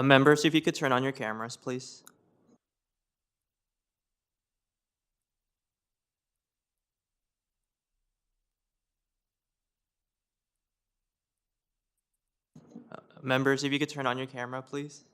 Members, if you could turn on your cameras, please. Members, if you could turn on your camera, please.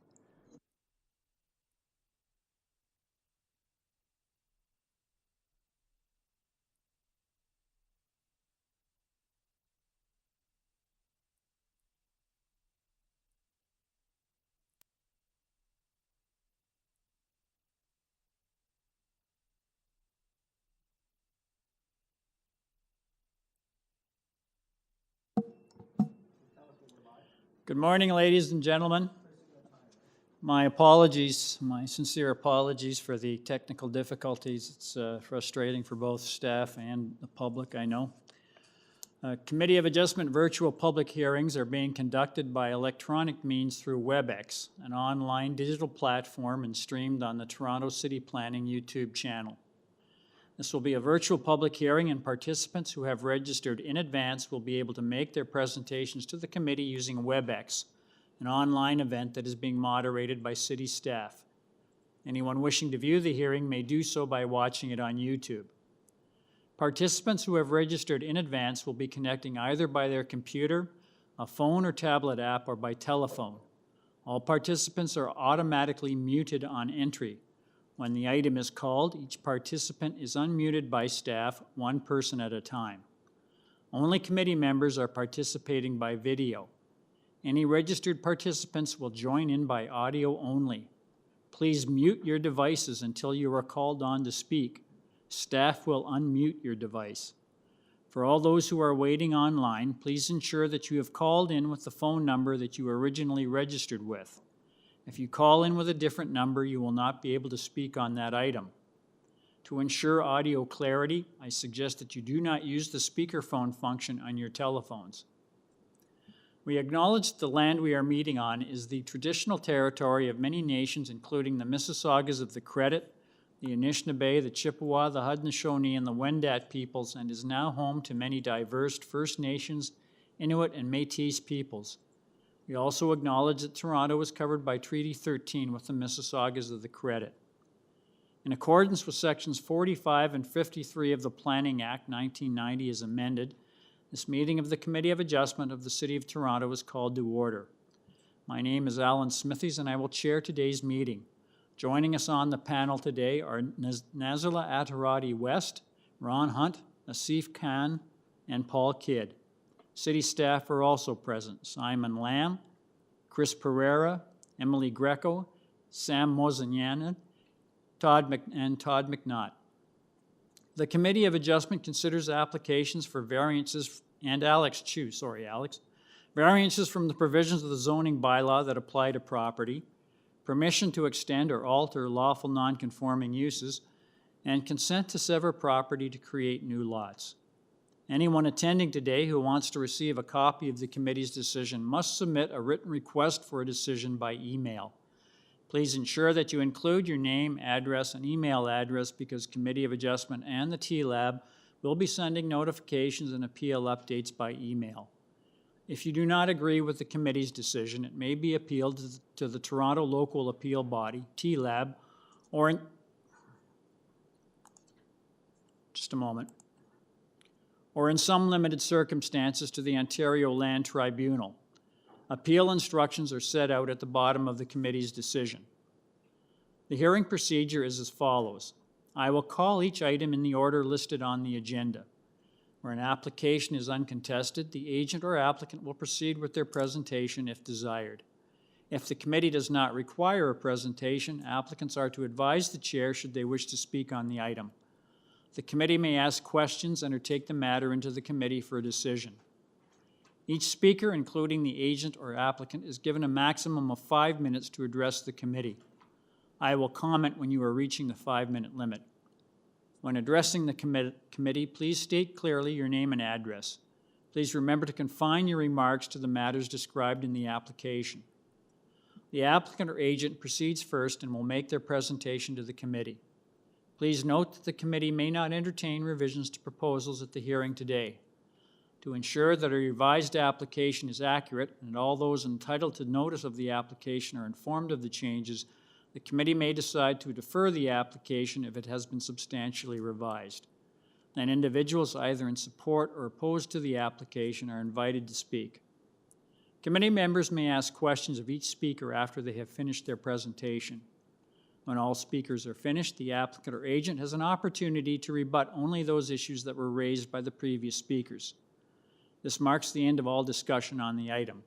Good morning, ladies and gentlemen. My apologies, my sincere apologies for the technical difficulties. It's frustrating for both staff and the public, I know. Committee of Adjustment virtual public hearings are being conducted by electronic means through WebEx, an online digital platform, and streamed on the Toronto City Planning YouTube channel. This will be a virtual public hearing, and participants who have registered in advance will be able to make their presentations to the committee using WebEx, an online event that is being moderated by city staff. Anyone wishing to view the hearing may do so by watching it on YouTube. Participants who have registered in advance will be connecting either by their computer, a phone or tablet app, or by telephone. All participants are automatically muted on entry. When the item is called, each participant is unmuted by staff, one person at a time. Only committee members are participating by video. Any registered participants will join in by audio only. Please mute your devices until you are called on to speak. Staff will unmute your device. For all those who are waiting online, please ensure that you have called in with the phone number that you originally registered with. If you call in with a different number, you will not be able to speak on that item. To ensure audio clarity, I suggest that you do not use the speakerphone function on your telephones. We acknowledge that the land we are meeting on is the traditional territory of many nations, including the Mississaugas of the Credit, the Anishinaabe, the Chippewa, the Haudenosaunee, and the Wendat peoples, and is now home to many diverse First Nations, Inuit, and Métis peoples. We also acknowledge that Toronto is covered by Treaty 13 with the Mississaugas of the Credit. In accordance with Sections 45 and 53 of the Planning Act 1990 as amended, this meeting of the Committee of Adjustment of the City of Toronto is called to order. My name is Alan Smithies, and I will chair today's meeting. Joining us on the panel today are Nazila Attarati West, Ron Hunt, Asif Khan, and Paul Kidd. City staff are also present: Simon Lamb, Chris Pereira, Emily Greco, Sam Mozanyanan, Todd McNaught. The Committee of Adjustment considers applications for variances, and variances from the provisions of the zoning bylaw that apply to property, permission to extend or alter lawful non-conforming uses, and consent to sever property to create new lots. Anyone attending today who wants to receive a copy of the committee's decision must submit a written request for a decision by email. Please ensure that you include your name, address, and email address, because Committee of Adjustment and the TLAB will be sending notifications and appeal updates by email. If you do not agree with the committee's decision, it may be appealed to the Toronto Local Appeal Body, TLAB, or in some limited circumstances to the Ontario Land Tribunal. Appeal instructions are set out at the bottom of the committee's decision. The hearing procedure is as follows. I will call each item in the order listed on the agenda. Where an application is uncontested, the agent or applicant will proceed with their presentation if desired. If the committee does not require a presentation, applicants are to advise the chair should they wish to speak on the item. The committee may ask questions and or take the matter into the committee for a decision. Each speaker, including the agent or applicant, is given a maximum of 5 minutes to address the committee. I will comment when you are reaching the 5-minute limit. When addressing the committee, please state clearly your name and address. Please remember to confine your remarks to the matters described in the application. The applicant or agent proceeds first and will make their presentation to the committee. Please note that the committee may not entertain revisions to proposals at the hearing today. To ensure that a revised application is accurate and all those entitled to notice of the application are informed of the changes, the committee may decide to defer the application if it has been substantially revised. And individuals either in support or opposed to the application are invited to speak. Committee members may ask questions of each speaker after they have finished their presentation. When all speakers are finished, the applicant or agent has an opportunity to rebut only those issues that were raised by the previous speakers. This marks the end of all discussion on the item.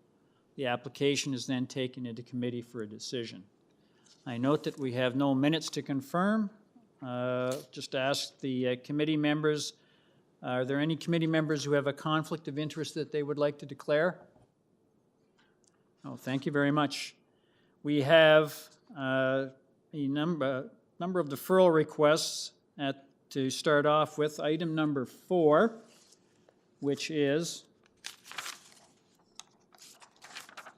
The application is then taken into committee for a decision. I note that we have no minutes to confirm. Just ask the committee members, are there any committee members who have a conflict of interest that they would like to declare? Oh, thank you very much. We have a number of deferral requests to start off with. Item number 4, which is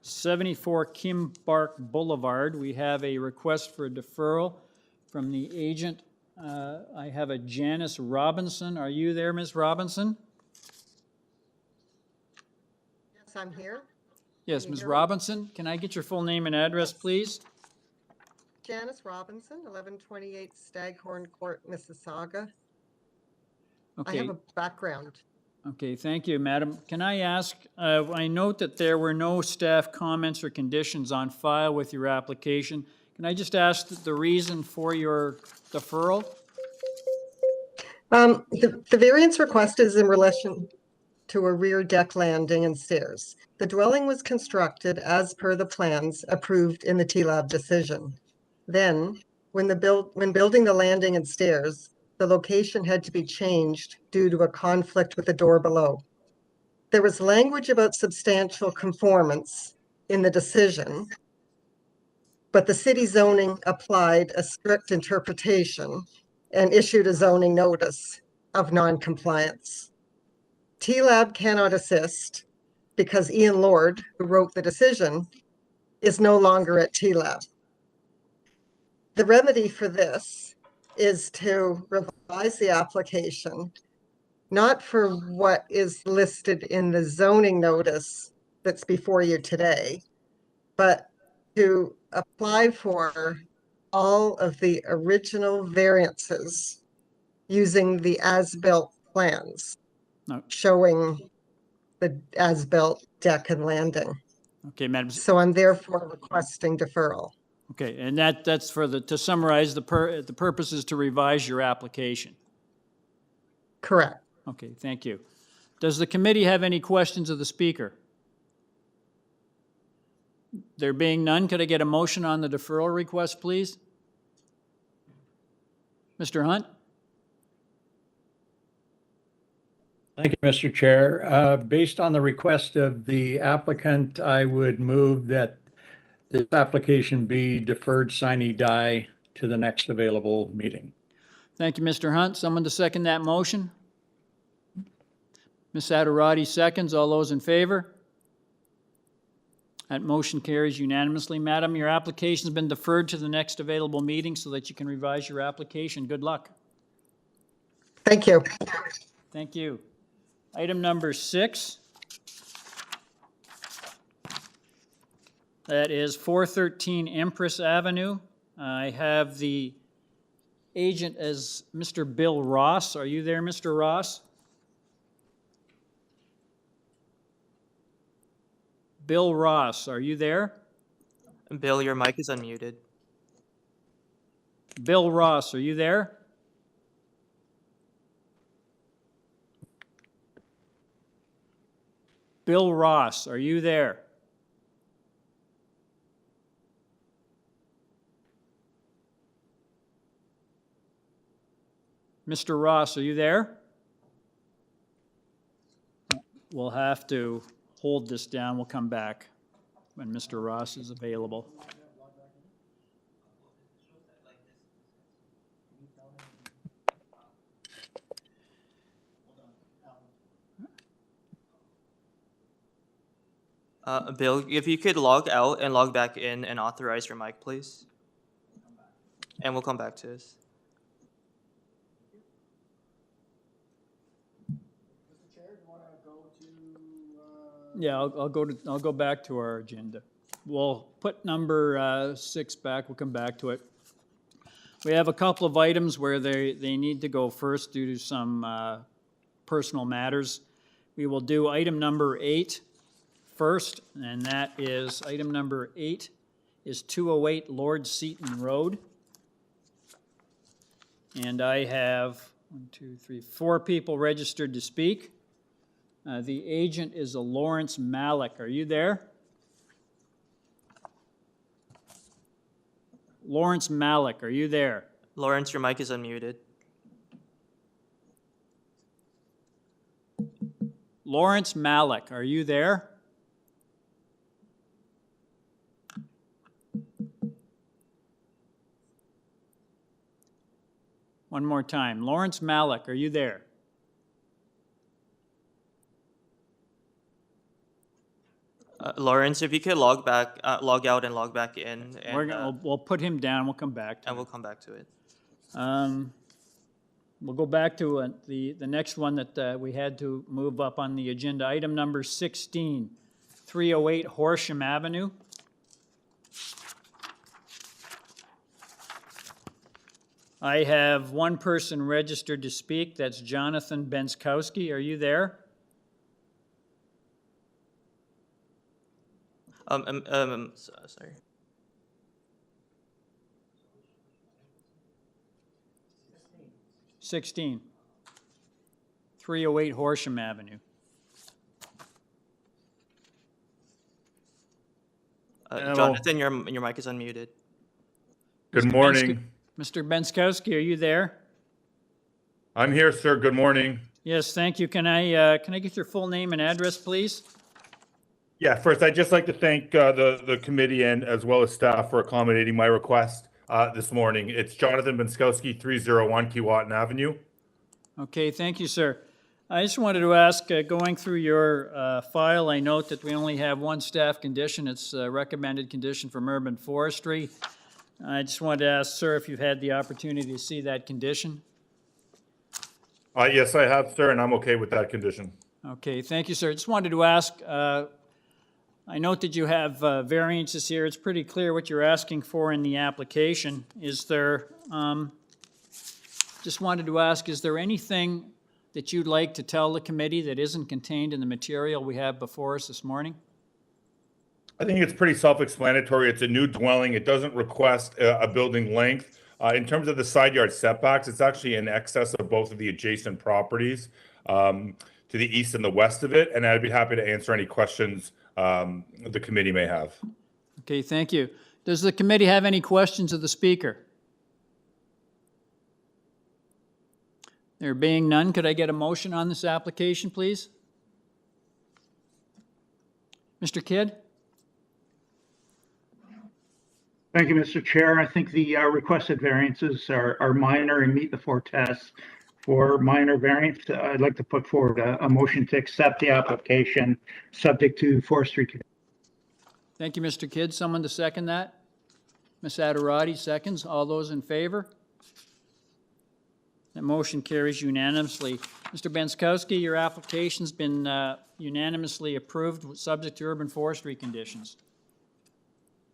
74 KIMBARK Boulevard. We have a request for a deferral from the agent. I have a Janice Robinson. Are you there, Ms. Robinson? Yes, I'm here. Yes, Ms. Robinson, can I get your full name and address, please? Janice Robinson, 1128 Staghorn Court, Mississauga. Okay. I have a background. Okay, thank you, madam. Can I ask, I note that there were no staff comments or conditions on file with your application. Can I just ask the reason for your deferral? The variance request is in relation to a rear deck landing and stairs. The dwelling was constructed as per the plans approved in the TLAB decision. Then, when building the landing and stairs, the location had to be changed due to a conflict with the door below. There was language about substantial conformance in the decision, but the city zoning applied a strict interpretation and issued a zoning notice of non-compliance. TLAB cannot assist because Ian Lord, who wrote the decision, is no longer at TLAB. The remedy for this is to revise the application, not for what is listed in the zoning notice that's before you today, but to apply for all of the original variances using the as-built plans, showing the as-built deck and landing. Okay, madam. So I'm therefore requesting deferral. Okay, and that's for to summarize, the purpose is to revise your application. Correct. Okay, thank you. Does the committee have any questions of the speaker? There being none, could I get a motion on the deferral request, please? Mr. Hunt? Thank you, Mr. Chair. Based on the request of the applicant, I would move that this application be deferred sine die to the next available meeting. Thank you, Mr. Hunt. Someone to second that motion? Ms. Adorati seconds. All those in favor? That motion carries unanimously. Madam, your application's been deferred to the next available meeting so that you can revise your application. Good luck. Thank you. Thank you. Item number 6. That is 413 Empress Avenue. I have the agent as Mr. Bill Ross. Are you there, Mr. Ross? Bill Ross, are you there? Bill, your mic is unmuted. Bill Ross, are you there? Bill Ross, are you there? Mr. Ross, are you there? We'll have to hold this down. We'll come back when Mr. Ross is available. Bill, if you could log out and log back in and authorize your mic, please. And we'll come back to this. Mr. Chair, do you want to go to Yeah, I'll go back to our agenda. We'll put number 6 back, we'll come back to it. We have a couple of items where they need to go first due to some personal matters. We will do item number 8 first, and that is, item number 8 is 208 Lord Seaton Road. And I have 4 people registered to speak. The agent is a Lawrence Malik. Are you there? Lawrence Malik, are you there? Lawrence, your mic is unmuted. Lawrence Malik, are you there? One more time. Lawrence Malik, are you there? Lawrence, if you could log out and log back in, and We'll put him down. We'll come back to it. we'll come back to it. We'll go back to the next one that we had to move up on the agenda. Item number 16, 308 Horsham Avenue. I have one person registered to speak. That's Jonathan Benskowski. Are you there? Sorry. – 16, 308 Horsham Avenue. Jonathan, your mic is unmuted. Good morning. Mr. Benskowski, are you there? I'm here, sir. Good morning. Yes, thank you. Can I get your full name and address, please? Yeah, first, I'd just like to thank the committee and as well as staff for accommodating my request this morning. It's Jonathan Benskowski, 301 Keewatin Avenue. Okay, thank you, sir. I just wanted to ask, going through your file, I note that we only have one staff condition. It's a recommended condition from urban forestry. I just wanted to ask, sir, if you've had the opportunity to see that condition. Yes, I have, sir, and I'm okay with that condition. Okay, thank you, sir. Just wanted to ask, I note that you have variances here. It's pretty clear what you're asking for in the application. Is there, just wanted to ask, is there anything that you'd like to tell the committee that isn't contained in the material we have before us this morning? I think it's pretty self-explanatory. It's a new dwelling. It doesn't request a building length. In terms of the side yard setbacks, it's actually in excess of both of the adjacent properties to the east and the west of it, and I'd be happy to answer any questions the committee may have. Okay, thank you. Does the committee have any questions of the speaker? There being none, could I get a motion on this application, please? Mr. Kidd? Thank you, Mr. Chair. I think the requested variances are minor and meet the 4 tests. For minor variance, I'd like to put forward a motion to accept the application subject to forestry. Thank you, Mr. Kidd. Someone to second that? Ms. Adderati seconds. All those in favor? That motion carries unanimously. Mr. Benskowski, your application's been unanimously approved, subject to urban forestry conditions.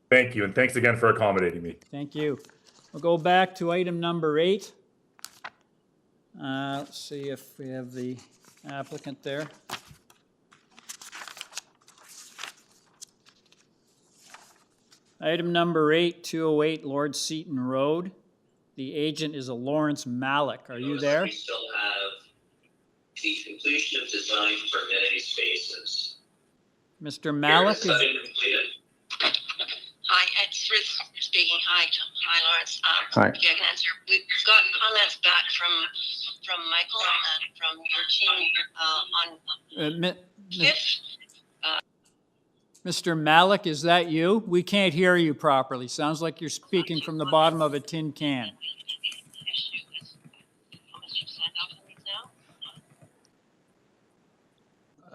Thank you, and thanks again for accommodating me. Thank you. We'll go back to item number 8. Let's see if we have the applicant there. Item number 8, 208 Lord Seaton Road. The agent is a Lawrence Malik. Are you there? We still have the completion of design for amenity spaces. Mr. Malik? Here, is that completed? Hi, it's Ruth speaking. Hi, Lawrence. Hi. Yeah, I can answer. We've got comments back from Michael and from your team on fifth. Mr. Malik, is that you? We can't hear you properly. Sounds like you're speaking from the bottom of a tin can.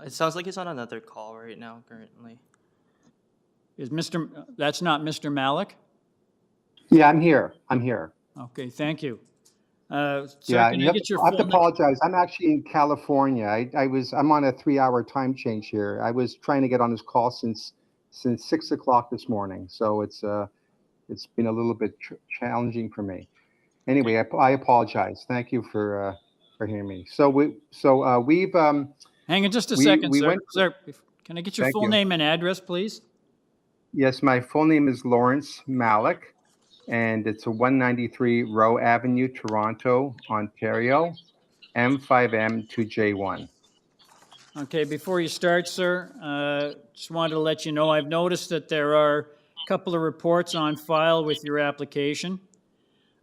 It sounds like he's on another call right now, currently. That's not Mr. Malik? Yeah, I'm here. I'm here. Okay, thank you. Sir, Yeah, can you I have get to, your I have to full name? apologize. I'm actually in California. I'm on a 3-hour time change here. I was trying to get on this call since 6 o'clock this morning. So it's been a little bit challenging for me. Anyway, I apologize. Thank you for hearing me. We've Hang on just a we second, we sir. went. Sir, can I get your Thank full you. name and address, please? Yes, my full name is Lawrence Malik, and it's a 193 Rowe Avenue, Toronto, Ontario, M5M2J1. Okay, before you start, sir, just wanted to let you know, I've noticed that there are a couple of reports on file with your application.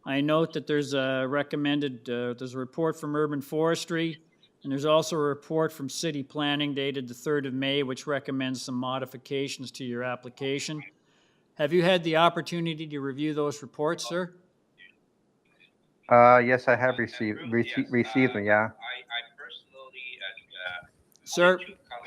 I note that there's a there's a report from Urban Forestry, and there's also a report from City Planning dated the 3rd of May, which recommends some modifications to your application. Have you had the opportunity to review those reports, sir? Yes, I have received them. Yeah. Sir,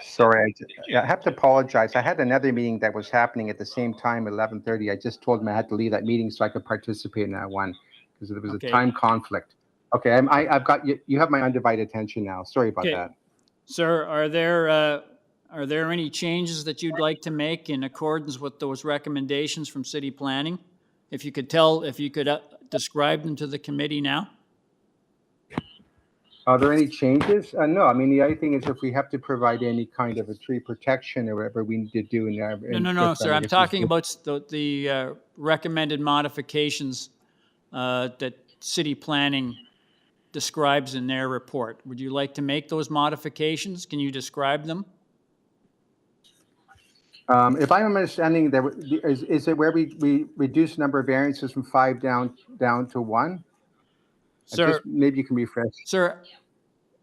Sorry, I have to apologize. I had another meeting that was happening at the same time, 11:30. I just told them I had to leave that meeting so I could participate in that one because there was Okay. a time conflict. Okay, I've got you. You have my undivided attention now. Sorry about Okay. that. Sir, are there any changes that you'd like to make in accordance with those recommendations from City Planning? If you could describe them to the committee now? Are there any changes? No. I mean, the other thing is if we have to provide any kind of a tree protection or whatever we need to do in there. No, sir. I'm talking about the recommended modifications that City Planning describes in their report. Would you like to make those modifications? Can you describe them? If I'm understanding, is it where we reduce the number of variances from 5 down to 1? Sir, Maybe you can refresh. Sir,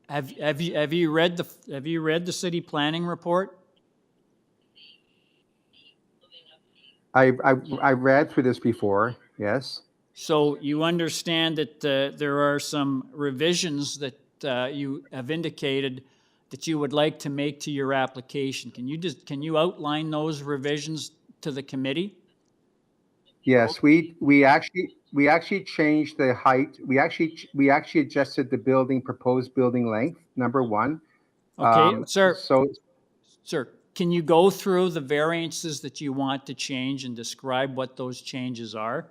have you read the City Planning report? I read through this before. Yes. So you understand that there are some revisions that you have indicated that you would like to make to your application. Can you outline those revisions to the committee? Yes, we actually changed the height. We actually adjusted the proposed building length. Number one. Okay, sir, can you go through the variances that you want to change and describe what those changes are?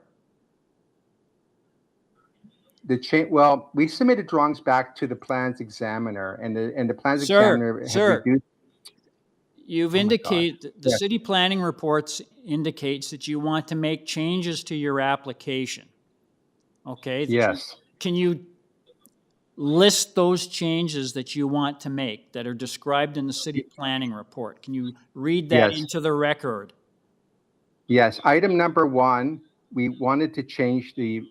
Well, we submitted drawings back to the plans examiner, and the plans examiner had reduced. You've indicated, the City Planning reports indicates that you want to make changes to your application. Okay? Yes. Can you list those changes that you want to make that are described in the City Planning report? Can you read that into the record? Yes. Item number 1, we wanted to change the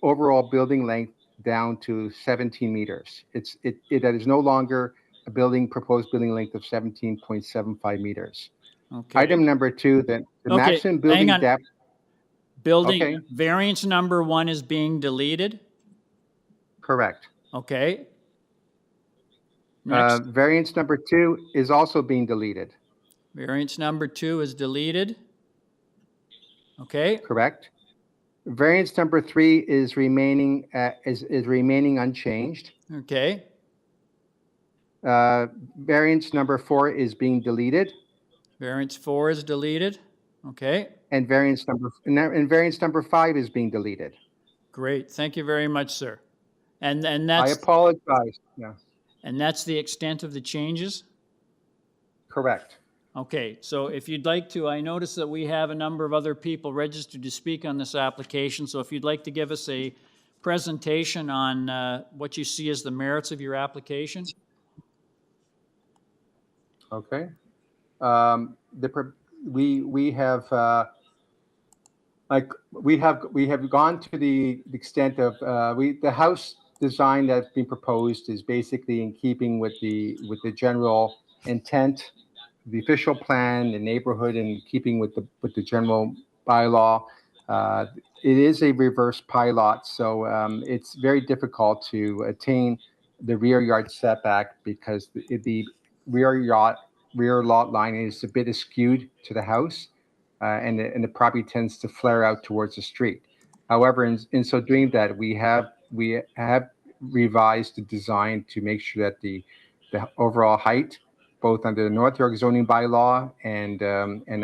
overall building length down to 17 meters. It is no longer a proposed building length of 17.75 meters. Okay. Item number 2, the maximum building depth. Variance number 1 is being deleted? Correct. Okay. Next. Variance number 2 is also being deleted. Variance number 2 is deleted. Okay. Correct. Variance number 3 is remaining unchanged. Okay. Variance number 4 is being deleted. Variance 4 is deleted. Okay. And variance number 5 is being deleted. Great. Thank you very much, sir. And that's. I apologize. Yeah. And that's the extent of the changes? Correct. Okay, so if you'd like to, I notice that we have a number of other people registered to speak on this application. So if you'd like to give us a presentation on what you see as the merits of your application. Okay. We have gone to the extent of the house design that's been proposed is basically in keeping with the general intent, the official plan, the neighborhood, and keeping with the general bylaw. It is a reverse pilot, so it's very difficult to attain the rear yard setback because the rear lot line is a bit skewed to the house, and the property tends to flare out towards the street. However, in so doing that, we have we have revised the design to make sure that the overall height, both under the North York zoning bylaw and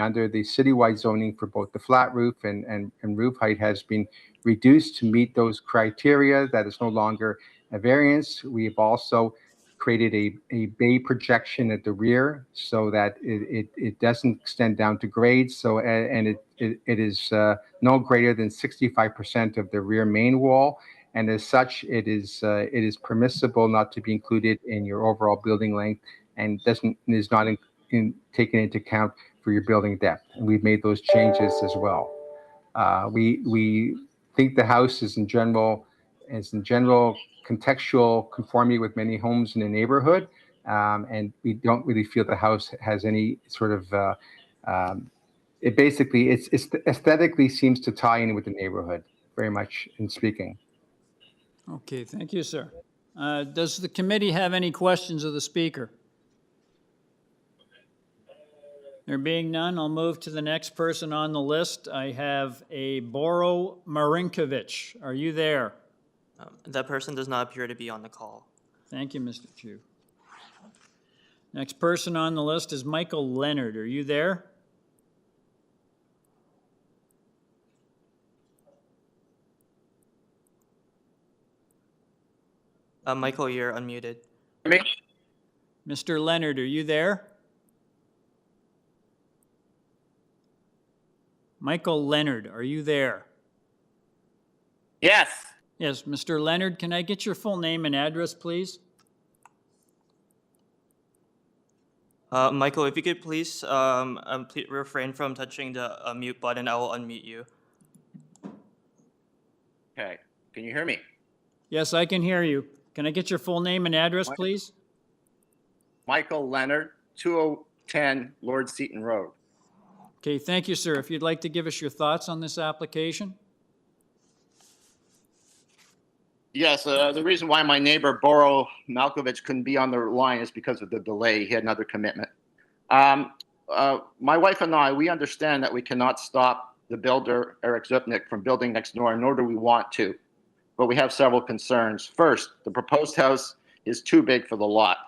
under the citywide zoning for both the flat roof and roof height, has been reduced to meet those criteria. That is no longer a variance. We've also created a bay projection at the rear so that it doesn't extend down to grade. So, and it is no greater than 65% of the rear main wall. And as such, it is permissible not to be included in your overall building length, and is not taken into account for your building depth. And we've made those changes as well. We think the house is in general contextual conformity with many homes in the neighborhood, and we don't really feel the house has any sort of it aesthetically seems to tie in with the neighborhood very much in speaking. Okay, thank you, sir. Does the committee have any questions of the speaker? There being none, I'll move to the next person on the list. I have a Boro Marinkovic. Are you there? That person does not appear to be on the call. Thank you, Mr. Chu. Next person on the list is Michael Leonard. Are you there? Michael, you're unmuted. Me? Mr. Leonard, are you there? Michael Leonard, are you there? Yes. Yes, Mr. Leonard, can I get your full name and address, please? Michael, if you could please refrain from touching the mute button, I will unmute you. Okay. Can you hear me? Yes, I can hear you. Can I get your full name and address, please? Michael Leonard, 2010 Lord Seaton Road. Okay, thank you, sir. If you'd like to give us your thoughts on this application. Yes, the reason why my neighbor Boro Malkovich couldn't be on the line is because of the delay. He had another commitment. My wife and I, we understand that we cannot stop the builder, Eric Zupnik, from building next door, nor do we want to. But we have several concerns. First, the proposed house is too big for the lot.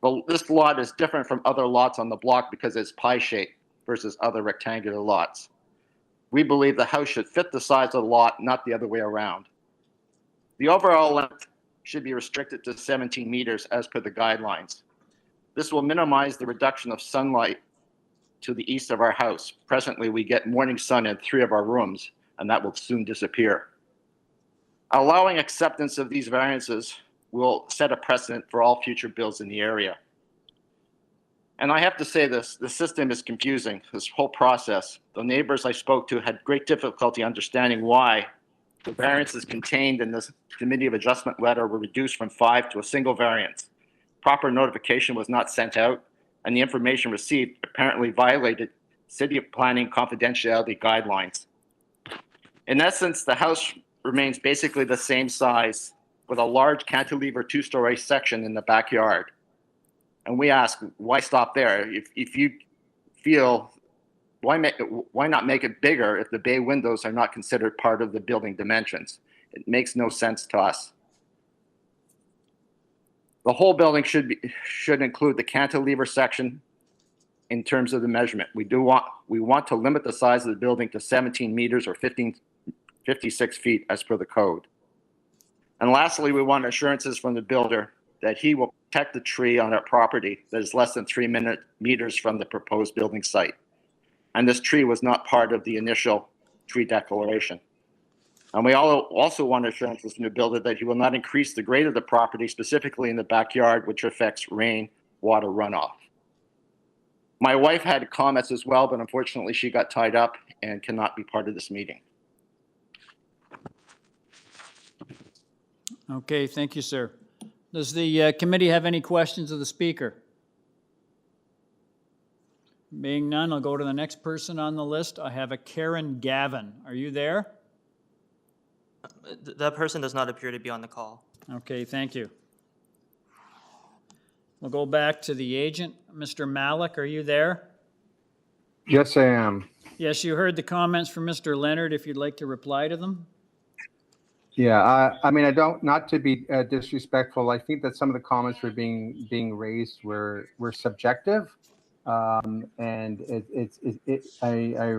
Well, this lot is different from other lots on the block because it's pie-shaped versus other rectangular lots. We believe the house should fit the size of the lot, not the other way around. The overall length should be restricted to 17 meters as per the guidelines. This will minimize the reduction of sunlight to the east of our house. Presently, we get morning sun in 3 of our rooms, and that will soon disappear. Allowing acceptance of these variances will set a precedent for all future builds in the area. And I have to say this, the system is confusing, this whole process. The neighbors I spoke to had great difficulty understanding why the variances contained in this Committee of Adjustment letter were reduced from 5 to a single variance. Proper notification was not sent out, and the information received apparently violated city planning confidentiality guidelines. In essence, the house remains basically the same size with a large cantilever 2-story section in the backyard. And we ask, why stop there? If you feel, why not make it bigger if the bay windows are not considered part of the building dimensions? It makes no sense to us. The whole building should include the cantilever section in terms of the measurement. We want to limit the size of the building to 17 meters or 56 feet as per the code. And lastly, we want assurances from the builder that he will protect the tree on our property that is less than 3 meters from the proposed building site. And this tree was not part of the initial tree declaration. And we also want assurances from the builder that he will not increase the grade of the property, specifically in the backyard, which affects rain, water runoff. My wife had comments as well, but unfortunately she got tied up and cannot be part of this meeting. Okay, thank you, sir. Does the committee have any questions of the speaker? Being none, I'll go to the next person on the list. I have a Karen Gavin. Are you there? That person does not appear to be on the call. Okay, thank you. We'll go back to the agent. Mr. Malik, are you there? Yes, I am. Yes, you heard the comments from Mr. Leonard, if you'd like to reply to them. Yeah, I mean, I don't, not to be disrespectful, I think that some of the comments were being raised were subjective. And I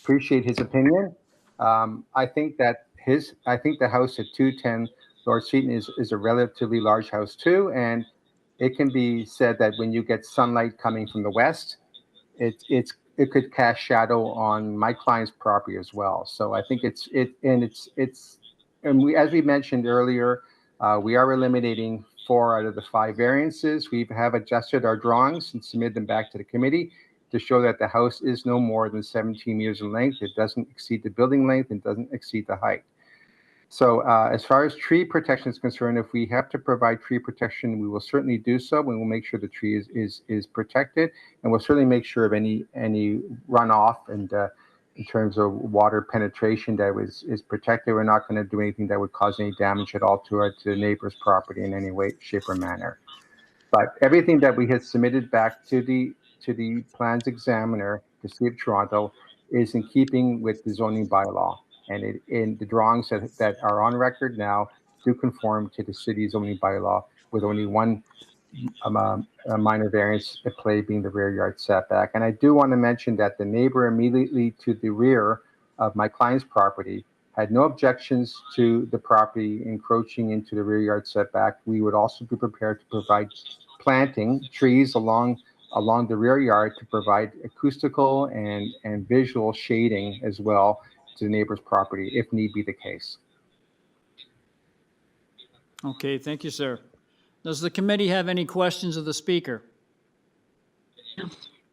appreciate his opinion. I think that the house at 210 Lord Seaton is a relatively large house too. And it can be said that when you get sunlight coming from the west, it could cast shadow on my client's property as well. So I think and we, as we mentioned earlier, we are eliminating 4 out of the 5 variances. We have adjusted our drawings and submitted them back to the committee to show that the house is no more than 17 meters in length. It doesn't exceed the building length and doesn't exceed the height. So as far as tree protection is concerned, if we have to provide tree protection, we will certainly do so. We will make sure the tree is protected, and we'll certainly make sure of any runoff and in terms of water penetration that is protected. We're not going to do anything that would cause any damage at all to the neighbor's property in any way, shape, or manner. But everything that we had submitted back to the plans examiner, the City of Toronto, is in keeping with the zoning bylaw. And in the drawings that are on record now do conform to the city zoning bylaw, with only one a minor variance at play being the rear yard setback. And I do want to mention that the neighbor immediately to the rear of my client's property had no objections to the property encroaching into the rear yard setback. We would also be prepared to provide planting trees along the rear yard to provide acoustical and visual shading as well to the neighbor's property, if need be the case. Okay, thank you, sir. Does the committee have any questions of the speaker?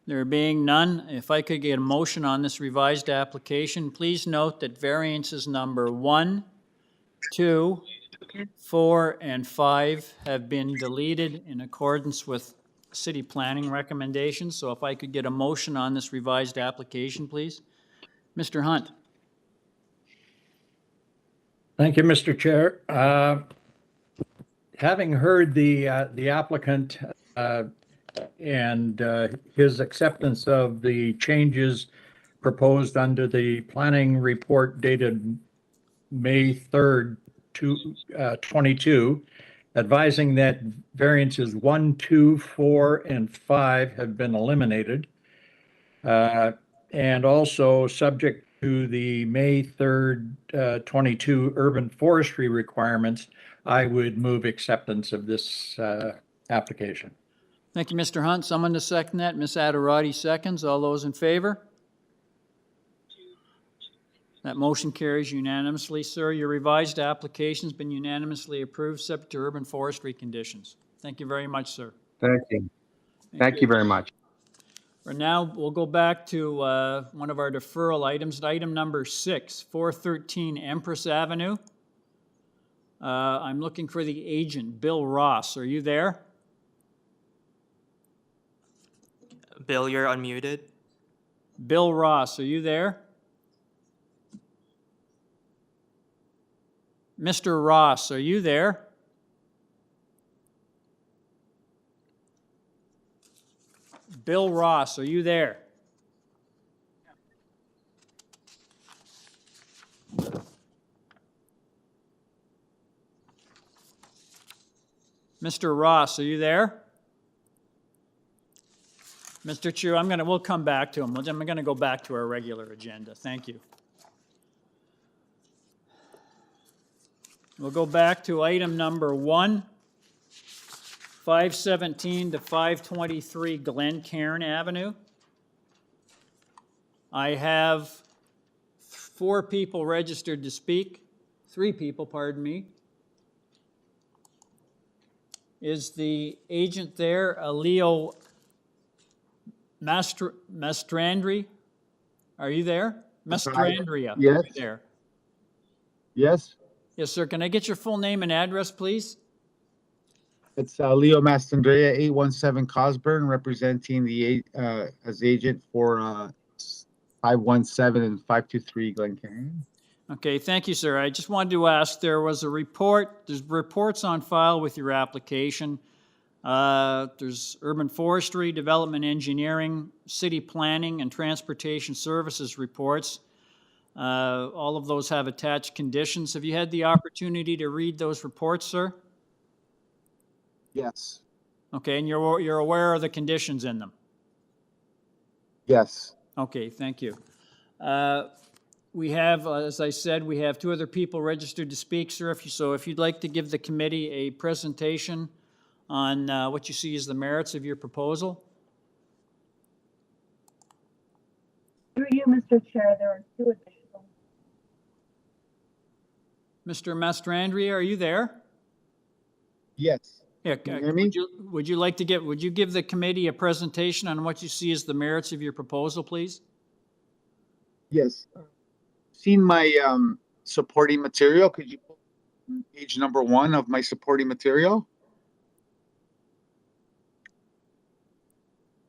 There being none, if I could get a motion on this revised application, please note that variances number 1, 2, 4, and 5 have been deleted in accordance with city planning recommendations. So if I could get a motion on this revised application, please. Mr. Hunt. Thank you, Mr. Chair. Having heard the applicant and his acceptance of the changes proposed under the planning report dated May 3rd, 22, advising that variances 1, 2, 4, and 5 have been eliminated, and also subject to the May 3rd, 22 urban forestry requirements, I would move acceptance of this application. Thank you, Mr. Hunt. Someone to second that? Ms. Adderati seconds. All those in favor? That motion carries unanimously. Sir, your revised application's been unanimously approved, subject to urban forestry conditions. Thank you very much, sir. Thank you. Thank you very much. For now, we'll go back to one of our deferral items, item number 6, 413 Empress Avenue. I'm looking for the agent, Bill Ross. Are you there? Bill, you're unmuted. Bill Ross, are you there? Mr. Ross, are you there? Bill Ross, are you there? Mr. Ross, are you there? Mr. Chu, we'll come back to him. I'm going to go back to our regular agenda. Thank you. We'll go back to item number 1, 517 to 523 Glencairn Avenue. I have 4 people registered to speak. 3 people, pardon me. Is the agent there, Leo Mastrandri? Are you there? Mastrandria. Yes. There. Yes, Yes, sir. Can I get your full name and address, please? it's Leo Mastandrea, 817 Cosburn, representing the as agent for 517 and 523 Glencairn. Okay, thank you, sir. I just wanted to ask, there's reports on file with your application. There's urban forestry, development engineering, city planning, and transportation services reports. All of those have attached conditions. Have you had the opportunity to read those reports, sir? Yes. Okay, and you're aware of the conditions in them? Yes. Okay, thank you. We have, as I said, we have 2 other people registered to speak, sir. If you'd like to give the committee a presentation on what you see as the merits of your proposal. Through you, Mr. Chair, there are 2 additional. Mr. Mastrandria, are you there? Yes. Yeah, Can you hear me? would you give the committee a presentation on what you see as the merits of your proposal, please? Yes. Seen my supporting material? Could you put page number 1 of my supporting material?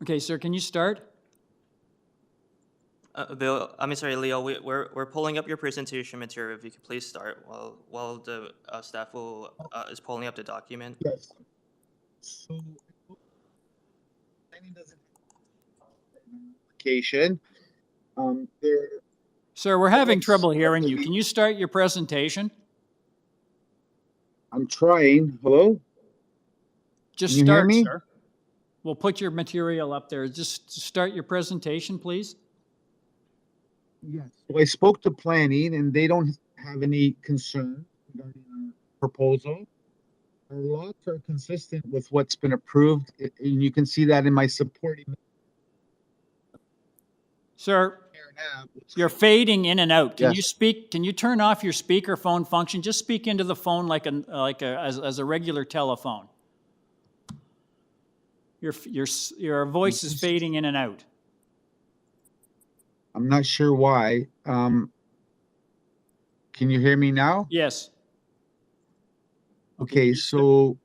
Okay, sir, can you start? Bill, I'm sorry, Leo. We're pulling up your presentation material. If you could please start while the staff is pulling up the document. Yes. So, planning doesn't application. There. Sir, we're having trouble hearing you. Can you start your presentation? I'm trying. Hello? Just Can you hear start, me? sir. We'll put your material up there. Just start your presentation, please. Yes. So I spoke to planning and they don't have any concern regarding our proposal. Our lots are consistent with what's been approved, and you can see that in my supporting. Sir, you're fading in and out. Can Yes. you speak? Can you turn off your speakerphone function? Just speak into the phone as a regular telephone. Your voice is fading in and out. I'm not sure why. Can you hear me now? Yes. Okay, so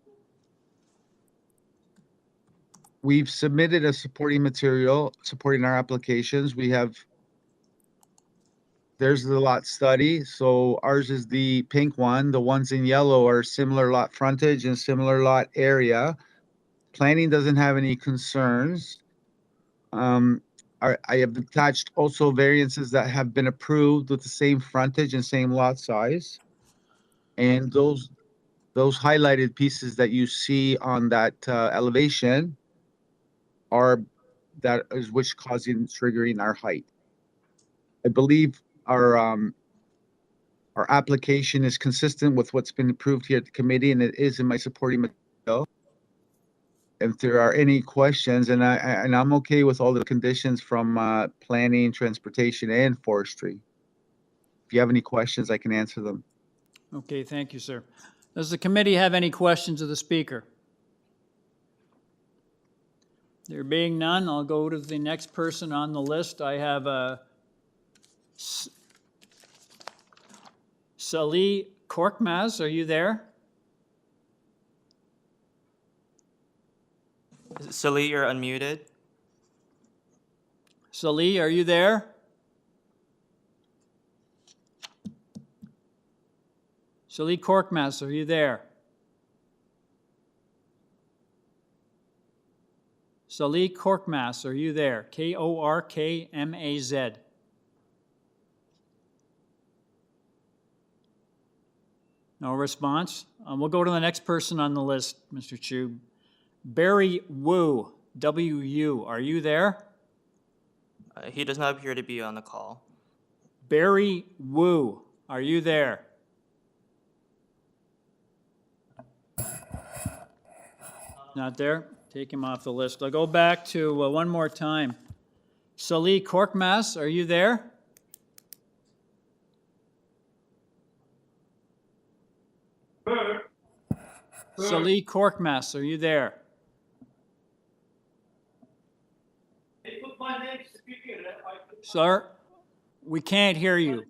we've submitted a supporting material supporting our applications. There's the lot study. So ours is the pink one. The ones in yellow are similar lot frontage and similar lot area. Planning doesn't have any concerns. I have attached also variances that have been approved with the same frontage and same lot size. And those highlighted pieces that you see on that elevation that is which causing triggering our height. I believe our application is consistent with what's been approved here at the committee, and it is in my supporting material. If there are any questions, and I'm okay with all the conditions from planning, transportation, and forestry. If you have any questions, I can answer them. Okay, thank you, sir. Does the committee have any questions of the speaker? There being none, I'll go to the next person on the list. I have Salih Korkmaz. Are you there? Salih, you're unmuted. Salih, are you there? Salih Korkmaz, are you there? Salih Korkmaz, are you there? Korkmaz. No response. We'll go to the next person on the list, Mr. Chu. Barry Wu, W-U, are you there? He does not appear to be on the call. Barry Wu, are you there? Not there? Take him off the list. I'll go back to one more time. Salih Korkmaz, are you there? Salih Korkmaz, are you there? Sir, we can't hear you.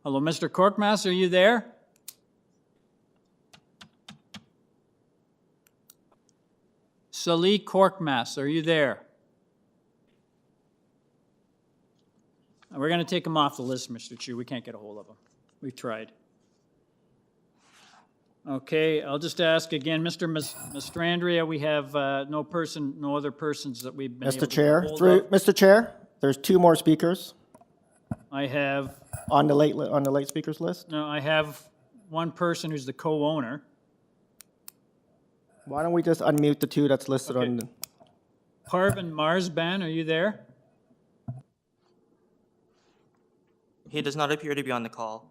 Hello, Mr. Korkmaz, are you there? Salih Korkmaz, are you there? We're going to take him off the list, Mr. Chu. We can't get a hold of him. We tried. Okay, I'll just ask again, Mr. Mastrandria, we have no other persons that we've been able to Mr. Chair, hold up. Mr. Chair, There's two more speakers I have, on the late speakers list. no, I have one person who's the co-owner. Why don't we just unmute the two that's listed Okay. on the... Parvin Marsban, are you there? He does not appear to be on the call.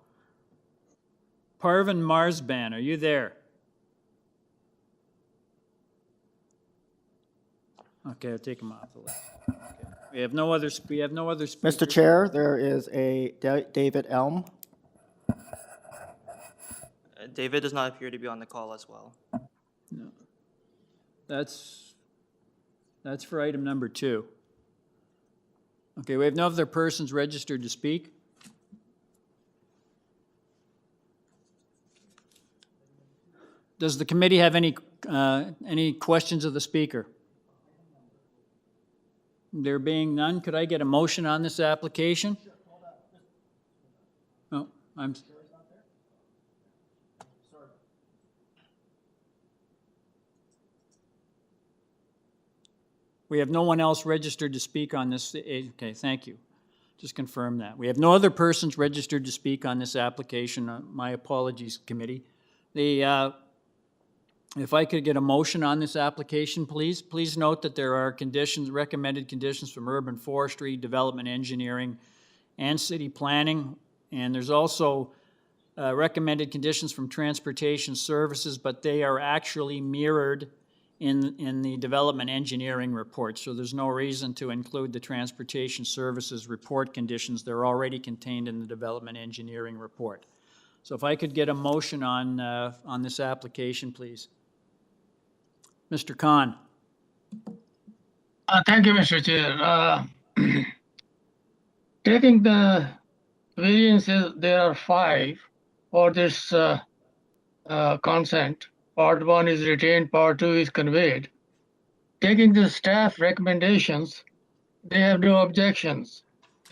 Parvin Marsban, are you there? Okay, I'll take him off the list. Okay. We have no other speakers. Mr. Chair, there is a David Elm. David does not appear to be on the call as well. No. That's for item number 2. Okay, we have no other persons registered to speak. Does the committee have any questions of the speaker? There being none, could I get a motion on this application? Oh, I'm. We have no one else registered to speak on this. Okay, thank you. Just confirm that. We have no other persons registered to speak on this application. My apologies, committee. If I could get a motion on this application, please. Please note that there are conditions, recommended conditions from urban forestry, development engineering, and city planning. And there's also recommended conditions from transportation services, but they are actually mirrored in the development engineering report. So there's no reason to include the transportation services report conditions. They're already contained in the development engineering report. So if I could get a motion on this application, please. Mr. Khan. Thank you, Mr. Chair. Taking the variances, there are 5 for this consent. Part 1 is retained, Part 2 is conveyed. Taking the staff recommendations, they have no objections,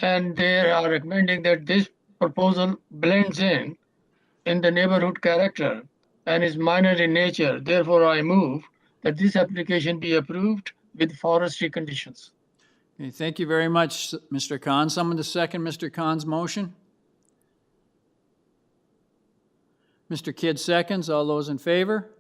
and they are recommending that this proposal blends in the neighborhood character and is minor in nature. Therefore, I move that this application be approved with forestry conditions. Okay, thank you very much, Mr. Khan. Someone to second Mr. Khan's motion? Mr. Kidd seconds. All those in favor?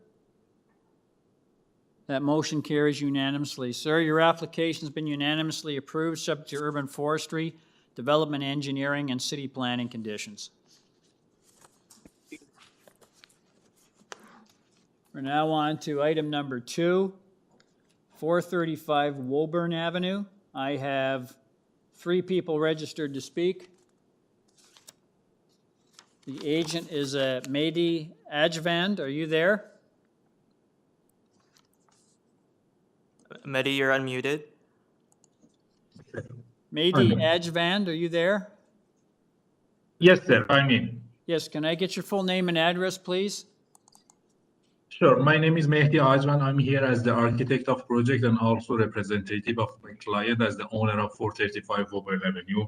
That motion carries unanimously. Sir, your application has been unanimously approved, subject to urban forestry, development engineering, and city planning conditions. We're now on to item number 2, 435 Woburn Avenue. I have 3 people registered to speak. The agent is Mehdi Ajvand. Are you there? Mehdi, you're unmuted. Mehdi Ajvand, are you there? Yes, sir, I'm in. Yes, can I get your full name and address, please? Sure. My name is Mehdi Ajvan. I'm here as the architect of project and also representative of my client as the owner of 435 Woburn Avenue.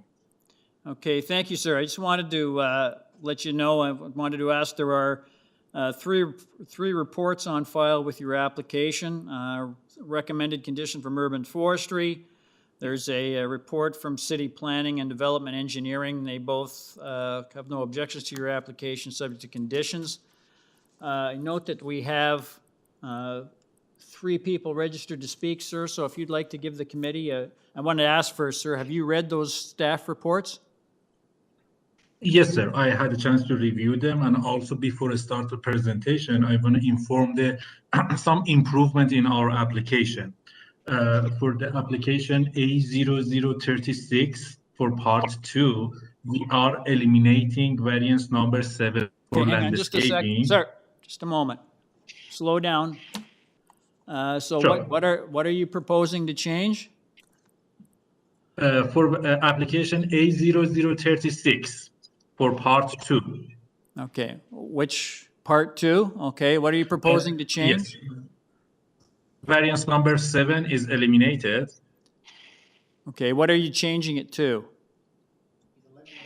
Okay, thank you, sir. I just wanted to let you know, I wanted to ask, there are three reports on file with your application. Recommended condition from urban forestry. There's a report from city planning and development engineering. They both have no objections to your application, subject to conditions. Note that we have 3 people registered to speak, sir, so if you'd like to give the committee I want to ask first, sir, have you read those staff reports? Yes, sir. I had a chance to review them, and also before I start the presentation, I want to inform some improvement in our application. For the application A0036 for part 2, we are eliminating variance number 7 for Okay, hang on just a second. landscaping. Sir, just a moment. Slow down. So Sure. what are you proposing to change? For application A0036 for part 2. Okay, which part 2? Okay, what are you proposing to change? Yes. Variance number 7 is eliminated. Okay, what are you changing it to?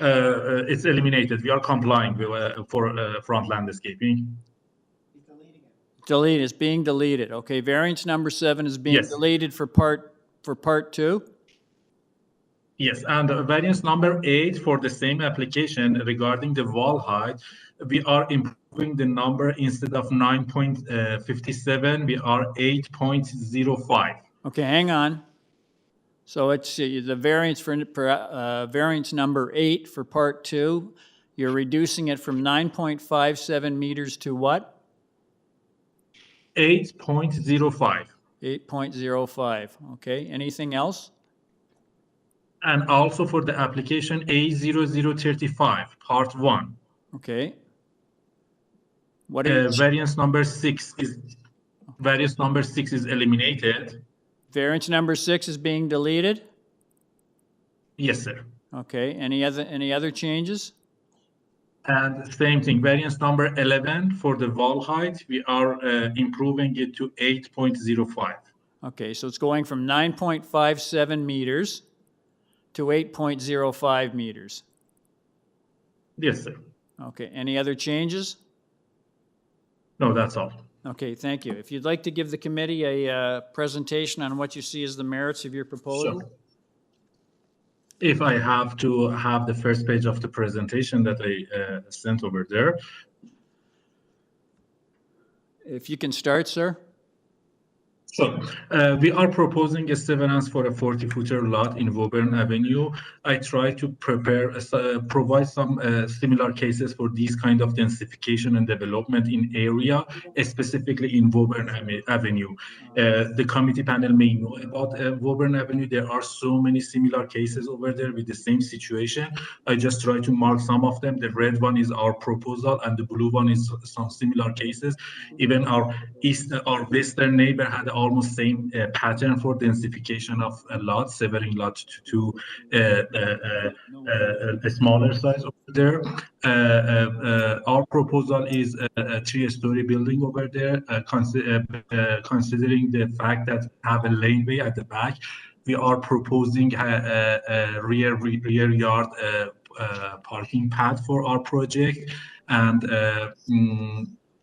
It's eliminated. We are complying with, for front landscaping. Delete, it's being deleted. Okay, variance number 7 is being Yes. deleted for part 2? Yes, and variance number 8 for the same application regarding the wall height, we are improving the number. Instead of 9.57, we are 8.05. Okay, hang on. So it's the variance for variance number 8 for part 2. You're reducing it from 9.57 meters to what? 8.05. 8.05. Okay, anything else? And also for the application A0035, part 1. Okay. What are variance number 6 is eliminated. Variance number 6 is being deleted? Yes, sir. Okay, any other changes? And same thing, variance number 11 for the wall height, we are improving it to 8.05. Okay, so it's going from 9.57 meters to 8.05 meters. Yes, sir. Okay, any other changes? No, that's all. Okay, thank you. If you'd like to give the committee a presentation on what you see as the merits of your proposal. Sure. If I have to have the first page of the presentation that I sent over there. If you can start, sir. So we are proposing a 7-ans for a 40-footer lot in Woburn Avenue. I try to provide some similar cases for these kind of densification and development in area, specifically in Woburn Avenue. The committee panel may know about Woburn Avenue. There are so many similar cases over there with the same situation. I just try to mark some of them. The red one is our proposal, and the blue one is some similar cases. Even our western neighbor had almost same pattern for densification of a lot, severing lot to a smaller size over there. Our proposal is a 3-story building over there, considering the fact that we have a laneway at the back. We are proposing a rear yard parking pad for our project, and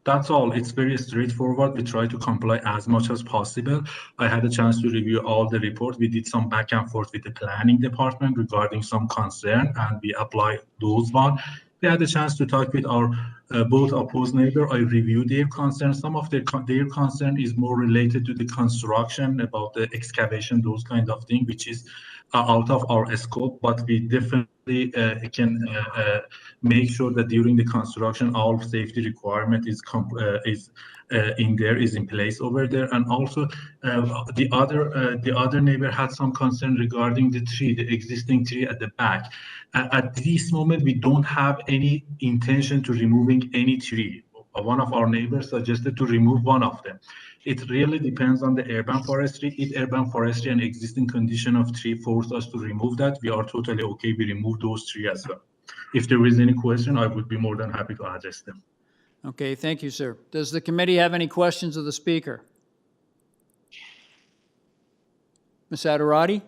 that's all. It's very straightforward. We try to comply as much as possible. I had a chance to review all the report. We did some back and forth with the planning department regarding some concern, and we applied those one. We had a chance to talk with our both opposed neighbor. I reviewed their concern. Some of their concern is more related to the construction, about the excavation, those kind of thing, which is out of our scope, but we definitely can make sure that during the construction, all safety requirement is in place over there. And also the other neighbor had some concern regarding the existing tree at the back. At this moment, we don't have any intention to removing any tree. One of our neighbors suggested to remove one of them. It really depends on the urban forestry. If urban forestry and existing condition of tree force us to remove that, we are totally okay. We remove those trees as well. If there is any question, I would be more than happy to address them. Okay, thank you, sir. Does the committee have any questions of the speaker? Ms. Adarati?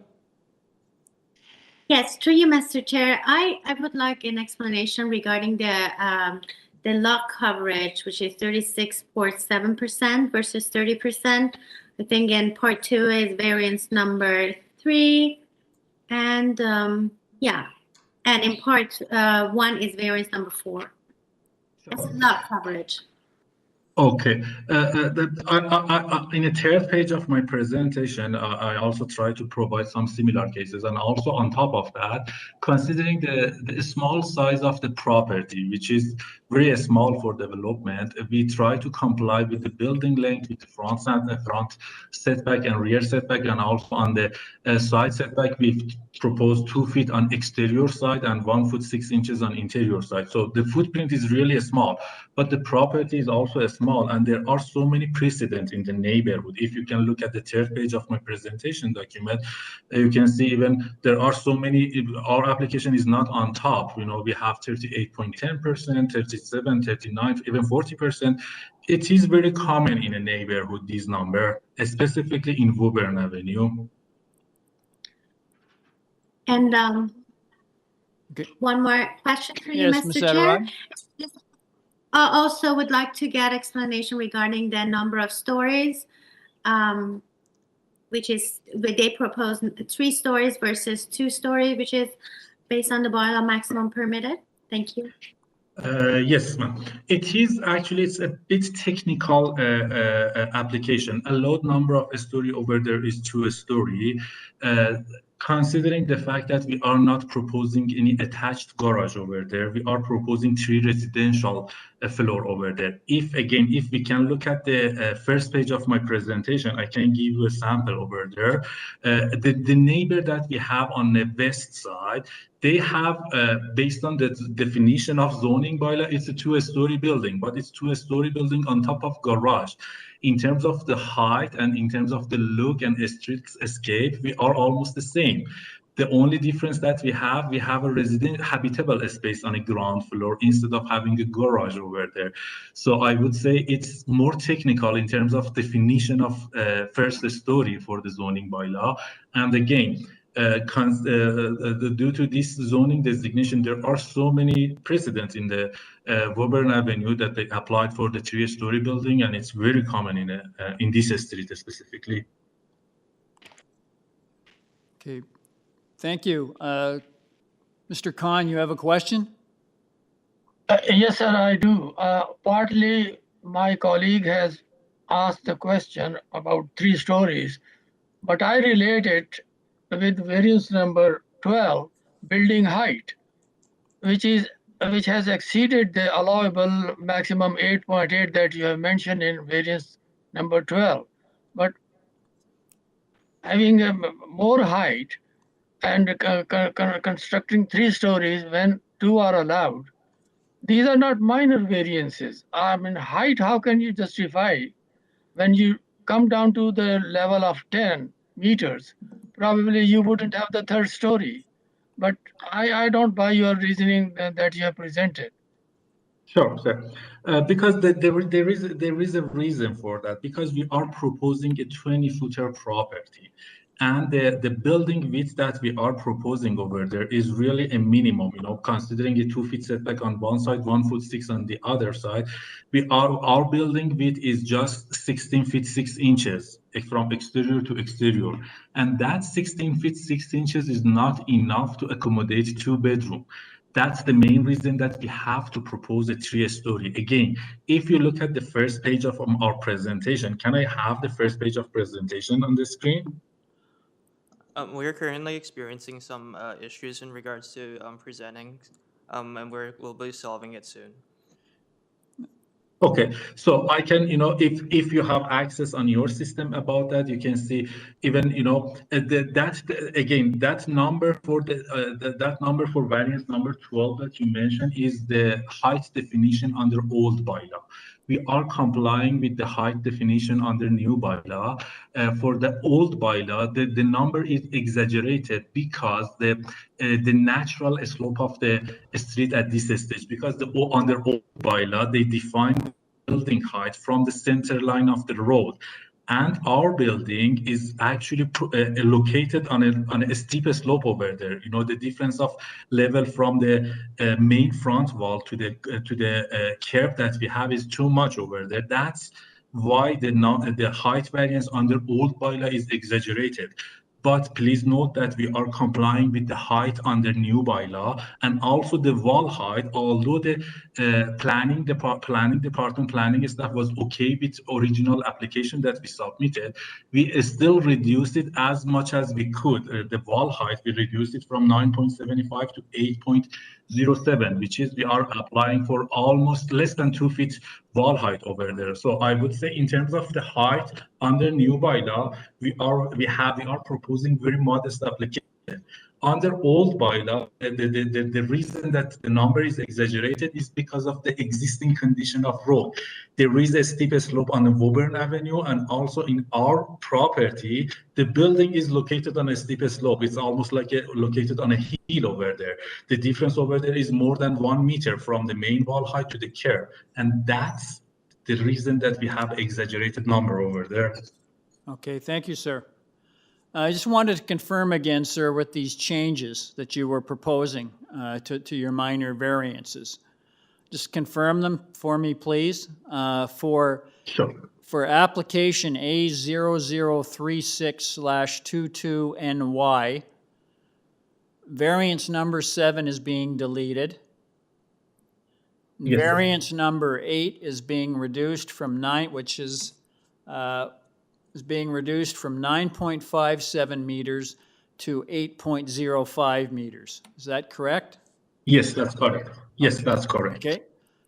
Yes, through you, Mr. Chair. I would like an explanation regarding the lot coverage, which is 36.7% versus 30%. I think in part 2 is variance number 3. And yeah, and in part 1 is variance number 4. That's lot coverage. Okay. In the third page of my presentation, I also try to provide some similar cases. And also on top of that, considering the small size of the property, which is very small for development, we try to comply with the building length, with the front setback and rear setback, and also on the side setback, we've proposed 2 feet on exterior side and 1 foot 6 inches on interior side. So the footprint is really small, but the property is also small, and there are so many precedents in the neighborhood. If you can look at the third page of my presentation document, you can see even there are so many. Our application is not on top. You know, we have 38.10%, 37, 39, even 40%. It is very common in a neighborhood, this number, specifically in Woburn Avenue. And one more question for you, Yes, Mr. Ms. Chair. Adarati? I also would like to get explanation regarding the number of stories. which is, where they propose 3 stories versus 2 story, which is based on the bylaw maximum permitted? Thank you. Yes, ma'am. It is actually, it's a bit technical application. Allowed number of story over there is 2 story. Considering the fact that we are not proposing any attached garage over there, we are proposing 3 residential floor over there. If we can look at the first page of my presentation, I can give you a sample over there. The neighbor that we have on the west side, they have, based on the definition of zoning bylaw, it's a 2-story building, but it's 2-story building on top of garage. In terms of the height and in terms of the look and streetscape, we are almost the same. The only difference that we have a resident habitable space on a ground floor instead of having a garage over there. So I would say it's more technical in terms of definition of first story for the zoning bylaw. And again, due to this zoning designation, there are so many precedents in the Woburn Avenue that they applied for the 3-story building, and it's very common in this street specifically. Okay, thank you. Mr. Khan, you have a question? Yes, sir, I do. Partly, my colleague has asked the question about 3 stories, but I relate it with variance number 12, building height, which has exceeded the allowable maximum 8.8 that you have mentioned in variance number 12. But having more height and constructing 3 stories when 2 are allowed, these are not minor variances. I mean, height, how can you justify when you come down to the level of 10 meters? Probably you wouldn't have the 3rd story. But I don't buy your reasoning that you have presented. Sure, sir. Because there is a reason for that. Because we are proposing a 20-footer property, and the building width that we are proposing over there is really a minimum. You know, considering a 2-foot setback on one side, 1'6" on the other side, our building width is just 16 feet 6 inches from exterior to exterior, and that 16 feet 6 inches is not enough to accommodate 2 bedroom. That's the main reason that we have to propose a 3-story. Again, if you look at the first page of our presentation, can I have the first page of presentation on the screen? We're currently experiencing some issues in regards to presenting, and we'll be solving it soon. Okay, so I can, you know, if you have access on your system about that, you can see even, you know, that number for that number for variance number 12 that you mentioned is the height definition under old bylaw. We are complying with the height definition under new bylaw. For the old bylaw, the number is exaggerated because the natural slope of the street at this stage, because under old bylaw, they define building height from the center line of the road. And our building is actually located on a steep slope over there. You know, the difference of level from the main front wall to the curb that we have is too much over there. That's why the height variance under old bylaw is exaggerated. But please note that we are complying with the height under new bylaw, and also the wall height. Although the planning department planning staff was okay with original application that we submitted, we still reduced it as much as we could. The wall height, we reduced it from 9.75 to 8.07, which is we are applying for almost less than 2 feet wall height over there. So I would say in terms of the height under new bylaw, we are proposing very modest application. Under old bylaw, the reason that the number is exaggerated is because of the existing condition of road. There is a steep slope on the Woburn Avenue, and also in our property, the building is located on a steep slope. It's almost like located on a hill over there. The difference over there is more than 1 meter from the main wall height to the curb, and that's the reason that we have exaggerated number over there. Okay, thank you, sir. I just wanted to confirm again, sir, with these changes that you were proposing to your minor variances. Just confirm them for me, please. Sure. for application A0036/22NY, variance number 7 is being deleted. Yes, sir. Variance number 8 is being reduced from 9, which is being reduced from 9.57 meters to 8.05 meters. Is that correct? Yes, that's correct. Yes, that's correct. Okay.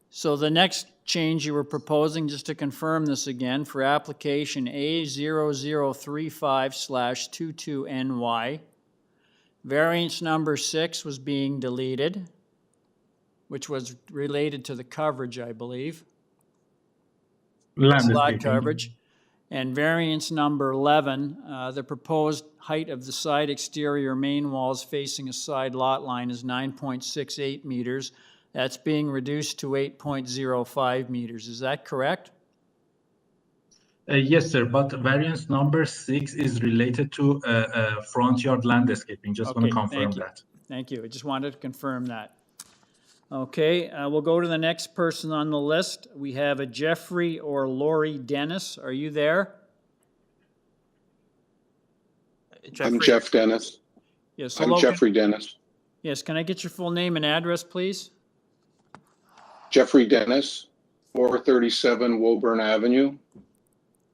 So the next change you were proposing, just to confirm this again, for application A0035/22NY, variance number 6 was being deleted, which was related to the coverage, I believe. Slot coverage. And variance number 11, the proposed height of the side exterior main walls facing a side lot line is 9.68 meters. That's being reduced to 8.05 meters. Is that correct? Yes, sir, but variance number 6 is related to front yard landscaping. Just want to confirm that. Thank you. I just wanted to confirm that. Okay, we'll go to the next person on the list. We have a Jeffrey or Lori Dennis. Are you there? I'm Jeff Dennis. Yes, I'm hello. Jeffrey Dennis. Yes, can I get your full name and address, please? Jeffrey Dennis, 437 Woburn Avenue.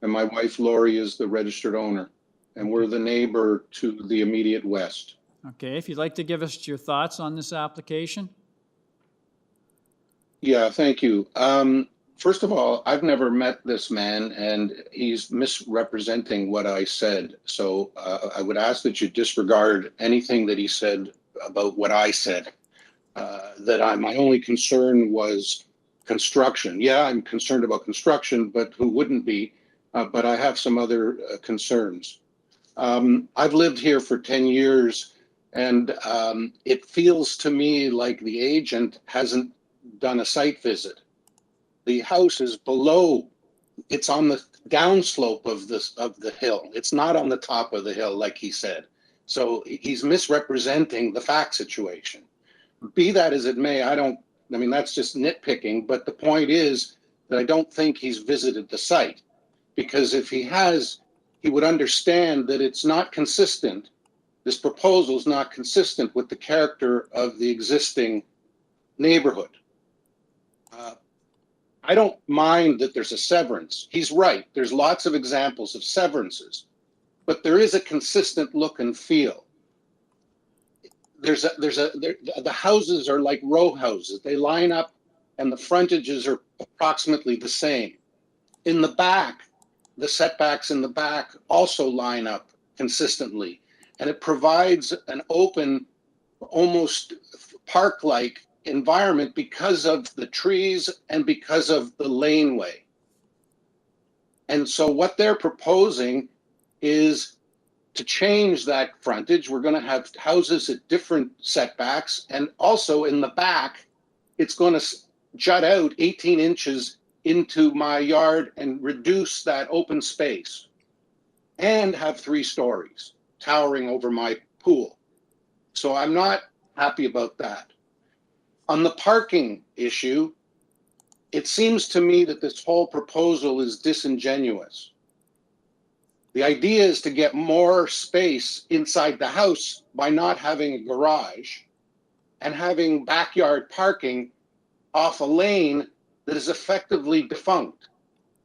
And my wife Lori is the registered owner. And we're the neighbor to the immediate west. Okay, if you'd like to give us your thoughts on this application. Yeah, thank you. First of all, I've never met this man and he's misrepresenting what I said. So I would ask that you disregard anything that he said about what I said. My only concern was construction. Yeah, I'm concerned about construction, but who wouldn't be? But I have some other concerns. I've lived here for 10 years and it feels to me like the agent hasn't done a site visit. The house is below, it's on the downslope of the hill. It's not on the top of the hill like he said. So he's misrepresenting the fact situation. Be that as it may, that's just nitpicking, but the point is that I don't think he's visited the site, because if he has, he would understand that it's not consistent. This proposal is not consistent with the character of the existing neighborhood. I don't mind that there's a severance. He's right. There's lots of examples of severances, but there is a consistent look and feel. The houses are like row houses. They line up and the frontages are approximately the same. In the back, the setbacks in the back also line up consistently, and it provides an open, almost park-like environment because of the trees and because of the laneway. And so what they're proposing is to change that frontage. We're going to have houses at different setbacks, and also in the back, it's going to jut out 18 inches into my yard and reduce that open space, and have 3 stories towering over my pool. So I'm not happy about that. On the parking issue, it seems to me that this whole proposal is disingenuous. The idea is to get more space inside the house by not having a garage and having backyard parking off a lane that is effectively defunct.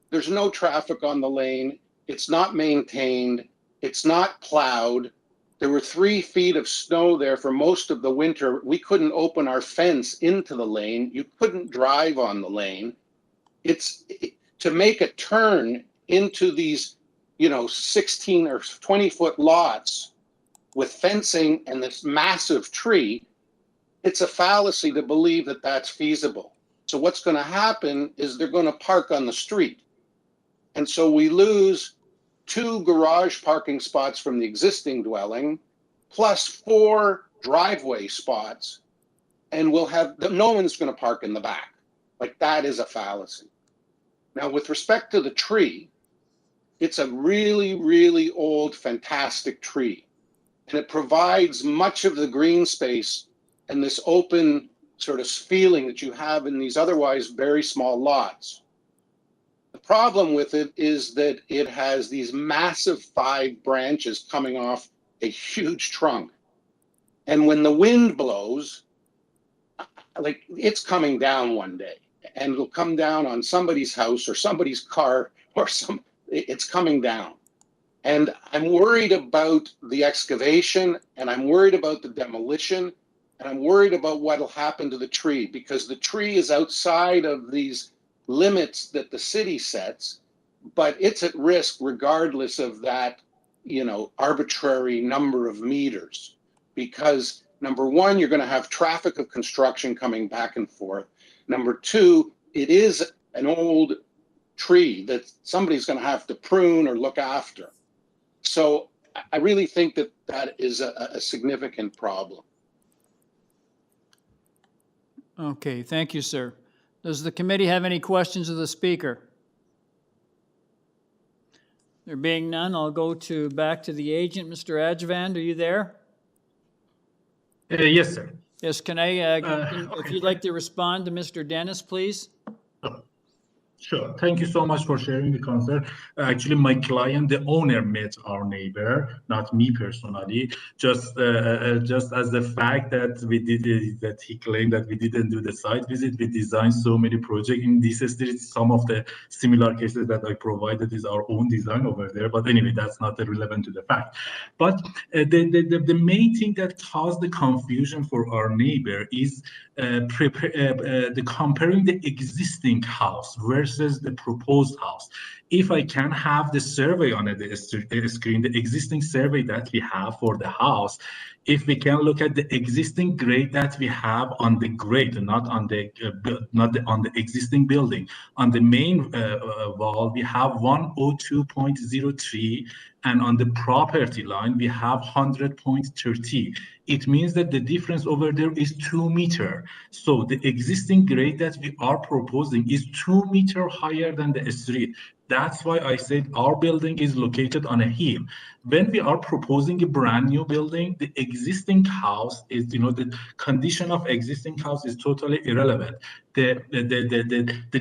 There's no traffic on the lane. It's not maintained. It's not plowed. There were 3 feet of snow there for most of the winter. We couldn't open our fence into the lane. You couldn't drive on the lane. To make a turn into these, 16 or 20-foot lots with fencing and this massive tree, it's a fallacy to believe that that's feasible. So what's going to happen is they're going to park on the street. And so we lose 2 garage parking spots from the existing dwelling, plus 4 driveway spots, and no one's going to park in the back. Like, that is a fallacy. Now, with respect to the tree, it's a really, really old, fantastic tree, and it provides much of the green space and this open sort of feeling that you have in these otherwise very small lots. The problem with it is that it has these massive 5 branches coming off a huge trunk. And when the wind blows, like it's coming down one day, and it'll come down on somebody's house or somebody's car or it's coming down. And I'm worried about the excavation, and I'm worried about the demolition, and I'm worried about what'll happen to the tree, because the tree is outside of these limits that the city sets, but it's at risk regardless of that, you know, arbitrary number of meters. Because number one, you're going to have traffic of construction coming back and forth. Number two, it is an old tree that somebody's going to have to prune or look after. So I really think that that is a significant problem. Okay, thank you, sir. Does the committee have any questions of the speaker? There being none, I'll go back to the agent. Mr. Adjavand, are you there? Yes, sir. Yes, can I, if you'd like to respond to Mr. Dennis, please? Sure. Thank you so much for sharing the concern. Actually, my client, the owner, met our neighbor, not me personally. Just as the fact that we did that he claimed that we didn't do the site visit. We designed so many projects in this street. Some of the similar cases that I provided is our own design over there. But anyway, that's not relevant to the fact. But the main thing that caused the confusion for our neighbor is the comparing the existing house versus the proposed house. If I can have the survey on the screen, the existing survey that we have for the house, if we can look at the existing grade that we have on the grade, not on the existing building, on the main wall we have 102.03, and on the property line we have 100.30. It means that the difference over there is 2 meters. So the existing grade that we are proposing is 2 meters higher than the street. That's why I said our building is located on a hill. When we are proposing a brand new building, the existing house is, you know, the condition of existing house is totally irrelevant. The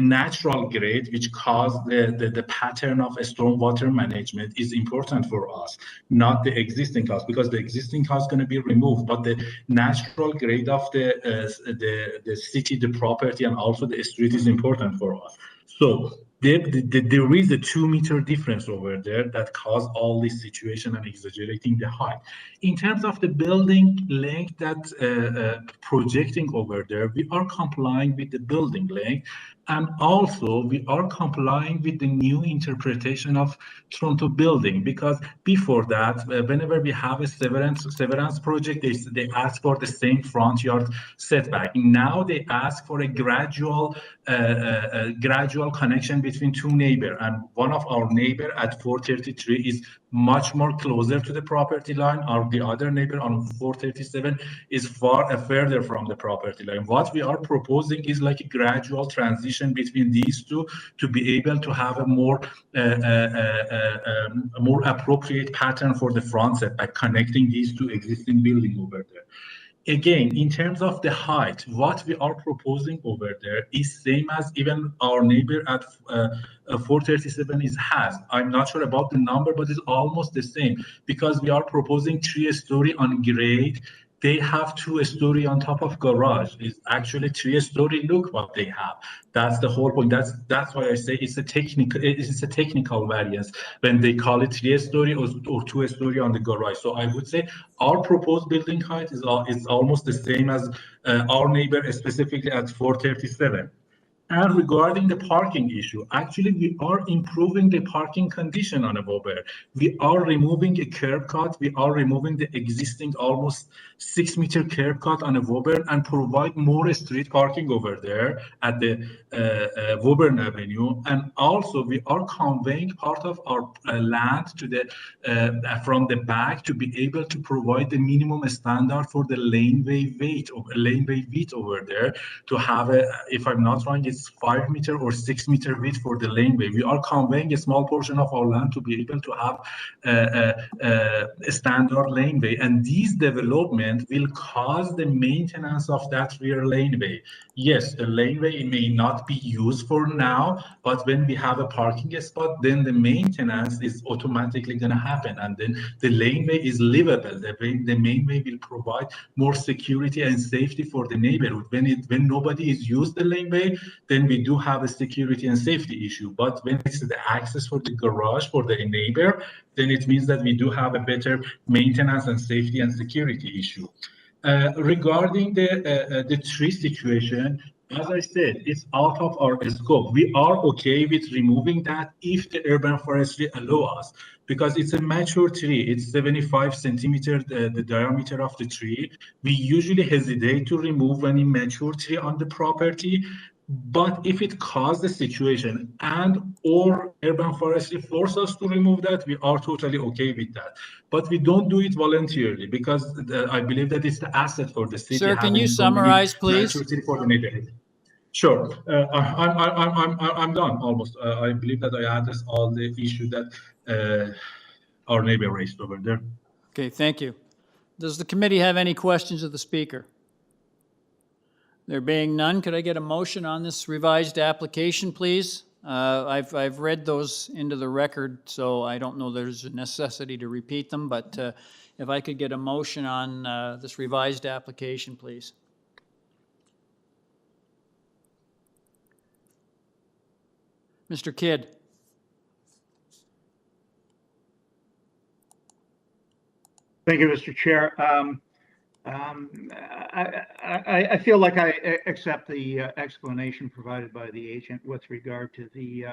natural grade, which caused the pattern of stormwater management, is important for us, not the existing house, because the existing house is going to be removed. But the natural grade of the city, the property, and also the street is important for us. So there is a 2 meter difference over there that caused all this situation and exaggerating the height. In terms of the building length that projecting over there, we are complying with the building length, and also we are complying with the new interpretation of Toronto building, because before that, whenever we have a severance project, they ask for the same front yard setback. Now they ask for a gradual connection between 2 neighbors, and one of our neighbor at 433 is much more closer to the property line, or the other neighbor on 437 is far further from the property line. What we are proposing is like a gradual transition between these two to be able to have a more appropriate pattern for the front setback, connecting these two existing buildings over there. Again, in terms of the height, what we are proposing over there is same as even our neighbor at 437 has. I'm not sure about the number, but it's almost the same, because we are proposing 3-story on grade. They have 2-story on top of garage. It's actually 3-story. Look what they have. That's the whole point. That's why I say it's a technical variance when they call it 3-story or 2-story on the garage. So I would say our proposed building height is almost the same as our neighbor, specifically at 437. And regarding the parking issue, actually, we are improving the parking condition on a Woburn. We are removing a curb cut. We are removing the existing almost 6-meter curb cut on a Woburn and provide more street parking over there at the Woburn Avenue. And also, we are conveying part of our land to the from the back to be able to provide the minimum standard for the laneway width over there to have a, if I'm not wrong, it's it's 5 meter or 6 meter width for the laneway. We are conveying a small portion of our land to be able to have a standard laneway, and these development will cause the maintenance of that rear laneway. Yes, the laneway may not be used for now, but when we have a parking spot, then the maintenance is automatically going to happen, and then the laneway is livable. The laneway will provide more security and safety for the neighborhood. When nobody is used the laneway, then we do have a security and safety issue. But when it's the access for the garage for the neighbor, then it means that we do have a better maintenance and safety and security issue. Regarding the tree situation, as I said, it's out of our scope. We are okay with removing that if the urban forestry allow us, because it's a mature tree. It's 75 centimeter, the diameter of the tree. We usually hesitate to remove any mature tree on the property. But if it caused the situation and or urban forestry force us to remove that, we are totally okay with that. But we don't do it voluntarily, because I believe that it's the asset for the city. Sir, can you summarize, please? For the neighborhood. Sure. I'm done almost. I believe that I addressed all the issue that our neighbor raised over there. Okay, thank you. Does the committee have any questions of the speaker? There being none, could I get a motion on this revised application, please? I've read those into the record, so I don't know there's a necessity to repeat them, but if I could get a motion on this revised application, please. Mr. Kidd. Thank you, Mr. Chair. I feel like I accept the explanation provided by the agent with regard to the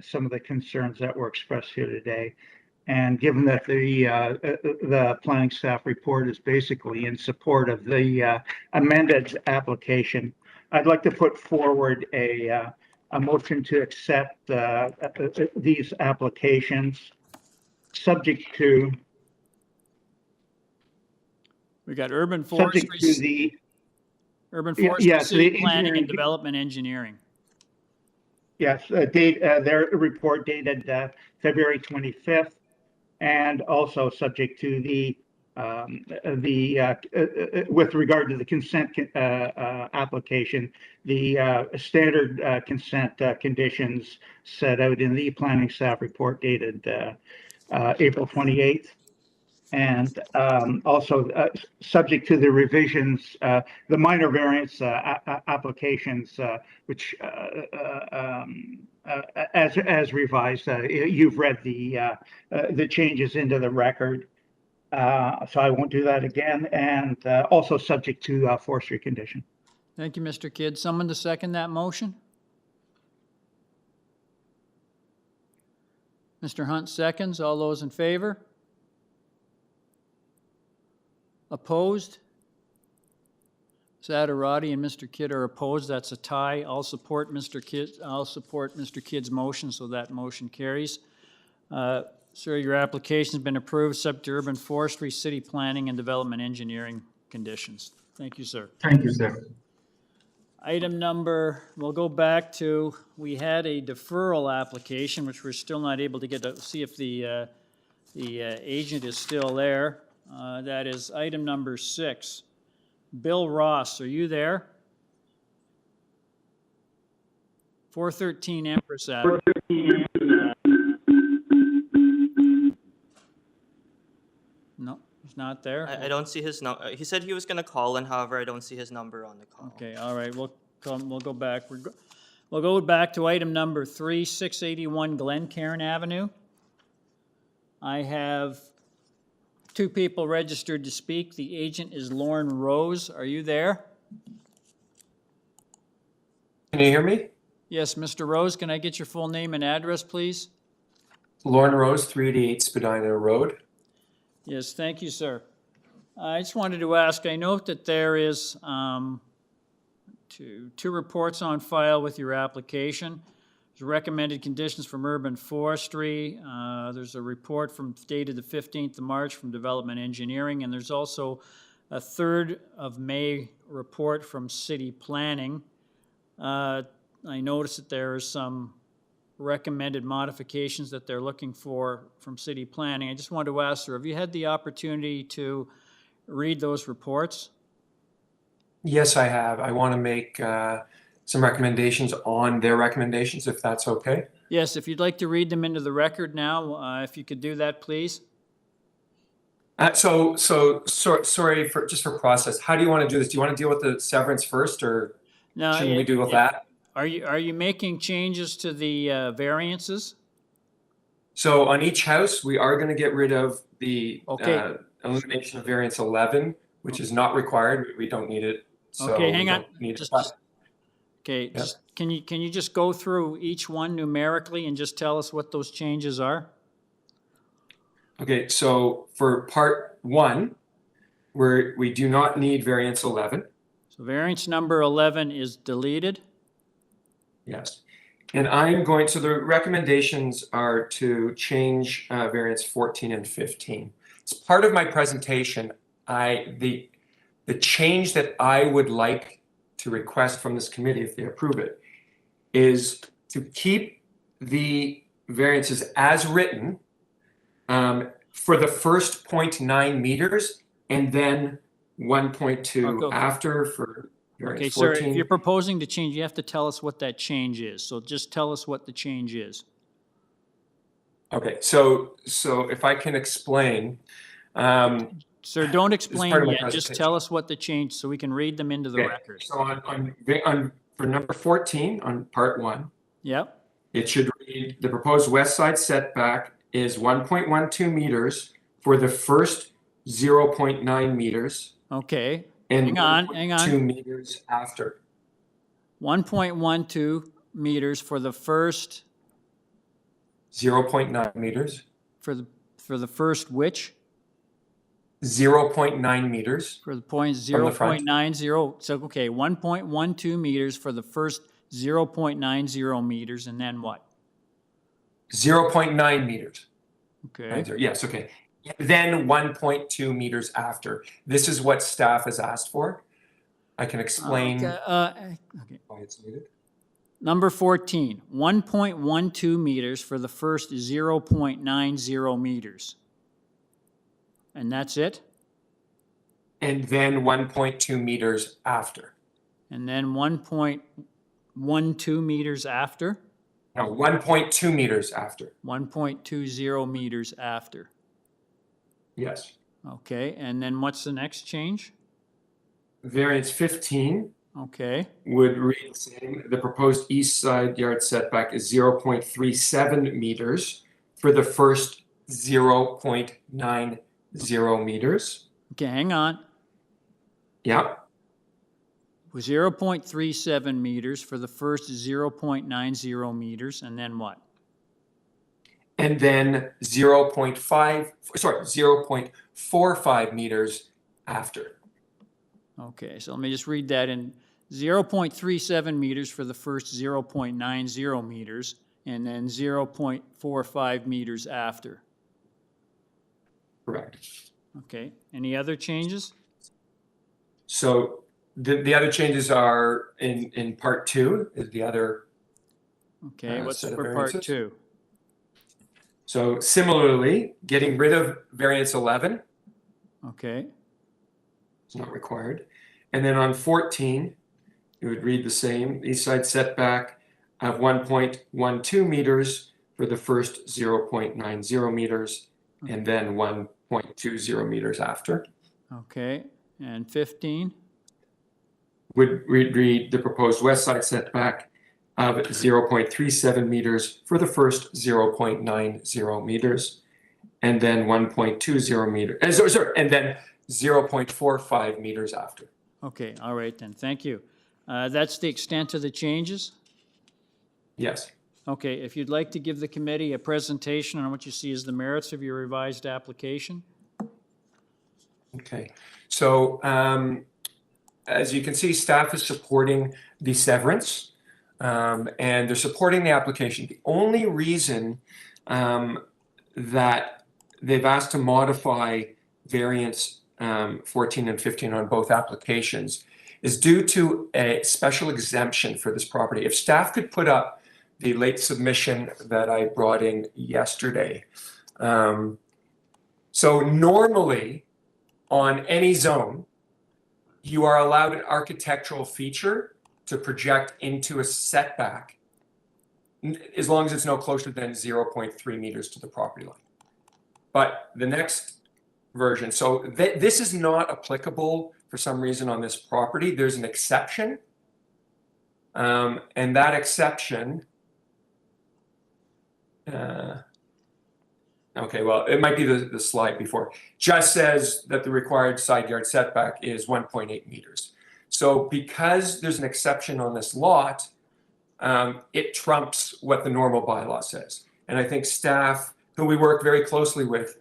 some of the concerns that were expressed here today. And given that the planning staff report is basically in support of the amended application, I'd like to put forward a motion to accept these applications, subject to. We got urban forestry, city planning and development engineering. Yes, their report dated February 25th, and also subject to with regard to the consent application, the standard consent conditions set out in the planning staff report dated April 28th. And also subject to the revisions, the minor variance applications, which as revised, you've read the changes into the record, so I won't do that again. And also subject to forestry condition. Thank you, Mr. Kidd. Someone to second that motion? Mr. Hunt seconds. All those in favor? Opposed? Zadarati and Mr. Kidd are opposed. That's a tie. I'll support Mr. Kidd's motion, so that motion carries. Sir, your application's been approved, subject to urban forestry, city planning, and development engineering conditions. Thank you, sir. Thank you, sir. Item number, we'll go back to, we had a deferral application, which we're still not able to get to see if the agent is still there. That is item number 6. Bill Ross, are you there? 413 Empress Avenue. No, he's not there. I don't see his number. He said he was going to call in, however, I don't see his number on the call. Okay, all right, we'll go back. We'll go back to item number 3, 681 Glencairn Avenue. I have 2 people registered to speak. The agent is Lauren Rose. Are you there? Can you hear me? Yes, Mr. Rose, can I get your full name and address, please? Lauren Rose, 388 Spadina Road. Yes, thank you, sir. I just wanted to ask, I note that there is two reports on file with your application. There's recommended conditions from urban forestry. There's a report dated the 15th of March from development engineering, and there's also a 3rd of May report from city planning. I noticed that there are some recommended modifications that they're looking for from city planning. I just wanted to ask, sir, have you had the opportunity to read those reports? Yes, I have. I want to make some recommendations on their recommendations, if that's okay. Yes, if you'd like to read them into the record now, if you could do that, please. Sorry for process. How do you want to do this? Do you want to deal with the severance first, or No, shouldn't we deal with that? Are you making changes to the variances? So on each house, we are going to get rid of the elimination of variance 11, which is not required. We don't need it. So Okay, hang on. Yeah. Can you just go through each one numerically and just tell us what those changes are? Okay, so for part 1, we do not need variance 11. So variance number 11 is deleted. Yes. And so the recommendations are to change variance 14 and 15. As part of my presentation, the change that I would like to request from this committee, if they approve it, is to keep the variances as written for the first 0.9 meters and then 1.2 after for variance 14. Sir, if you're proposing to change, you have to tell us what that change is. So just tell us what the change is. Okay, so if I can explain. Sir, don't explain yet. Just tell us what the change, so we can read them into the record. So for number 14 on part 1. Yep. It should read, the proposed west side setback is 1.12 meters for the first 0.9 meters. Okay. And hang on. 2 meters after. 1.12 meters for the first 0.9 meters. For the first which? 0.9 meters. For the point 0.90. So okay, 1.12 meters for the first 0.90 meters, and then what? 0.9 meters. Okay. Yes, okay. Then 1.2 meters after. This is what staff has asked for. I can explain why it's needed. Number 14, 1.12 meters for the first 0.90 meters. And that's it? And then 1.2 meters after. And then 1.12 meters after? No, 1.2 meters after. 1.20 meters after. Yes. Okay, and then what's the next change? Variance 15. Okay. Would read the same. The proposed east side yard setback is 0.37 meters for the first 0.90 meters. Okay, hang on. Yeah. 0.37 meters for the first 0.90 meters, and then what? And then 0.45 meters after. Okay, so let me just read that in 0.37 meters for the first 0.90 meters, and then 0.45 meters after. Correct. Okay, any other changes? So the other changes are in part 2 is the other. Okay, what's for part 2? So similarly, getting rid of variance 11. Okay. It's not required. And then on 14, it would read the same. East side setback of 1.12 meters for the first 0.90 meters, and then 1.20 meters after. Okay, and 15? Would read the proposed west side setback of 0.37 meters for the first 0.90 meters, and then 1.20 meters, and then 0.45 meters after. Okay, all right then, thank you. That's the extent of the changes? Yes. Okay, if you'd like to give the committee a presentation on what you see as the merits of your revised application. Okay, so as you can see, staff is supporting the severance and they're supporting the application. The only reason that they've asked to modify variance 14 and 15 on both applications is due to a special exemption for this property. If staff could put up the late submission that I brought in yesterday. So normally on any zone, you are allowed an architectural feature to project into a setback as long as it's no closer than 0.3 meters to the property line. But the next version, so this is not applicable for some reason on this property. There's an exception, and that exception, okay, well, it might be the slide before, just says that the required side yard setback is 1.8 meters. So because there's an exception on this lot, it trumps what the normal bylaw says. And I think staff, who we work very closely with,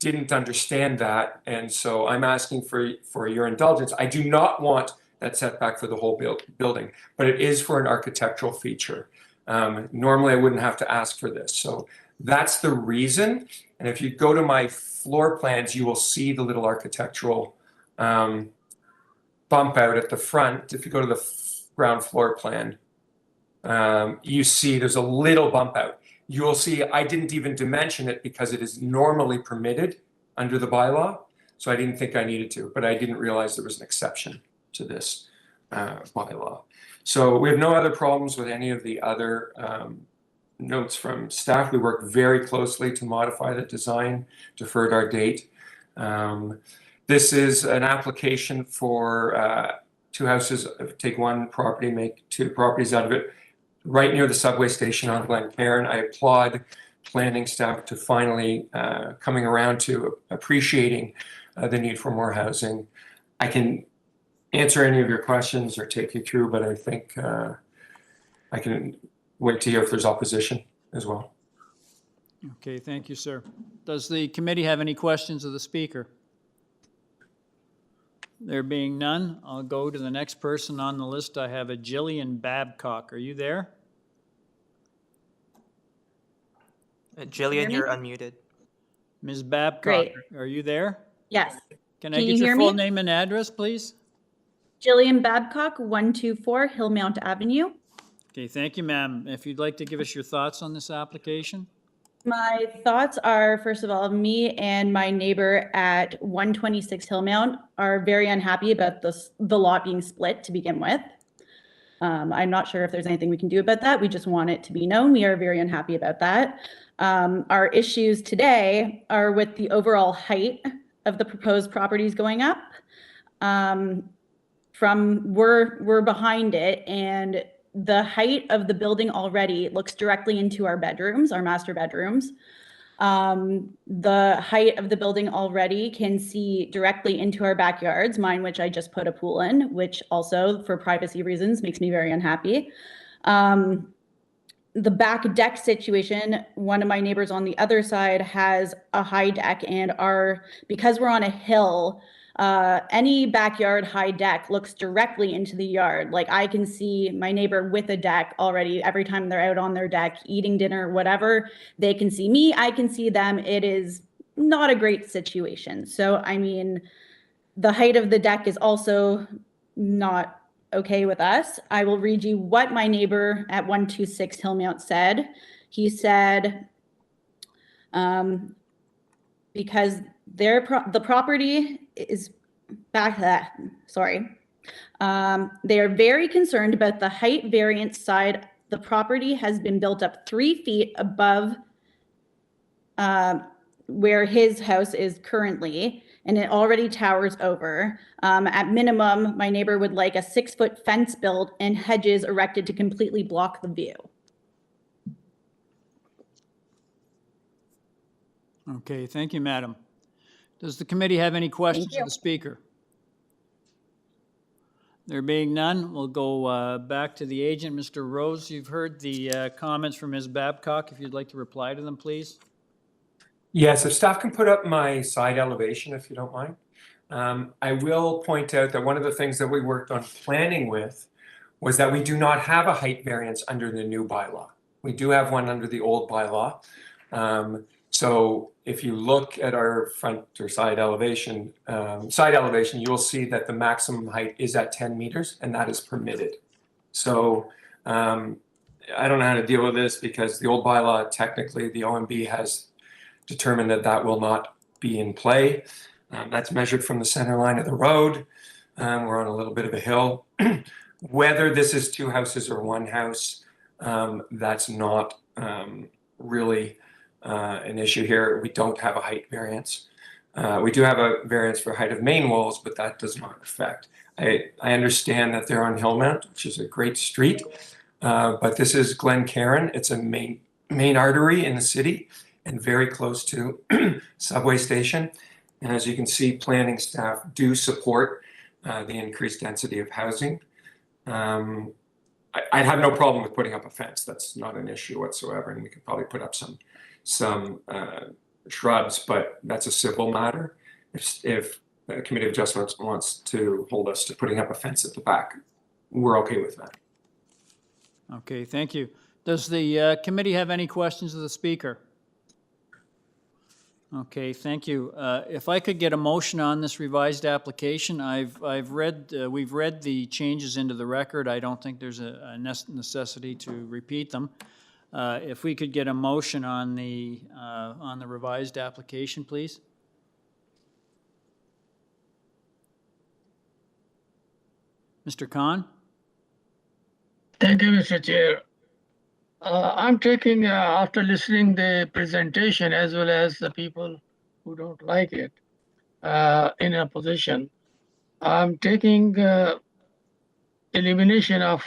didn't understand that. And so I'm asking for your indulgence. I do not want that setback for the whole building, but it is for an architectural feature. Normally I wouldn't have to ask for this. So that's the reason. And if you go to my floor plans, you will see the little architectural bump out at the front. If you go to the ground floor plan, you see there's a little bump out. You will see I didn't even dimension it because it is normally permitted under the bylaw. So I didn't think I needed to, but I didn't realize there was an exception to this bylaw. So we have no other problems with any of the other notes from staff. We worked very closely to modify the design, deferred our date. This is an application for 2 houses, take 1 property, make 2 properties out of it, right near the subway station on Glencairn. I applaud planning staff to finally coming around to appreciating the need for more housing. I can answer any of your questions or take you through, but I think I can wait to hear if there's opposition as well. Okay, thank you, sir. Does the committee have any questions of the speaker? There being none, I'll go to the next person on the list. I have a Jillian Babcock. Are you there? Jillian, you're unmuted. Ms. Babcock, Great. are you there? Yes. Can I Can get you your hear full me? name and address, please? Jillian Babcock, 124 Hillmount Avenue. Okay, thank you, ma'am. If you'd like to give us your thoughts on this application? My thoughts are, first of all, me and my neighbor at 126 Hillmount are very unhappy about the lot being split to begin with. I'm not sure if there's anything we can do about that. We just want it to be known. We are very unhappy about that. Our issues today are with the overall height of the proposed properties going up. We're behind it, and the height of the building already looks directly into our bedrooms, our master bedrooms. The height of the building already can see directly into our backyards, mine, which I just put a pool in, which also for privacy reasons makes me very unhappy. The back deck situation, one of my neighbors on the other side has a high deck, and because we're on a hill, any backyard high deck looks directly into the yard. Like I can see my neighbor with a deck already. Every time they're out on their deck eating dinner, whatever, they can see me, I can see them. It is not a great situation. So, I mean, the height of the deck is also not okay with us. I will read you what my neighbor at 126 Hillmount said. He said, because the property is back that, sorry. They are very concerned about the height variance side. The property has been built up 3 feet above where his house is currently, and it already towers over. At minimum, my neighbor would like a 6-foot fence built and hedges erected to completely block the view. Okay, thank you, madam. Does the committee have any questions of the speaker? There being none, we'll go back to the agent. Mr. Rose, you've heard the comments from Ms. Babcock. If you'd like to reply to them, please. Yes, if staff can put up my side elevation, if you don't mind. I will point out that one of the things that we worked on planning with was that we do not have a height variance under the new bylaw. We do have one under the old bylaw. So if you look at our front or side elevation, you will see that the maximum height is at 10 meters, and that is permitted. So I don't know how to deal with this because the old bylaw, technically, the OMB has determined that that will not be in play. That's measured from the center line of the road. We're on a little bit of a hill. Whether this is 2 houses or 1 house, that's not really an issue here. We don't have a height variance. We do have a variance for height of main walls, but that does not affect. I understand that they're on Hillmount, which is a great street, but this is Glencairn. It's a main artery in the city and very close to subway station. And as you can see, planning staff do support the increased density of housing. I'd have no problem with putting up a fence. That's not an issue whatsoever. And we could probably put up some shrubs, but that's a civil matter. If the Committee of Adjustments wants to hold us to putting up a fence at the back, we're okay with that. Okay, thank you. Does the committee have any questions of the speaker? Okay, thank you. If I could get a motion on this revised application, we've read the changes into the record. I don't think there's a necessity to repeat them. If we could get a motion on the revised application, please. Mr. Khan? Thank you, Mr. Chair. I'm taking, after listening the presentation as well as the people who don't like it in opposition, I'm taking elimination of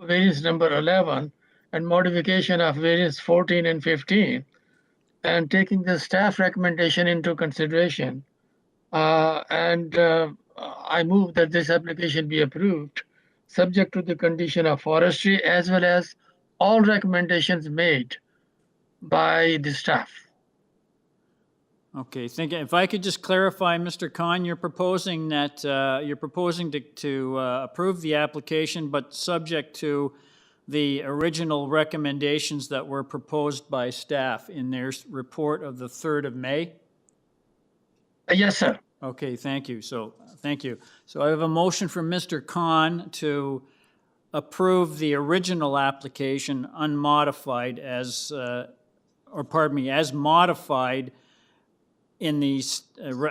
variance number 11 and modification of variance 14 and 15, and taking the staff recommendation into consideration. I move that this application be approved, subject to the condition of forestry as well as all recommendations made by the staff. Okay, thank you. If I could just clarify, Mr. Khan, you're proposing that to approve the application, but subject to the original recommendations that were proposed by staff in their report of the 3rd of May? Yes, sir. Okay, thank you. So, thank you. So I have a motion from Mr. Khan to approve the original application unmodified as modified in the,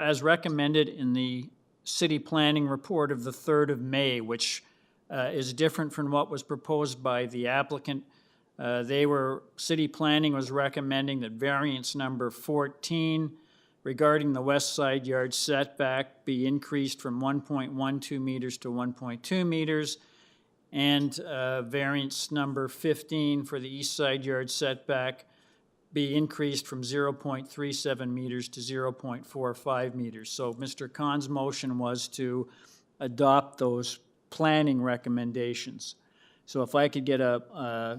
as recommended in the city planning report of the 3rd of May, which is different from what was proposed by the applicant. City planning was recommending that variance number 14 regarding the west side yard setback be increased from 1.12 meters to 1.2 meters. And variance number 15 for the east side yard setback be increased from 0.37 meters to 0.45 meters. So Mr. Khan's motion was to adopt those planning recommendations. So if I could get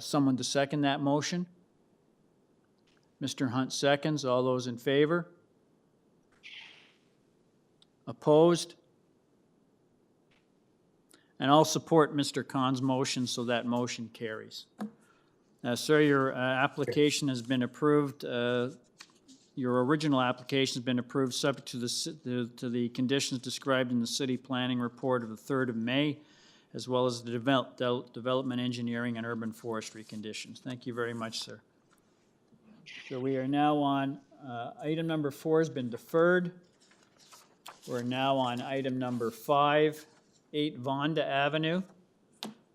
someone to second that motion. Mr. Hunt seconds. All those in favor? Opposed? And I'll support Mr. Khan's motion, so that motion carries. Sir, your application has been approved. Your original application has been approved subject to the conditions described in the city planning report of the 3rd of May, as well as the development engineering and urban forestry conditions. Thank you very much, sir. So we are now on item number 4 has been deferred. We're now on item number 5. 8 VONDA Avenue.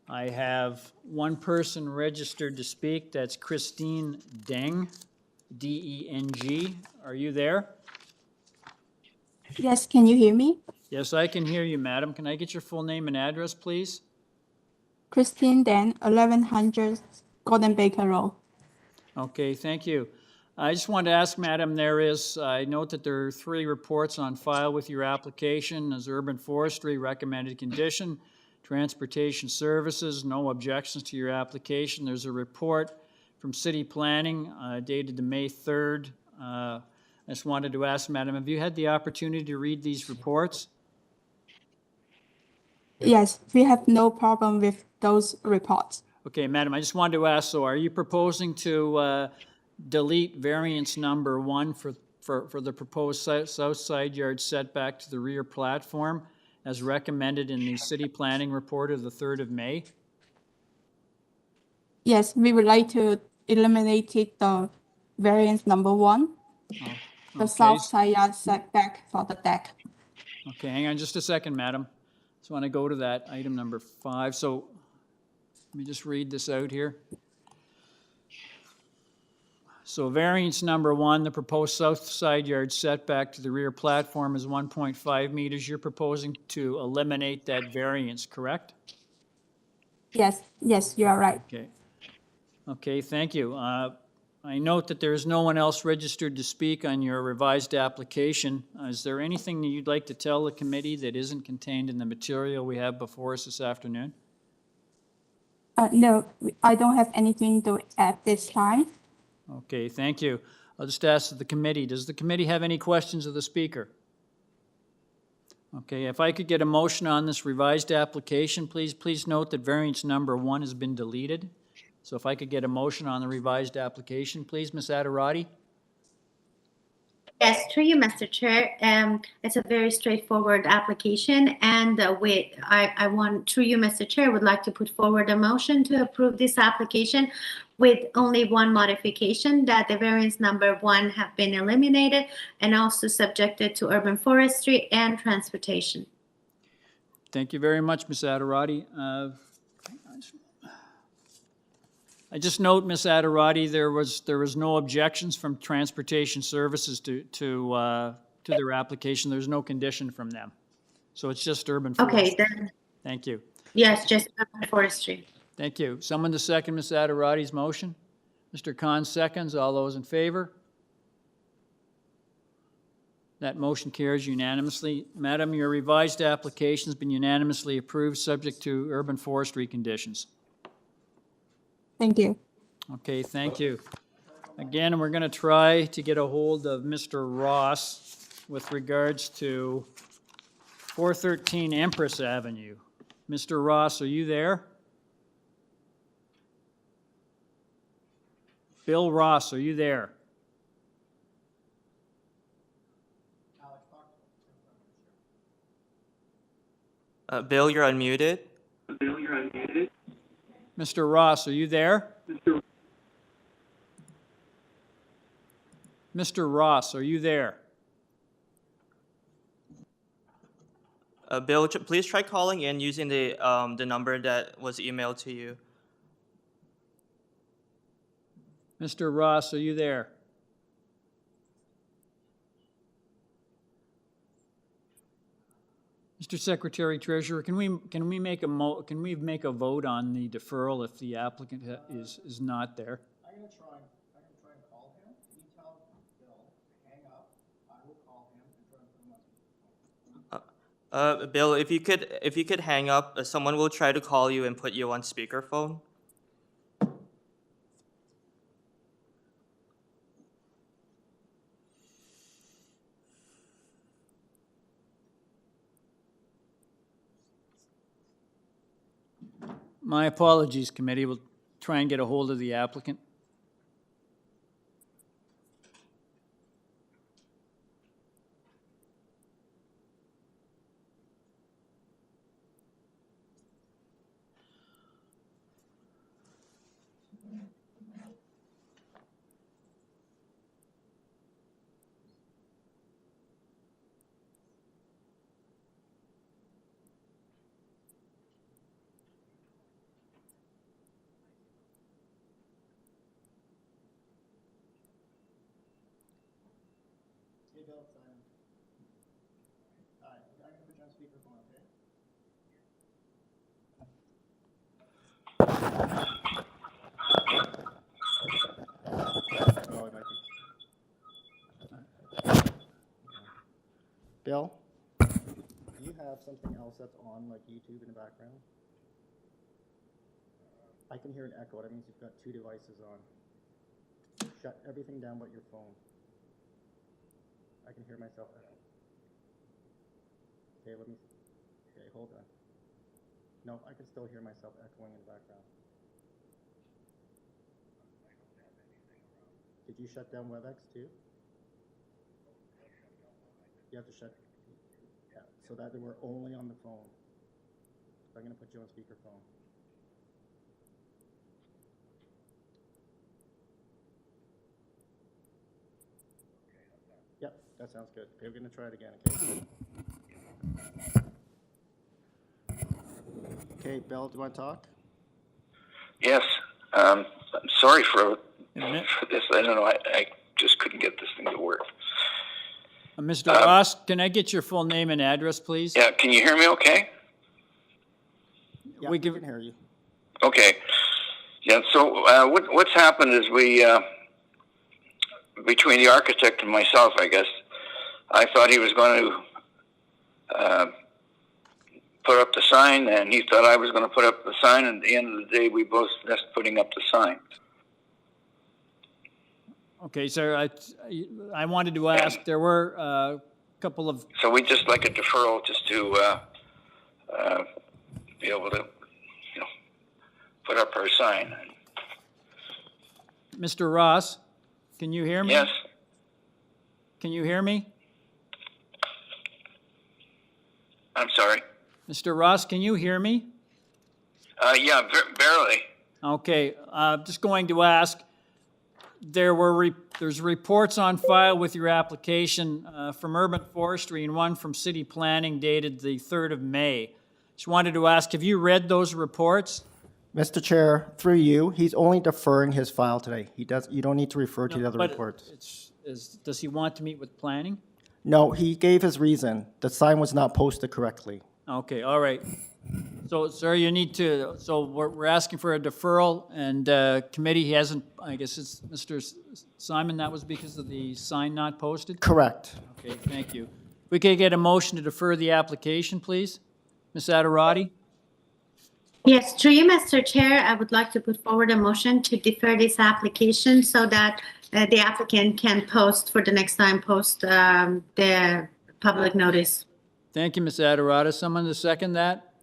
I have one person registered to speak. That's Christine Deng, D-E-N-G. Are you there? Yes, can you hear me? Yes, I can hear you, madam. Can I get your full name and address, please? Christine Deng, 1100 Golden Baker Road. Okay, thank you. I just wanted to ask, madam, I note that there are 3 reports on file with your application as urban forestry recommended condition, transportation services, no objections to your application. There's a report from city planning dated to May 3rd. I just wanted to ask, madam, have you had the opportunity to read these reports? Yes, we have no problem with those reports. Okay, madam, I just wanted to ask, so are you proposing to delete variance number 1 for the proposed south side yard setback to the rear platform as recommended in the city planning report of the 3rd of May? Yes, we would like to eliminate it, the variance number 1, the Okay. south side yard setback for the deck. Okay, hang on just a second, madam. Just want to go to that item number 5. So let me just read this out here. So variance number 1, the proposed south side yard setback to the rear platform is 1.5 meters. You're proposing to eliminate that variance, correct? Yes, you are right. Okay. Okay, thank you. I note that there is no one else registered to speak on your revised application. Is there anything that you'd like to tell the committee that isn't contained in the material we have before us this afternoon? No, I don't have anything to add this time. Okay, thank you. I'll just ask the committee, does the committee have any questions of the speaker? Okay, if I could get a motion on this revised application, please note that variance number 1 has been deleted. So if I could get a motion on the revised application, please, Ms. Adirati? Yes, through you, Mr. Chair. It's a very straightforward application, and I want, through you, Mr. Chair, would like to put forward a motion to approve this application with only one modification, that the variance number 1 have been eliminated and also subjected to urban forestry and transportation. Thank you very much, Ms. Adirati. I just note, Ms. Adirati, there was no objections from Transportation Services to their application. There's no condition from them. So it's just urban forestry. Okay, then. Thank you. Yes, just urban forestry. Thank you. Someone to second Ms. Adirati's motion? Mr. Khan seconds. All those in favor? That motion carries unanimously. Madam, your revised application has been unanimously approved, subject to urban forestry conditions. Thank you. Okay, thank you. Again, we're going to try to get a hold of Mr. Ross with regards to 413 Empress Avenue. Mr. Ross, are you there? Bill Ross, are you there? Bill, you're unmuted. Mr. Ross, are you there? Mr. Ross, are you there? Bill, please try calling in using the number that was emailed to you. Mr. Ross, are you there? Mr. Secretary Treasurer, can we make a vote on the deferral if the applicant is not there? I'm gonna try and call him. Can you tell Bill to hang up? I will call him and try and put him on. Bill, if you could hang up, someone will try to call you and put you on speakerphone. My apologies, committee. We'll try and get a hold of the applicant. Bill, do you have something else that's on, like YouTube in the background? I can hear an echo. That means you've got 2 devices on. Shut everything down but your phone. I can hear myself echo. Okay, okay, hold on. No, I can still hear myself echoing in the background. Did you shut down WebEx too? You have to shut, yeah, so that we're only on the phone. So I'm gonna put you on speakerphone. Yep, that sounds good. Okay, we're gonna try it again, okay? Okay, Bill, do you want to talk? Yes. I'm sorry for this. I don't know. I just couldn't get this thing to work. Mr. Ross, can I get your full name and address, please? Yeah. Can you hear me okay? Yeah, we can hear you. Okay. Yeah. So what's happened is we, between the architect and myself, I guess, I thought he was going to put up the sign, and he thought I was going to put up the sign, and at the end of the day, we both missed putting up the sign. Okay, sir, I wanted to ask, there were a couple of... So we just like a deferral just to be able to, you know, put up our sign. Mr. Ross, can you hear me? Yes. Can you hear me? I'm sorry. Mr. Ross, can you hear me? Yeah, barely. Okay, just going to ask, there's reports on file with your application from Urban Forestry and one from City Planning dated the 3rd of May. Just wanted to ask, have you read those reports? Mr. Chair, through you, he's only deferring his file today. You don't need to refer to the other reports. Does he want to meet with planning? No, he gave his reason. The sign was not posted correctly. Okay, all right. So, sir, you need to, so we're asking for a deferral, and committee hasn't, I guess it's Mr. Simon, that was because of the sign not posted? Correct. Okay, thank you. We could get a motion to defer the application, please? Ms. Adirati? Yes, through you, Mr. Chair, I would like to put forward a motion to defer this application so that the applicant can post for the next time, the public notice. Thank you, Ms. Adirati. Someone to second that?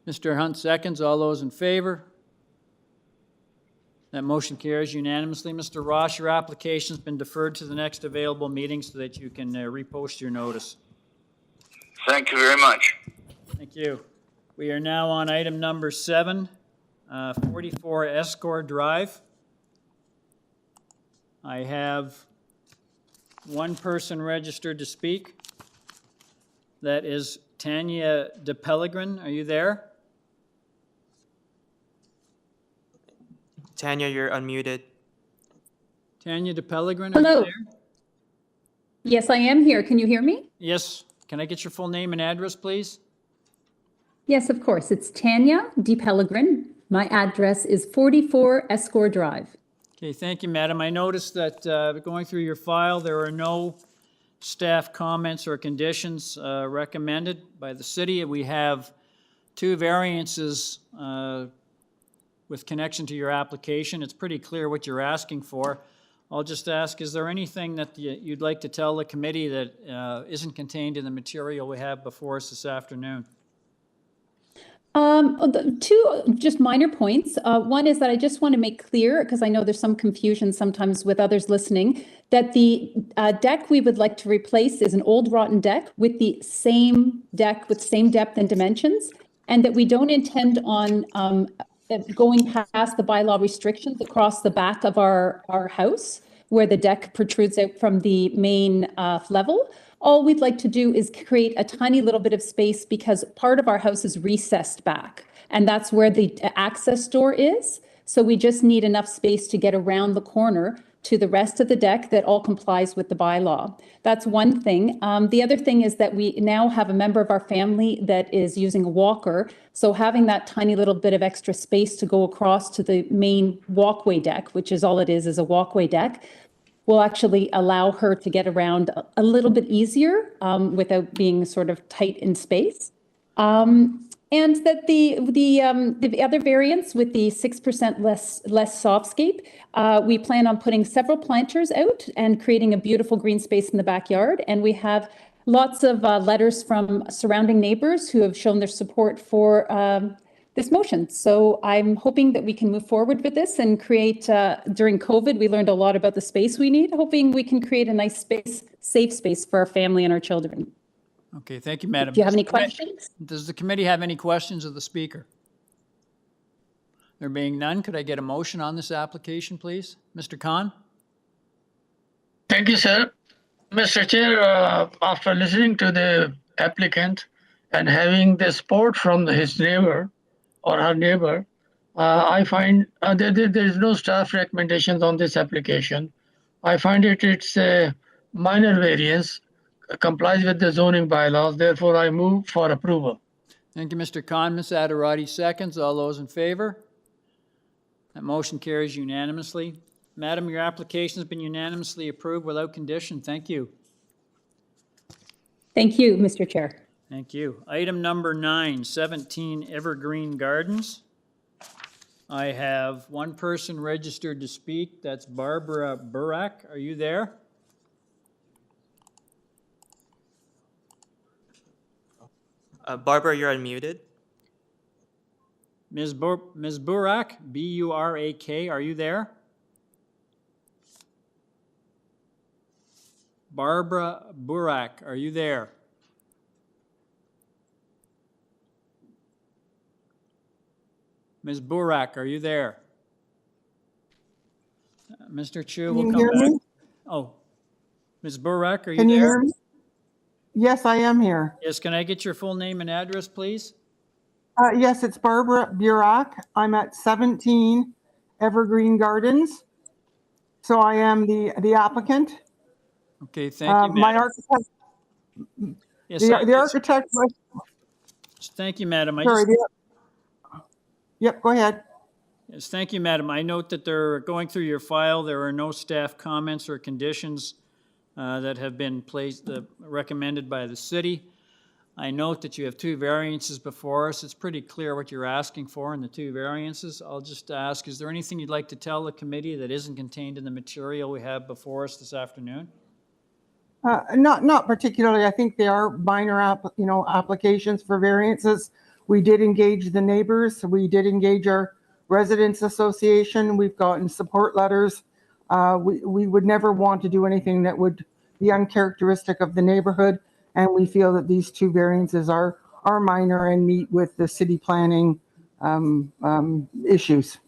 Mr. Hunt seconds. All those in favor? That motion carries unanimously. Mr. Ross, your application's been deferred to the next available meeting so that you can repost your notice. Thank you very much. Thank you. We are now on item number 7, 44 Escort Drive. I have one person registered to speak. That is Tanya DePellegrin. Are you there? Tanya, you're unmuted. Tanya DePellegrin, are Hello. you there? Yes, I am here. Can you hear me? Yes. Can I get your full name and address, please? Yes, of course. It's Tanya DePellegrin. My address is 44 Escort Drive. Okay, thank you, madam. I noticed that going through your file, there are no staff comments or conditions recommended by the city. We have 2 variances with connection to your application. It's pretty clear what you're asking for. I'll just ask, is there anything that you'd like to tell the committee that isn't contained in the material we have before us this afternoon? 2 just minor points. One is that I just want to make clear, because I know there's some confusion sometimes with others listening, that the deck we would like to replace is an old rotten deck with the same deck with same depth and dimensions, and that we don't intend on going past the bylaw restrictions across the back of our house where the deck protrudes out from the main level. All we'd like to do is create a tiny little bit of space because part of our house is recessed back, and that's where the access door is. So we just need enough space to get around the corner to the rest of the deck that all complies with the bylaw. That's one thing. The other thing is that we now have a member of our family that is using a walker. So having that tiny little bit of extra space to go across to the main walkway deck, which is all it is a walkway deck, will actually allow her to get around a little bit easier without being sort of tight in space. And that the other variants with the 6% less softscape, we plan on putting several planters out and creating a beautiful green space in the backyard. And we have lots of letters from surrounding neighbors who have shown their support for this motion. So I'm hoping that we can move forward with this and create, during COVID, we learned a lot about the space we need, hoping we can create a nice space, safe space for our family and our children. Okay, thank you, Madam. Do you have any questions? Does the committee have any questions of the speaker? There being none, could I get a motion on this application, please? Mr. Khan? Thank you, sir. Mr. Chair, after listening to the applicant and having the support from his neighbor or her neighbor, I find there is no staff recommendations on this application. I find it's a minor variance, complies with the zoning bylaws, therefore I move for approval. Thank you, Mr. Khan. Ms. Adderati seconds. All those in favor? That motion carries unanimously. Madam, your application has been unanimously approved without condition. Thank you. Thank you, Mr. Chair. Thank you. Item number 9, 17 Evergreen Gardens. I have one person registered to speak. That's Barbara Burak. Are you there? Barbara, you're unmuted. Ms. Burak, B-U-R-A-K, are you there? Barbara Burak, are you there? Ms. Burak, are you there? Mr. Chu will come back. Oh, Ms. Burak, are you there? Can you hear me? Yes, I am here. Yes, can I get your full name and address, please? Yes, it's Barbara Burak. I'm at 17 Evergreen Gardens. So I am the applicant. Okay, thank you, my madam. architect. Yes, the architect. Thank you, madam. Yep, go ahead. Yes, thank you, madam. I note that they're going through your file. There are no staff comments or conditions that have been placed, recommended by the city. I note that you have 2 variances before us. It's pretty clear what you're asking for in the 2 variances. I'll just ask, is there anything you'd like to tell the committee that isn't contained in the material we have before us this afternoon? Not particularly. I think they are minor applications for variances. We did engage the neighbors. We did engage our residents association. We've gotten support letters. We would never want to do anything that would be uncharacteristic of the neighborhood. And we feel that these 2 variances are minor and meet with the city planning issues.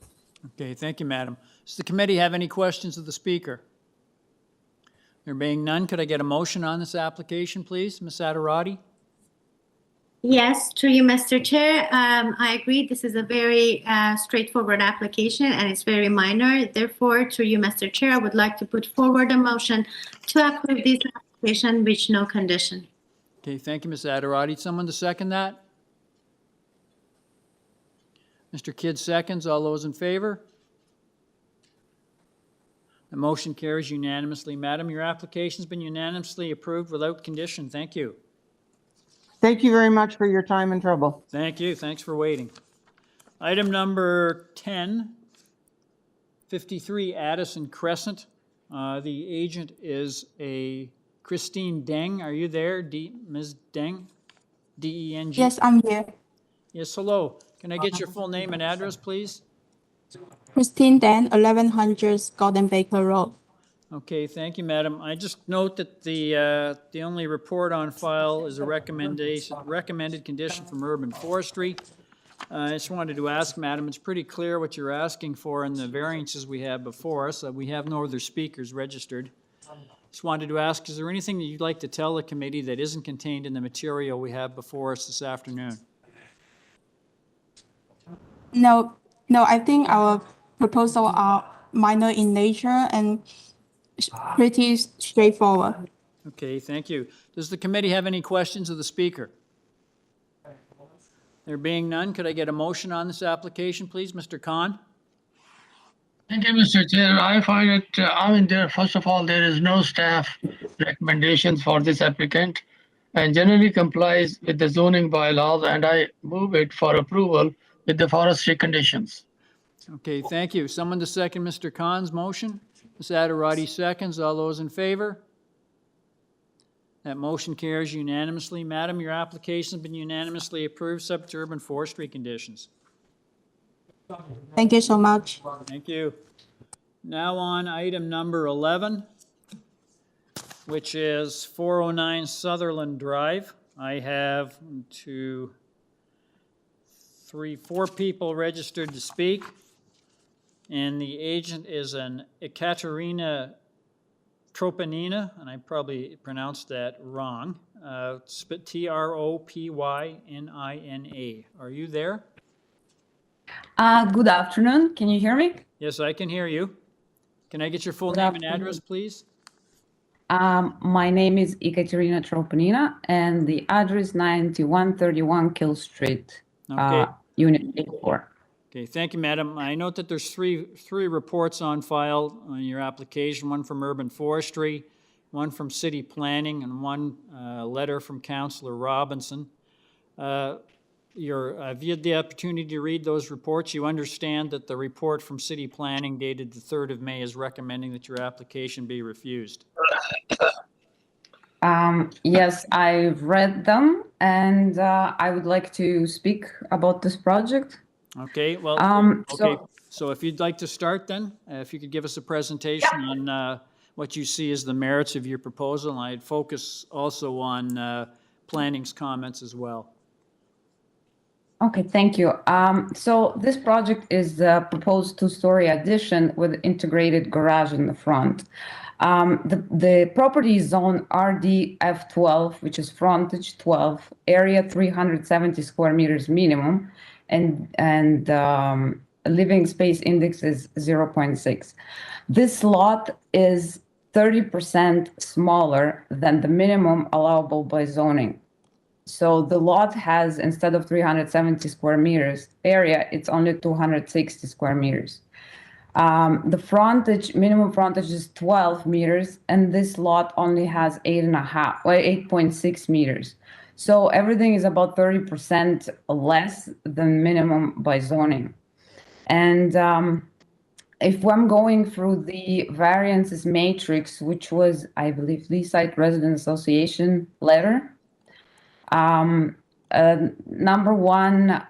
Okay, thank you, madam. Does the committee have any questions of the speaker? There being none, could I get a motion on this application, please? Ms. Adderati? Yes, through you, Mr. Chair. I agree. This is a very straightforward application and it's very minor. Therefore, through you, Mr. Chair, I would like to put forward a motion to approve this application with no condition. Okay, thank you, Ms. Adderati. Someone to second that? Mr. Kidd seconds. All those in favor? The motion carries unanimously. Madam, your application's been unanimously approved without condition. Thank you. Thank you very much for your time and trouble. Thank you. Thanks for waiting. Item number 10, 53 Addison Crescent. The agent is a Christine Deng. Are you there, Ms. Deng? D-E-N-G? Yes, I'm here. Yes, hello. Can I get your full name and address, please? Christine Deng, 1100 Golden Baker Road. Okay, thank you, madam. I just note that the only report on file is a recommended condition from Urban Forestry. I just wanted to ask, madam, it's pretty clear what you're asking for in the variances we have before us. We have no other speakers registered. Just wanted to ask, is there anything that you'd like to tell the committee that isn't contained in the material we have before us this afternoon? No, I think our proposal are minor in nature and pretty straightforward. Okay, thank you. Does the committee have any questions of the speaker? There being none, could I get a motion on this application, please? Mr. Khan? Thank you, Mr. Chair. I find it, first of all, there is no staff recommendations for this applicant and generally complies with the zoning bylaws, and I move it for approval with the forestry conditions. Okay, thank you. Someone to second Mr. Khan's motion? Ms. Adderati seconds. All those in favor? That motion carries unanimously. Madam, your application has been unanimously approved, subject to urban forestry conditions. Thank you so much. Thank you. Now on item number 11, which is 409 Sutherland Drive. I have 4 people registered to speak, and the agent is an Ekaterina Tropynina, and I probably pronounced that wrong. Tropyna. Are you there? Good afternoon. Can you hear me? Yes, I can hear you. Can I get your full Good name and afternoon. address, please? My name is Ekaterina Tropynina, and the address 9131 Kill Street, Okay. Unit 84. Okay, thank you, madam. I note that there's three reports on file on your application, one from Urban Forestry, one from City Planning, and one letter from Councillor Robinson. Have you had the opportunity to read those reports? You understand that the report from City Planning dated the 3rd of May is recommending that your application be refused. Yes, I've read them, and I would like to speak about this project. Okay, well, so if you'd like to start then, if you could give us a presentation on what you see as the merits of your proposal, and I'd focus also on planning's comments as well. Okay, thank you. So this project is a proposed 2-story addition with integrated garage in the front. The property is zone RDF12, which is frontage 12, area 370 square meters minimum, and living space index is 0.6. This lot is 30% smaller than the minimum allowable by zoning. So the lot has, instead of 370 square meters area, it's only 260 square meters. The minimum frontage is 12 meters, and this lot only has 8.6 meters. So everything is about 30% less than minimum by zoning. And if I'm going through the variances matrix, which was, I believe, Leaside Resident Association letter, number one,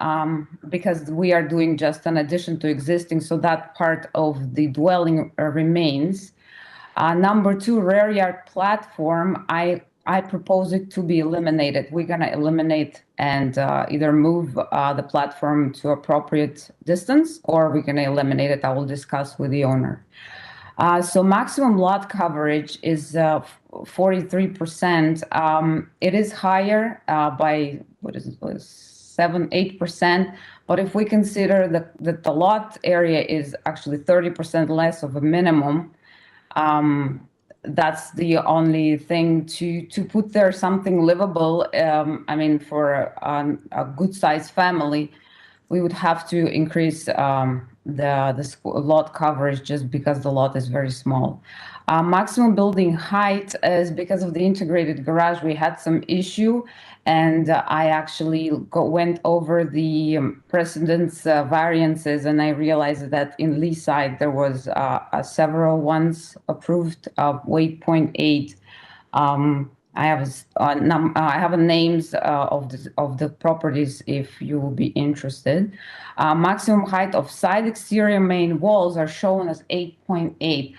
because we are doing just an addition to existing, so that part of the dwelling remains. Number two, rear yard platform, I propose it to be eliminated. We're gonna eliminate and either move the platform to appropriate distance, or we're gonna eliminate it. I will discuss with the owner. So maximum lot coverage is 43%. It is higher by, 7-8%. But if we consider that the lot area is actually 30% less of a minimum, that's the only thing to put there something livable. I mean, for a good sized family, we would have to increase the lot coverage just because the lot is very small. Maximum building height is because of the integrated garage. We had some issue, and I actually went over the precedence variances, and I realized that in Leaside there was several ones approved of 8.8. I have names of the properties if you will be interested. Maximum height of side exterior main walls are shown as 8.8.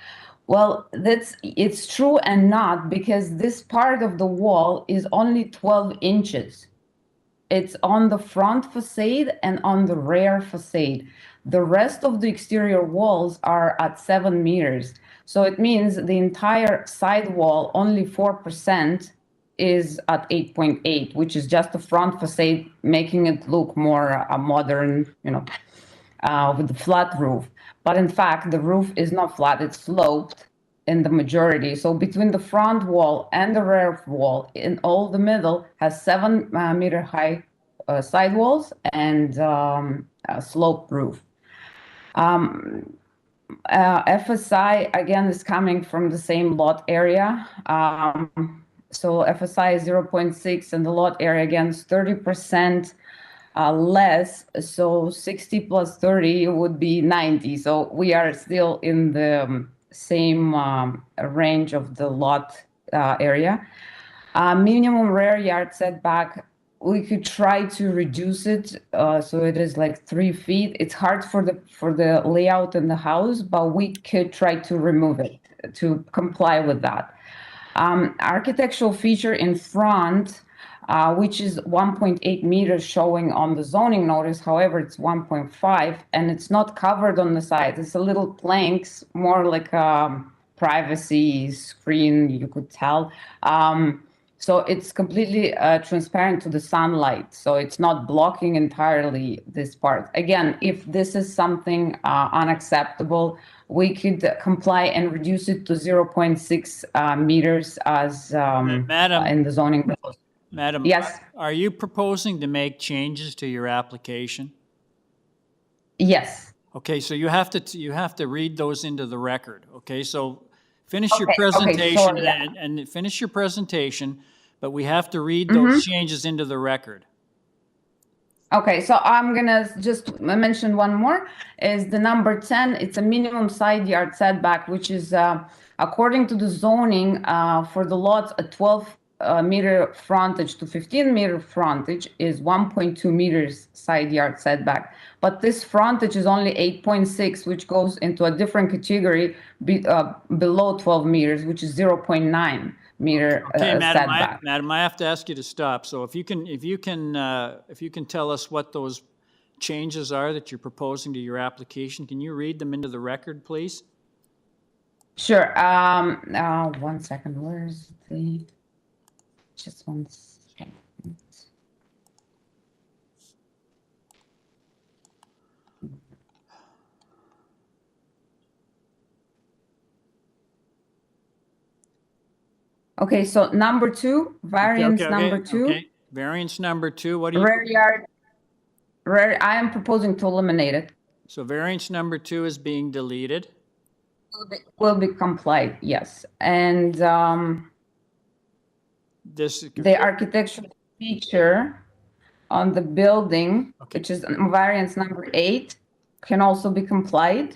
Well, it's true and not, because this part of the wall is only 12 inches. It's on the front facade and on the rear facade. The rest of the exterior walls are at 7 meters. So it means the entire side wall, only 4%, is at 8.8, which is just the front facade, making it look more modern, with the flat roof. But in fact, the roof is not flat, it's sloped in the majority. So between the front wall and the rear wall, in all the middle has 7 meter high side walls and a sloped roof. FSI, again, is coming from the same lot area. So FSI is 0.6, and the lot area, again, is 30% less. So 60 plus 30 would be 90. So we are still in the same range of the lot area. Minimum rear yard setback we could try to reduce it so it is like 3 feet. It's hard for the layout in the house, but we could try to remove it to comply with that. Architectural feature in front, which is 1.8 meters showing on the zoning notice. However, it's 1.5 and it's not covered on the side. It's a little planks, more like a privacy screen, you could tell. So it's completely transparent to the sunlight. So it's not blocking entirely this part. Again, if this is something unacceptable, we could comply and reduce it to 0.6 meters as Madam, in the zoning. Madam, Yes. are you proposing to make changes to your application? Yes. Okay, so you have to read those into the record. Okay, so finish your Okay, presentation sorry, yeah. and finish your presentation, but we have to read those changes into the record. Okay, so I'm gonna just mention one more, is the number 10, it's a minimum side yard setback, which is according to the zoning for the lots, a 12 meter frontage to 15 meter frontage is 1.2 meters side yard setback. But this frontage is only 8.6, which goes into a different category below 12 meters, which is 0.9 meter Okay, setback. Madam, I have to ask you to stop. So if you can tell us what those changes are that you're proposing to your application, can you read them into the record, please? Sure. 1 second. Where's the? Just 1 second. Okay, so number 2, variance number 2. Okay. Variance number 2, what do you? Rear yard, I am proposing to eliminate it. So variance number 2 is being deleted? Will be complied, yes. And the architectural feature on the building, which is variance number 8, can also be complied.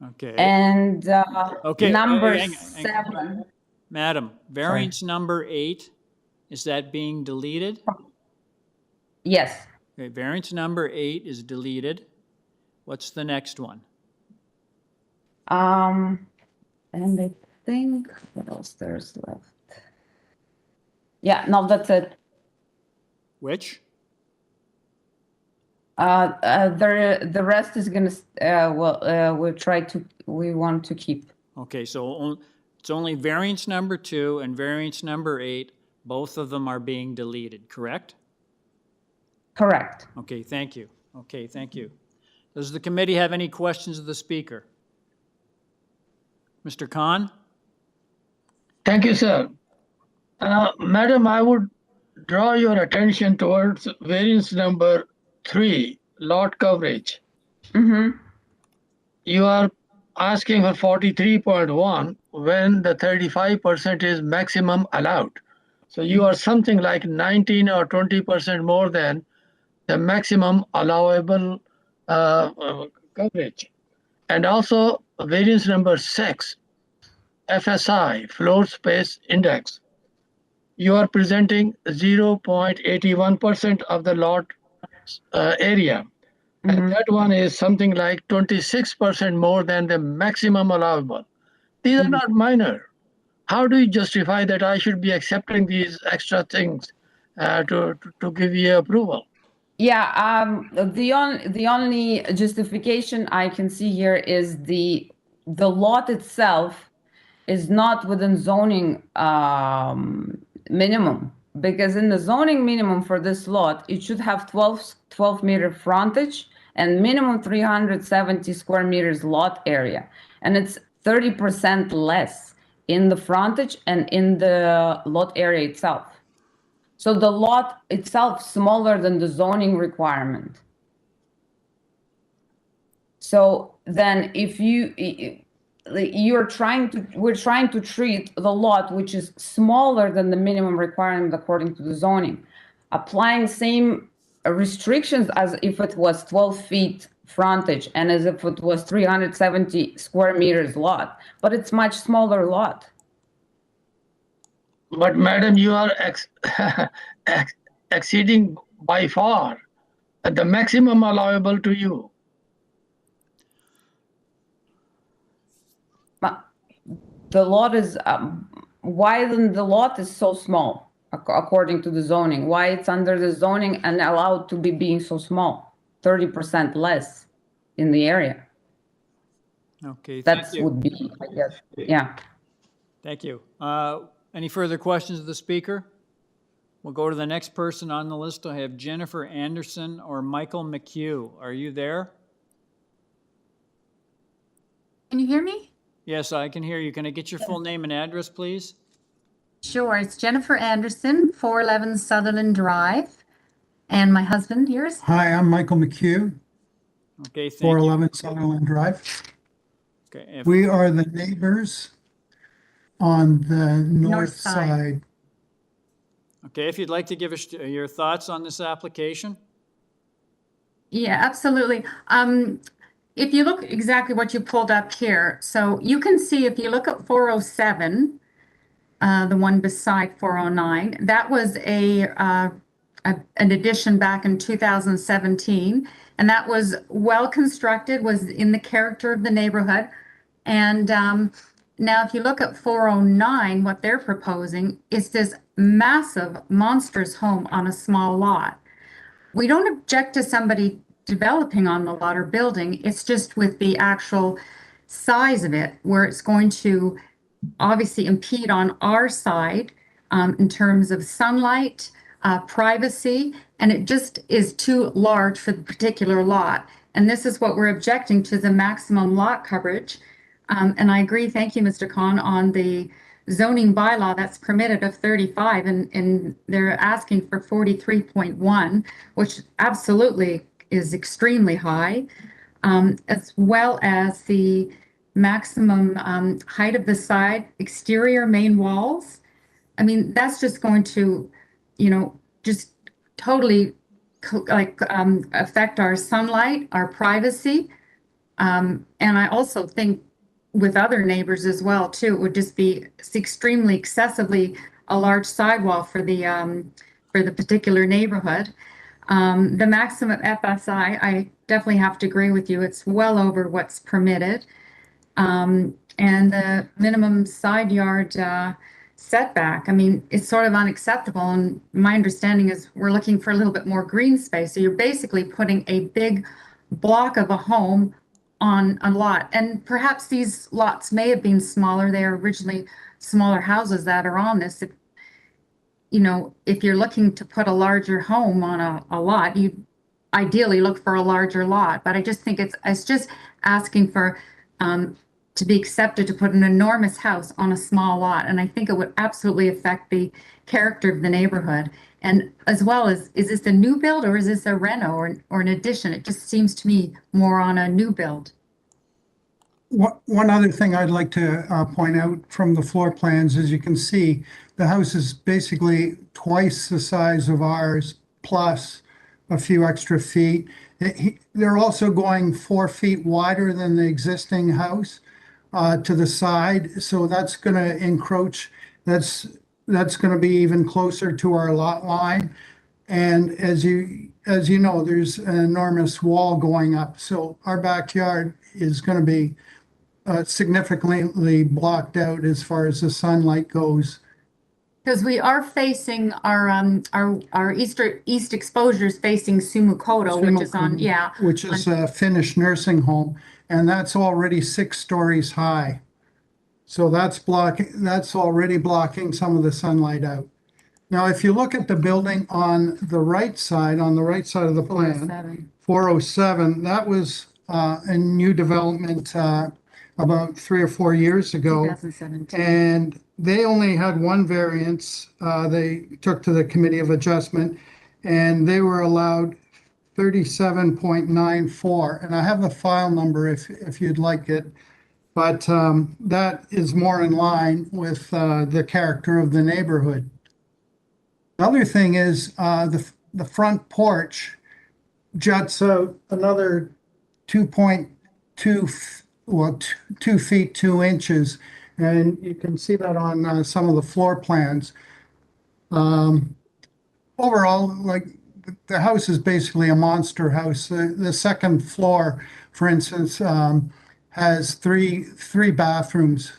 Okay. And number hang on. 7. Madam, variance number 8, is that being deleted? Yes. Okay, variance number 8 is deleted. What's the next one? And I think, what else there's left? Yeah, no, that's it. Which? The rest is gonna, we want to keep. Okay, so it's only variance number 2 and variance number 8, both of them are being deleted, correct? Correct. Okay, thank you. Okay, thank you. Does the committee have any questions of the speaker? Mr. Khan? Thank you, sir. Madam, I would draw your attention towards variance number 3, lot coverage. You are asking for 43.1 when the 35% is maximum allowed. So you are something like 19 or 20% more than the maximum allowable coverage. And also variance number 6, FSI, floor space index. You are presenting 0.81% of the lot area. And that one is something like 26% more than the maximum allowable. These are not minor. How do you justify that I should be accepting these extra things to give you approval? Yeah, the only justification I can see here is the lot itself is not within zoning minimum, because in the zoning minimum for this lot, it should have 12 meter frontage and minimum 370 square meters lot area. And it's 30% less in the frontage and in the lot area itself. So the lot itself smaller than the zoning requirement. So then if we're trying to treat the lot which is smaller than the minimum requirement according to the zoning, applying same restrictions as if it was 12 feet frontage and as if it was 370 square meters lot, but it's much smaller lot. But madam, you are exceeding by far the maximum allowable to you. But the lot is, why then the lot is so small, according to the zoning? Why it's under the zoning and allowed to be being so small, 30% less in the area? Okay, That thank you. would be, I guess, yeah. Thank you. Any further questions of the speaker? We'll go to the next person on the list. I have Jennifer Anderson or Michael McHugh. Are you there? Can you hear me? Yes, I can hear you. Can I get your full name and address, please? Sure. It's Jennifer Anderson, 411 Sutherland Drive. And my husband, yours? Hi, I'm Michael McHugh, Okay, thank 411 Sutherland Drive. you. Okay, We are the neighbors on the north side. okay, if you'd like to give us your thoughts on this application? Yeah, absolutely. If you look exactly what you pulled up here, so you can see if you look at 407, the one beside 409, that was an addition back in 2017, and that was well constructed, was in the character of the neighborhood. And now if you look at 409, what they're proposing is this massive, monstrous home on a small lot. We don't object to somebody developing on the lot or building. It's just with the actual size of it, where it's going to obviously impede on our side in terms of sunlight, privacy, and it just is too large for the particular lot. And this is what we're objecting to, the maximum lot coverage. And I agree, thank you, Mr. Khan, on the zoning bylaw that's permitted of 35, and they're asking for 43.1, which absolutely is extremely high, as well as the maximum height of the side exterior main walls. I mean, that's just going to, just totally affect our sunlight, our privacy. And I also think with other neighbors as well, too, it would just be extremely excessively a large sidewall for the particular neighborhood. The maximum FSI, I definitely have to agree with you. It's well over what's permitted. And the minimum side yard setback, I mean, it's sort of unacceptable. And my understanding is we're looking for a little bit more green space. So you're basically putting a big block of a home on a lot. And perhaps these lots may have been smaller. They are originally smaller houses that are on this. If you're looking to put a larger home on a lot, you ideally look for a larger lot. But I just think it's just asking for to be accepted to put an enormous house on a small lot. And I think it would absolutely affect the character of the neighborhood. And as well as, is this a new build or is this a reno or an addition? It just seems to me more on a new build. One other thing I'd like to point out from the floor plans, as you can see, the house is basically twice the size of ours, plus a few extra feet. They're also going 4 feet wider than the existing house to the side, so that's going to encroach. That's going to be even closer to our lot line. And as you know, there's an enormous wall going up, so our backyard is going to be significantly blocked out as far as the sunlight goes. Because we are facing our east exposure is facing Sumukoto, which is on, yeah. Which is a finished nursing home, and that's already 6 stories high. So that's already blocking some of the sunlight out. Now, if you look at the building on the right side of the plan, 407, that was a new development about 3 or 4 years ago. 2017. And they only had one variance. They took to the Committee of Adjustment, and they were allowed 37.94. And I have the file number if you'd like it. But that is more in line with the character of the neighborhood. The other thing is the front porch juts out another 2 feet 2 inches, and you can see that on some of the floor plans. overall, like, the house is basically a monster house. The second floor, for instance, has three bathrooms.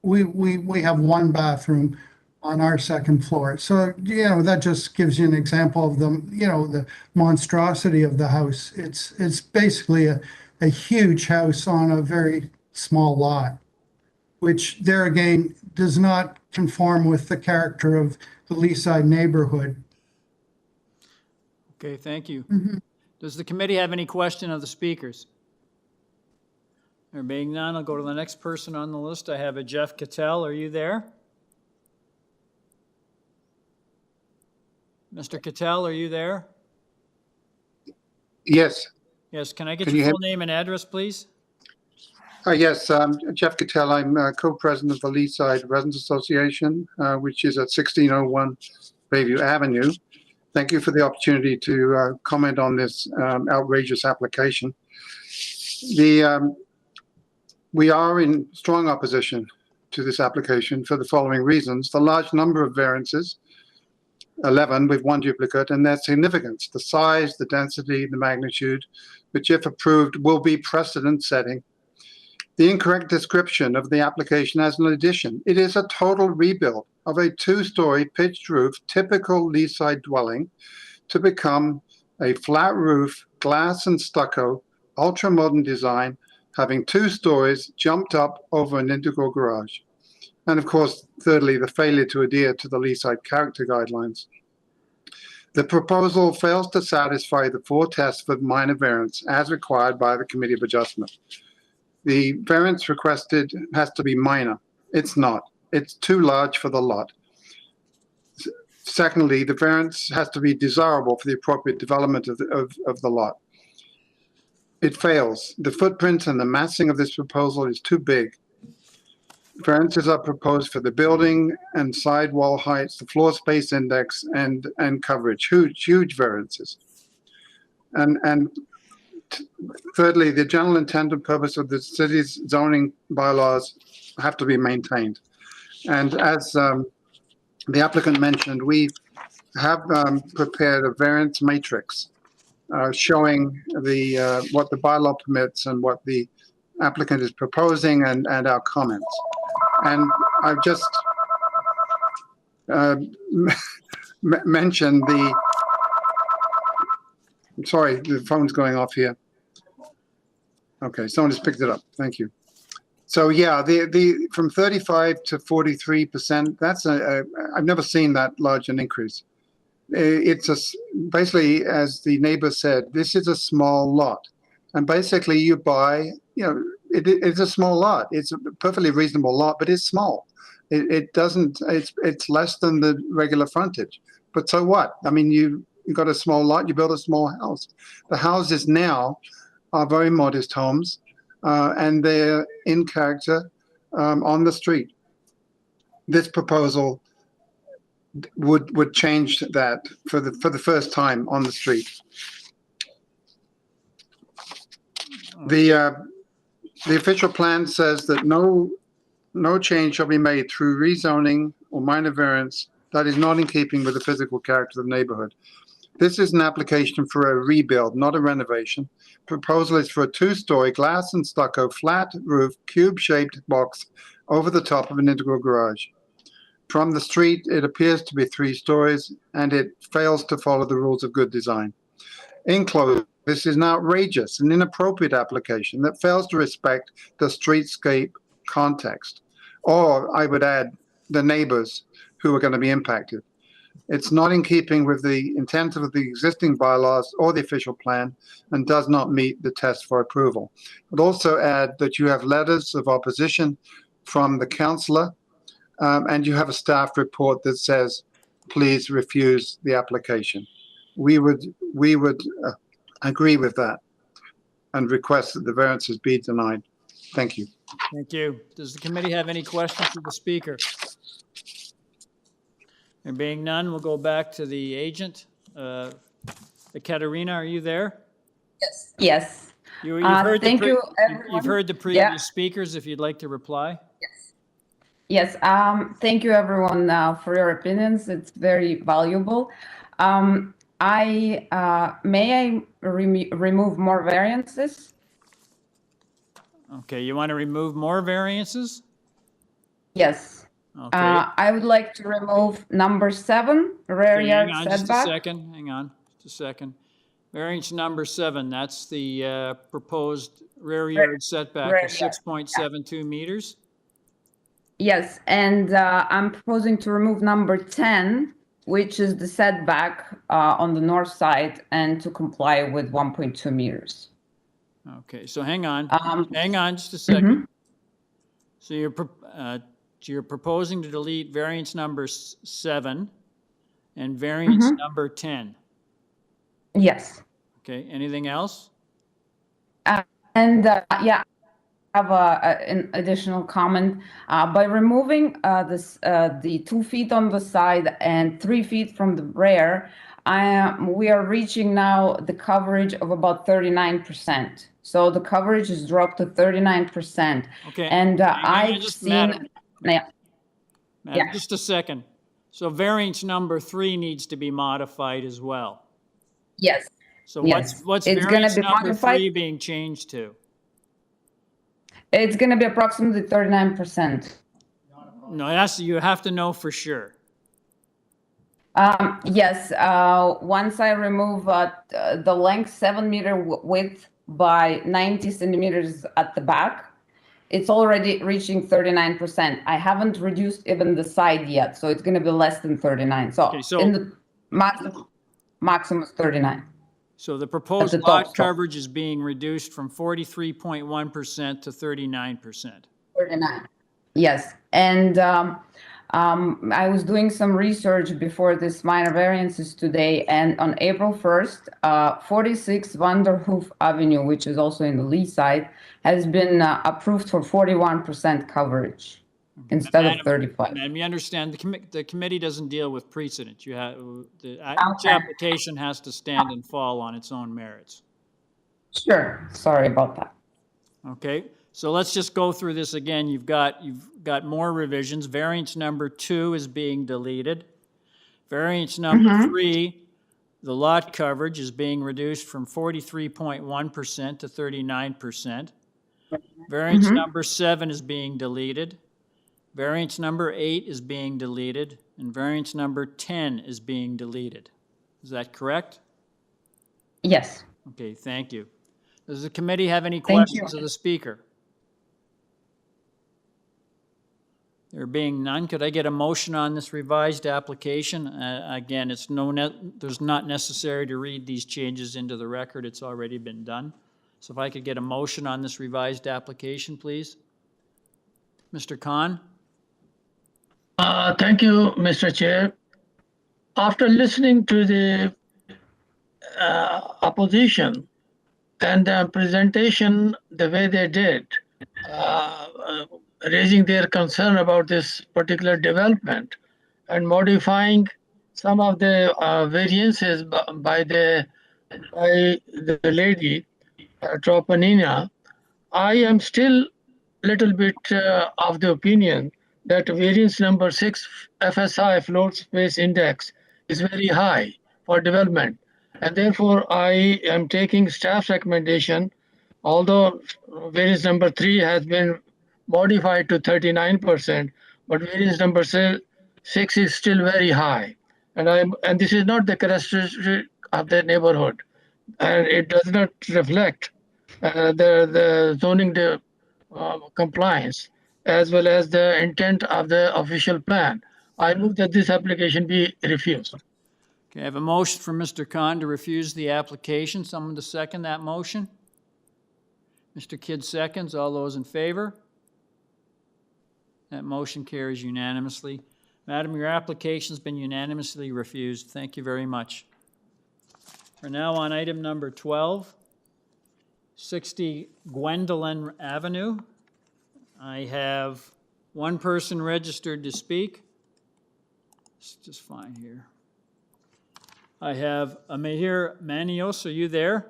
We have one bathroom on our second floor. So, that just gives you an example of the monstrosity of the house. It's basically a huge house on a very small lot, which there again does not conform with the character of the Leaside neighborhood. Okay, thank you. Does the committee have any question of the speakers? There being none, I'll go to the next person on the list. I have a Jeff Cattell. Are you there? Mr. Cattell, are you there? Yes. Yes, can I get Can your you full name and address, please? Yes, Jeff Cattell. I'm co-president of the Leaside Residents Association, which is at 1601 Bayview Avenue. Thank you for the opportunity to comment on this outrageous application. We are in strong opposition to this application for the following reasons. The large number of variances, 11 with one duplicate, and their significance, the size, the density, the magnitude, which if approved will be precedent setting. The incorrect description of the application as an addition. It is a total rebuild of a two-story pitched roof, typical Leaside dwelling, to become a flat roof, glass and stucco, ultra-modern design, having 2 stories jumped up over an integral garage. And of course, thirdly, the failure to adhere to the Leaside character guidelines. The proposal fails to satisfy the 4 tests for minor variance as required by the Committee of Adjustment. The variance requested has to be minor. It's not. It's too large for the lot. Secondly, the variance has to be desirable for the appropriate development of the lot. It fails. The footprint and the massing of this proposal is too big. Variances are proposed for the building and side wall heights, the floor space index, and coverage. Huge variances. And thirdly, the general intent and purpose of the city's zoning bylaws have to be maintained. And as the applicant mentioned, we have prepared a variance matrix showing what the bylaw permits and what the applicant is proposing and our comments. And I've just mentioned I'm sorry, the phone's going off here. Okay, someone just picked it up. Thank you. So yeah, the from 35 to 43%. That's I've never seen that large an increase. It's basically, as the neighbor said, this is a small lot, and basically you buy. It's a small lot. It's a perfectly reasonable lot, but it's small. It doesn't. It's less than the regular frontage. But so what? I mean, you got a small lot. You build a small house. The houses now are very modest homes, and they're in character on the street. This proposal would change that for the first time on the street. The official plan says that no change shall be made through rezoning or minor variance that is not in keeping with the physical character of the neighborhood. This is an application for a rebuild, not a renovation. Proposal is for a 2-story glass and stucco flat roof, cube-shaped box over the top of an integral garage. From the street, it appears to be 3 stories, and it fails to follow the rules of good design. In closing, this is an outrageous and inappropriate application that fails to respect the streetscape context, or I would add, the neighbors who are going to be impacted. It's not in keeping with the intent of the existing bylaws or the official plan and does not meet the test for approval. I'd also add that you have letters of opposition from the councillor, and you have a staff report that says, please refuse the application. We would agree with that and request that the variances be denied. Thank you. Thank you. Does the committee have any questions for the speaker? There being none, we'll go back to the agent. Katerina, are you there? Yes. Yes. You've heard thank you, you've heard the previous speakers, if you'd like to reply. Yes, thank you everyone for your opinions. It's very valuable. May I remove more variances? Okay, you want to remove more variances? Yes. Okay. I would like to remove number 7, rear Okay, yard hang on just a setback. second. Hang on just a second. Variance number 7, that's the proposed rear yard setback rear of yard, 6.72 meters. Yes, and I'm proposing to remove number 10, which is the setback on the north side, and to comply with 1.2 meters. Okay, so hang on just a Mm-hmm. second. So you're proposing to delete variance number 7 and variance Mm-hmm. number 10. Yes. Okay, anything else? Yeah, I have an additional comment. By removing the 2 feet on the side and 3 feet from the rear, we are reaching now the coverage of about 39%. So the coverage is dropped to 39%. Okay. And hang on I've just, seen, Madam, yeah. Madam, just a second. So variance number 3 needs to be modified as well. Yes. So Yes. what's It's gonna variance be number modified. 3 being changed to? It's going to be approximately 39%. No, you have to know for sure. Yes, once I remove the length 7-meter width by 90 centimeters at the back, it's already reaching 39%. I haven't reduced even the side yet, so it's going to be less than 39. So, Okay, so- in the maximum is 39. So the proposed At the lot top, so- coverage is being reduced from 43.1% to 39%. 39. Yes, and I was doing some research before this minor variances today, and on April 1st, 46 Vanderhoof Avenue, which is also in the lee side, has been approved for 41% coverage instead of 35. Madam, you understand the committee doesn't deal with precedent. Each Okay. application has to stand and fall on its own merits. Sure, sorry about that. Okay, so let's just go through this again. You've got more revisions. Variance number 2 is being deleted. Variance number 3, the lot coverage is being reduced from 43.1% to 39%. Variance number 7 is being deleted. Variance number 8 is being deleted, and variance number 10 is being deleted. Is that correct? Yes. Okay, thank you. Does the committee have any Thank questions you. of the speaker? There being none, could I get a motion on this revised application? Again, there's not necessary to read these changes into the record. It's already been done. So if I could get a motion on this revised application, please. Mr. Khan? Thank you, Mr. Chair. After listening to the opposition and the presentation the way they did, raising their concern about this particular development and modifying some of the variances by the lady, Tropanina, I am still little bit of the opinion that variance number 6 FSI floor space index is very high for development, and therefore I am taking staff's recommendation, although variance number 3 has been modified to 39%, but variance number 6 is still very high, and this is not the characteristic of the neighborhood, and it does not reflect the zoning compliance as well as the intent of the official plan. I move that this application be refused. Okay, I have a motion from Mr. Khan to refuse the application. Someone to second that motion? Mr. Kidd seconds. All those in favor? That motion carries unanimously. Madam, your application's been unanimously refused. Thank you very much. We're now on item number 12, 60 Gwendolyn Avenue. I have one person registered to speak. Let's just find here. I have Mahir Manios. Are you there?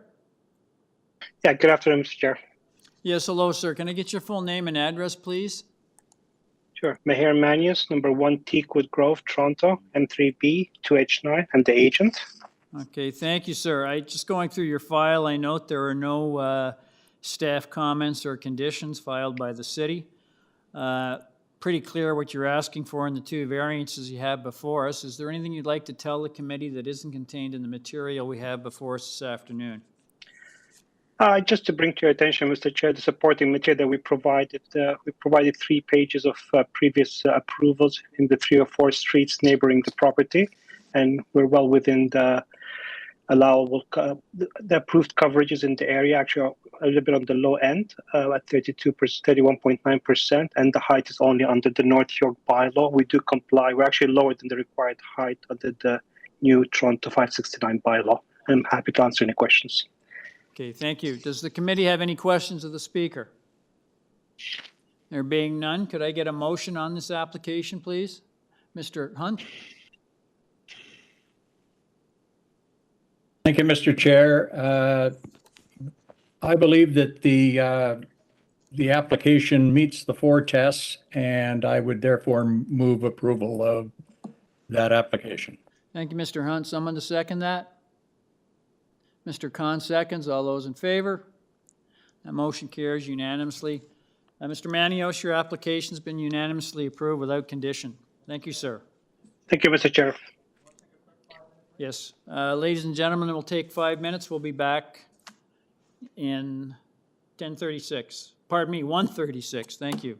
Yeah, good afternoon, Mr. Chair. Yes, hello, sir. Can I get your full name and address, please? Sure. Maher Manius, number 1 Teakwood Grove, Toronto, M3B 2H9. I'm the agent. Okay, thank you, sir. Just going through your file, I note there are no staff comments or conditions filed by the city. Pretty clear what you're asking for in the two variances you have before us. Is there anything you'd like to tell the committee that isn't contained in the material we have before us this afternoon? Just to bring to your attention, Mr. Chair, the supporting material that we provided 3 pages of previous approvals in the 3 or 4 streets neighboring the property, and we're well within the allowable, the approved coverages in the area, actually a little bit on the low end at 31.9%, and the height is only under the North York bylaw. We do comply. We're actually lower than the required height under the new Toronto 569 bylaw. I'm happy to answer any questions. Okay, thank you. Does the committee have any questions of the speaker? There being none, could I get a motion on this application, please? Mr. Hunt? Thank you, Mr. Chair. I believe that the application meets the 4 tests, and I would therefore move approval of that application. Thank you, Mr. Hunt. Someone to second that? Mr. Khan seconds. All those in favor? That motion carries unanimously. Mr. Manios, your application's been unanimously approved without condition. Thank you, sir. Thank you, Mr. Chair. Yes. Ladies and gentlemen, it will take 5 minutes. We'll be back in 10:36. Pardon me, 1:36. Thank you.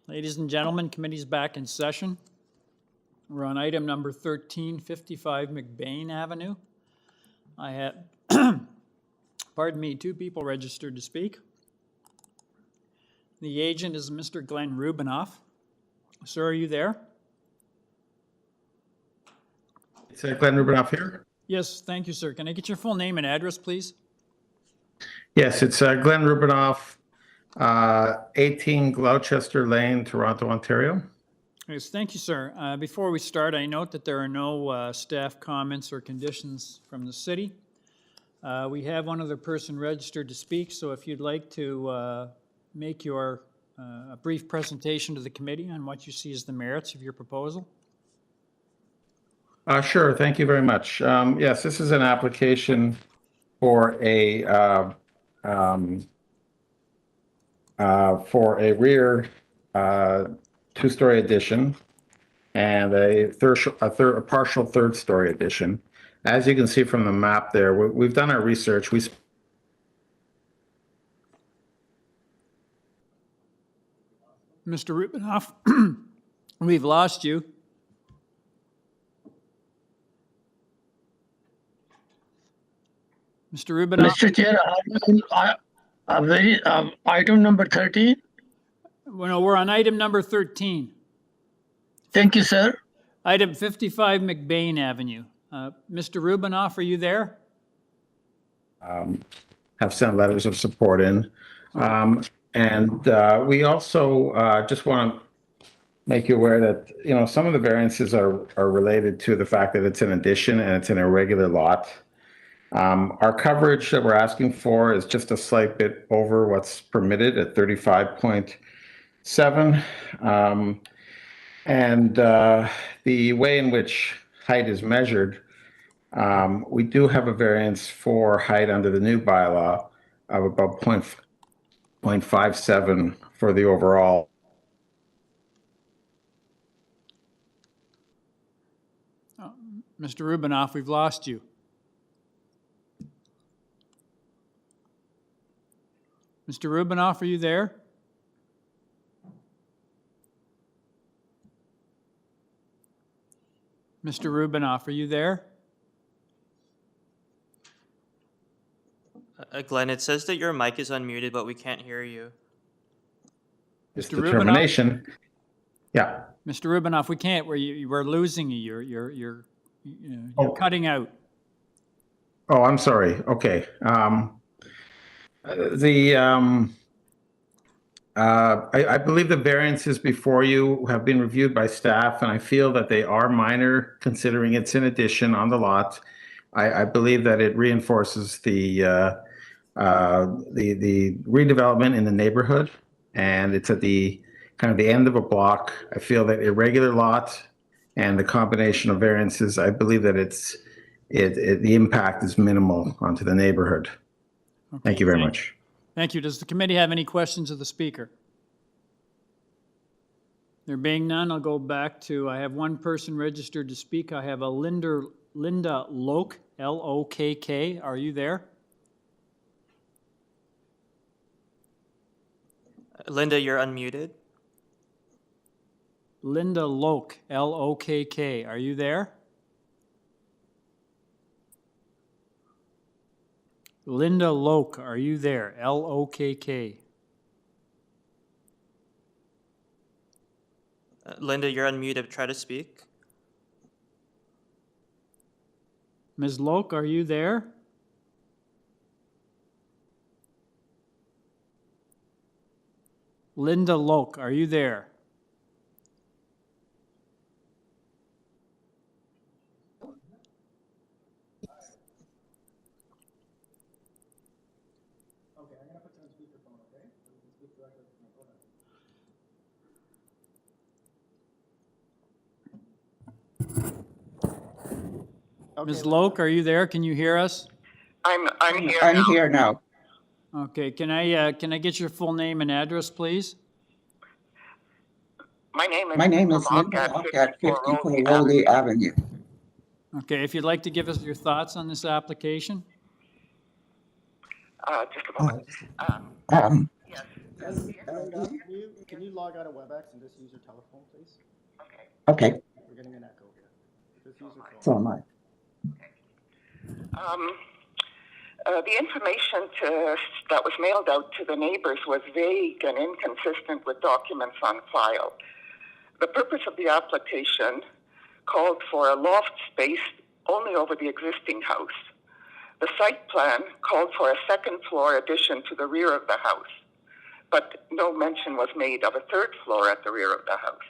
Ladies and gentlemen, committee's back in session. We're on item number 1355 Mcbain Avenue. I have, pardon me, 2 people registered to speak. The agent is Mr. Glenn Rubinoff. Sir, are you there? It's Glenn Rubinoff here. Yes, thank you, sir. Can I get your full name and address, please? Yes, it's Glenn Rubinoff, 18 Gloucester Lane, Toronto, Ontario. Yes, thank you, sir. Before we start, I note that there are no staff comments or conditions from the city. We have one other person registered to speak, so if you'd like to make your a brief presentation to the committee on what you see as the merits of your proposal. Sure, thank you very much. Yes, this is an application for a rear 2-story addition and a partial 3rd-story addition. As you can see from the map there, we've done our research. Mr. Rubinoff, we've lost you. Mr. Rubinoff. Mr. Chair, item number 13. Well, no, we're on item number 13. Thank you, sir. Item 55 Mcbain Avenue. Mr. Rubinoff, are you there? Have sent letters of support in. We also just want to make you aware that, you know, some of the variances are related to the fact that it's an addition and it's an irregular lot. Our coverage that we're asking for is just a slight bit over what's permitted at 35.7. The way in which height is measured, we do have a variance for height under the new bylaw of about 0.57 for the overall. Mr. Rubinoff, we've lost you. Mr. Rubinoff, are you there? Mr. Rubinoff, are you there? Glenn, it says that your mic is unmuted, but we can't hear you. This Mr. determination. Rubinoff? Yeah. Mr. Rubinoff, we can't. We're losing you. You're cutting out. Oh, I'm sorry. Okay. I believe the variances before you have been reviewed by staff, and I feel that they are minor, considering it's an addition on the lot. I believe that it reinforces the redevelopment in the neighborhood, and it's at the kind of the end of a block. I feel that irregular lot and the combination of variances, I believe that the impact is minimal onto the neighborhood. Okay, thank you very much. Thank you. Does the committee have any questions of the speaker? There being none, I'll go back to, I have one person registered to speak. I have a Linda Lokk, L-O-K-K. Are you there? Linda, you're unmuted. Linda Lokk, L-O-K-K. Are you there? Linda Lokk, are you there? L-O-K-K. Linda, you're unmuted. Try to speak. Ms. Lokk, are you there? Linda Lokk, are you there? Ms. Lokk, are you there? Can you hear us? I'm here. I'm here now. Okay, can I get your full name and address, please? My name is Linda Lokk at 54 Woburn Avenue. Okay, if you'd like to give us your thoughts on this application. Just a moment. Can you log out of WebEx and just use your telephone, please? Okay, We're getting an echo here. Just use your phone. so am I. The information that was mailed out to the neighbors was vague and inconsistent with documents on file. The purpose of the application called for a loft space only over the existing house. The site plan called for a second floor addition to the rear of the house, but no mention was made of a third floor at the rear of the house.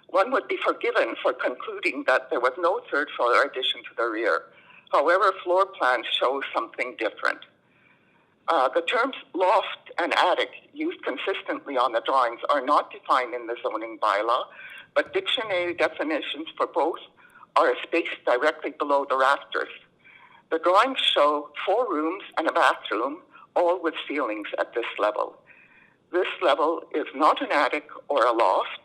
One would be forgiven for concluding that there was no third floor addition to the rear. However, floor plan shows something different. The terms loft and attic used consistently on the drawings are not defined in the zoning bylaw, but dictionary definitions for both are a space directly below the rafters. The drawings show 4 rooms and a bathroom, all with ceilings at this level. This level is not an attic or a loft.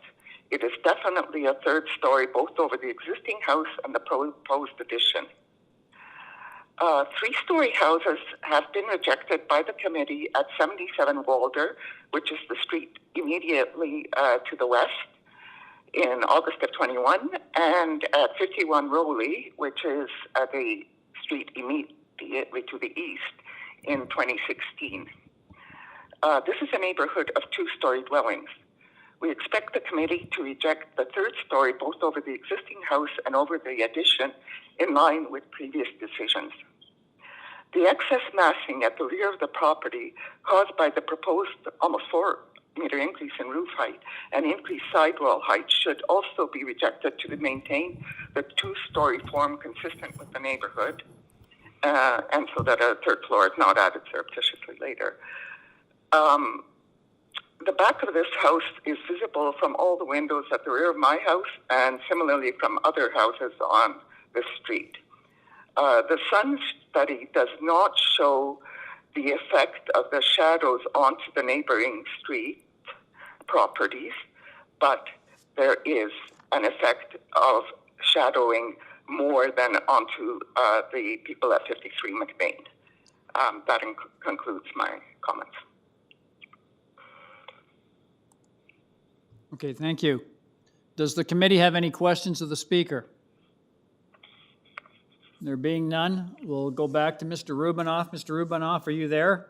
It is definitely a third story, both over the existing house and the proposed addition. 3-story houses have been rejected by the committee at 77 Walder, which is the street immediately to the west, in August of 21, and at 51 Rowley, which is the street immediately to the east, in 2016. This is a neighborhood of 2-story dwellings. We expect the committee to reject the 3rd story both over the existing house and over the addition in line with previous decisions. The excess massing at the rear of the property caused by the proposed almost 4-meter increase in roof height and increased sidewall height should also be rejected to maintain the 2-story form consistent with the neighborhood, and so that a 3rd floor is not added surreptitiously later. The back of this house is visible from all the windows at the rear of my house and similarly from other houses on the street. The sun study does not show the effect of the shadows onto the neighboring street properties, but there is an effect of shadowing more than onto the people at 53 Mcbain. That concludes my comments. Okay, thank you. Does the committee have any questions of the speaker? There being none, we'll go back to Mr. Rubinoff. Mr. Rubinoff, are you there?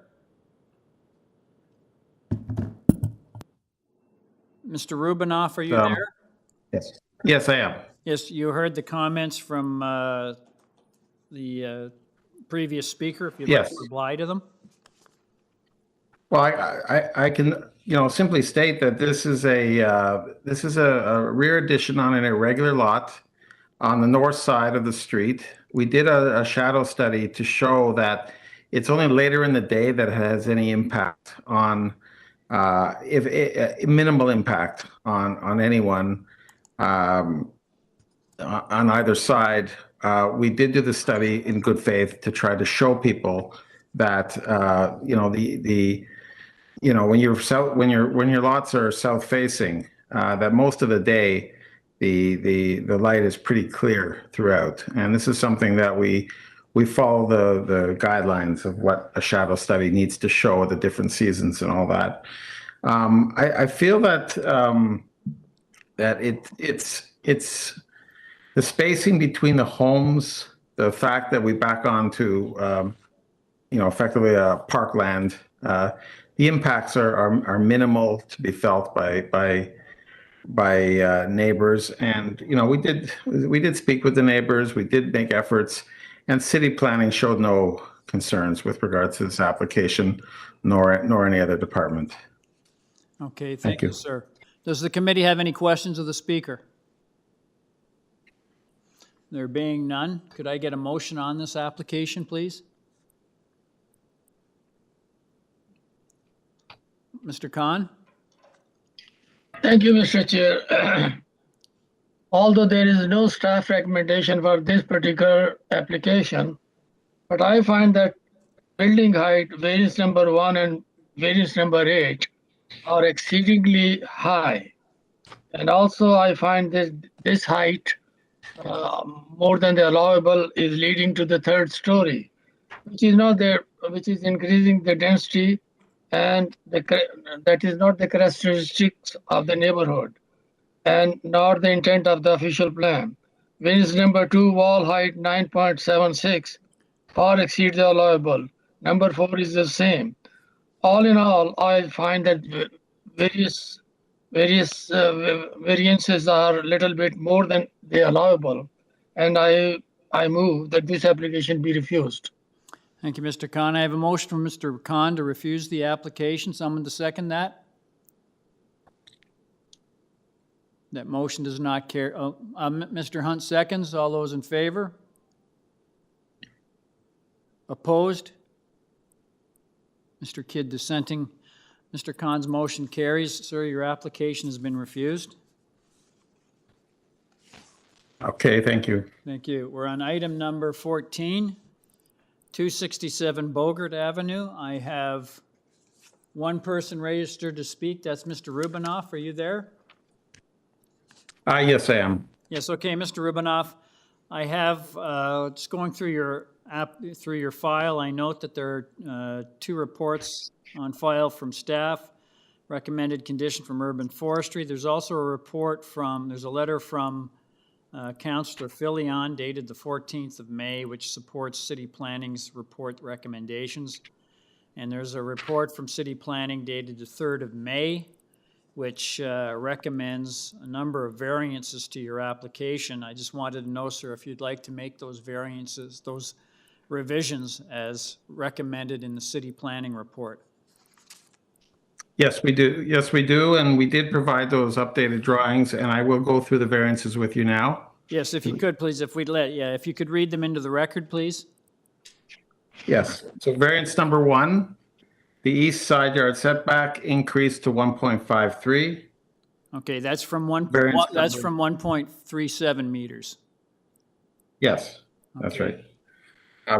Mr. Rubinoff, are you there? Yes. Yes, I am. Yes, you heard the comments from the previous speaker. If you'd like to reply to them. Well, I can, simply state that this is a rear addition on an irregular lot on the north side of the street. We did a shadow study to show that it's only later in the day that it has any impact on, minimal impact on anyone on either side. We did do the study in good faith to try to show people that when your lots are south facing, that most of the day the light is pretty clear throughout, and this is something that we follow the guidelines of what a shadow study needs to show at the different seasons and all that. I feel that that it's the spacing between the homes, the fact that we back onto effectively a parkland. The impacts are minimal to be felt by neighbors, and we did speak with the neighbors. We did make efforts, and city planning showed no concerns with regards to this application, nor any other department. Okay, thank you, sir. Does the committee have any questions of the speaker? There being none, could I get a motion on this application, please? Mr. Khan? Thank you, Mr. Chair. Although there is no staff recommendation for this particular application, but I find that building height, variance number 1 and variance number 8 are exceedingly high. And also I find this height more than the allowable is leading to the 3rd story, which is not there, which is increasing the density and that is not the characteristics of the neighborhood and nor the intent of the official plan. Variance number 2, wall height 9.76, far exceeds the allowable. Number 4 is the same. All in all, I find that various variances are a little bit more than the allowable, and I move that this application be refused. Thank you, Mr. Khan. I have a motion from Mr. Khan to refuse the application. Someone to second that? That motion does not carry. Mr. Hunt seconds. All those in favor? Opposed? Mr. Kidd dissenting. Mr. Khan's motion carries. Sir, your application has been refused. Okay, thank you. Thank you. We're on item number 14, 267 Bogart Avenue. I have one person registered to speak. That's Mr. Rubinoff. Are you there? Yes, I am. Yes, okay, Mr. Rubinoff. I have, just going through your file, I note that there are 2 reports on file from staff, recommended condition from urban forestry. There's also a report from, there's a letter from Councillor Filion dated the 14th of May, which supports city planning's report recommendations. And there's a report from city planning dated the 3rd of May, which recommends a number of variances to your application. I just wanted to know, sir, if you'd like to make those variances, those revisions as recommended in the city planning report. Yes, we do. Yes, we do. And we did provide those updated drawings, and I will go through the variances with you now. Yes, if you could, please, if you could read them into the record, please. Yes. So variance number 1, the east side yard setback increased to 1.53. Okay, that's from 1.37 meters. Yes, that's right.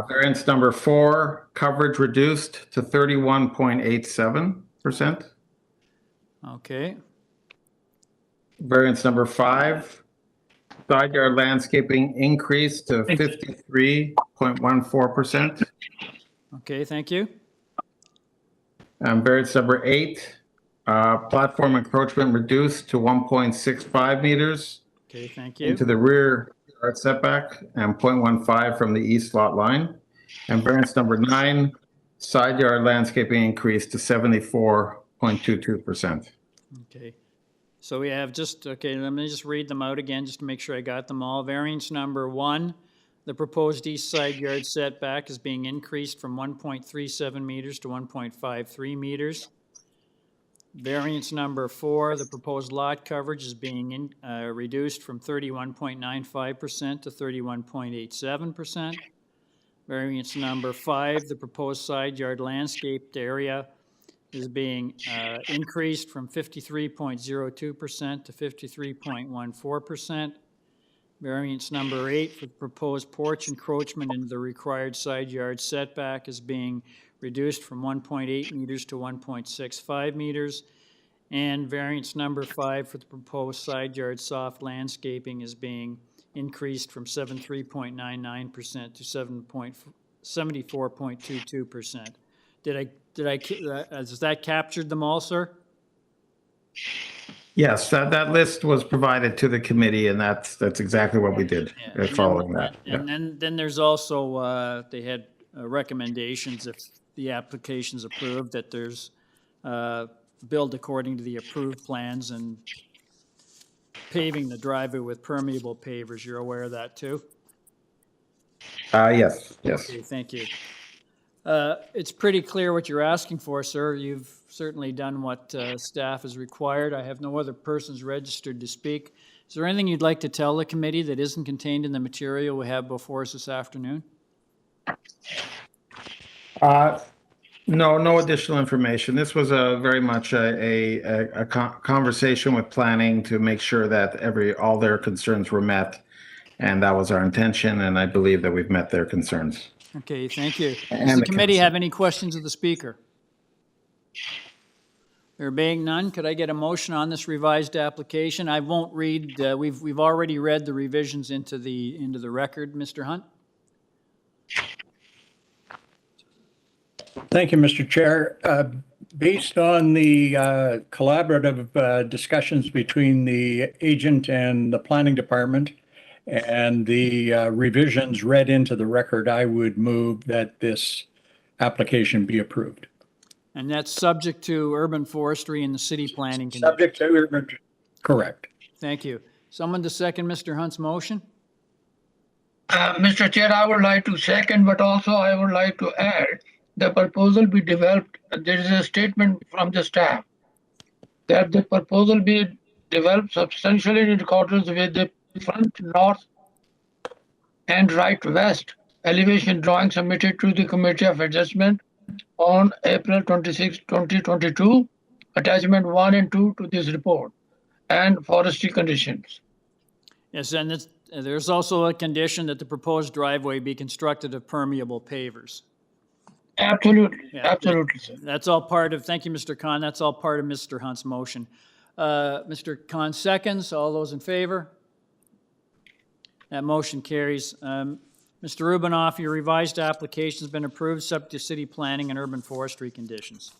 Variance number 4, coverage reduced to 31.87%. Okay. Variance number 5, side yard landscaping increased to 53.14%. Okay, thank you. Variance number 8, platform encroachment reduced to 1.65 meters. Okay, thank you. Into the rear yard setback and 0.15 from the east lot line. And variance number 9, side yard landscaping increased to 74.22%. Okay. So we have let me just read them out again just to make sure I got them all. Variance number 1, the proposed east side yard setback is being increased from 1.37 meters to 1.53 meters. Variance number 4, the proposed lot coverage is being reduced from 31.95% to 31.87%. Variance number 5, the proposed side yard landscaped area is being increased from 53.02% to 53.14%. Variance number 8 for the proposed porch encroachment into the required side yard setback is being reduced from 1.8 meters to 1.65 meters. And variance number 5 for the proposed side yard soft landscaping is being increased from 73.99% to 74.22%. Has that captured them all, sir? Yes, that list was provided to the committee, and that's exactly what we did following that. And then there's also, they had recommendations if the application's approved that there's build according to the approved plans and paving the driveway with permeable pavers. You're aware of that too? Yes. Okay, thank you. It's pretty clear what you're asking for, sir. You've certainly done what staff has required. I have no other persons registered to speak. Is there anything you'd like to tell the committee that isn't contained in the material we have before us this afternoon? No additional information. This was very much a conversation with planning to make sure that all their concerns were met, and that was our intention, and I believe that we've met their concerns. Okay, thank you. Does the committee have any questions of the speaker? There being none, could I get a motion on this revised application? I won't read, we've already read the revisions into the record, Mr. Hunt. Thank you, Mr. Chair. Based on the collaborative discussions between the agent and the planning department and the revisions read into the record, I would move that this application be approved. And that's subject to urban forestry and the city planning. Subject to urban, correct. Thank you. Someone to second Mr. Hunt's motion? Mr. Chair, I would like to second, but also I would like to add the proposal be developed. There is a statement from the staff that the proposal be developed substantially in accordance with the front north and right west elevation drawing submitted to the Committee of Adjustment on April 26, 2022, attachment 1 and 2 to this report, and forestry conditions. Yes, and there's also a condition that the proposed driveway be constructed of permeable pavers. Absolutely, Yeah, absolutely, sir. That's all part of, thank you, Mr. Khan. That's all part of Mr. Hunt's motion. Mr. Khan seconds. All those in favor? That motion carries. Mr. Rubinoff, your revised application has been approved, subject to city planning and urban forestry conditions.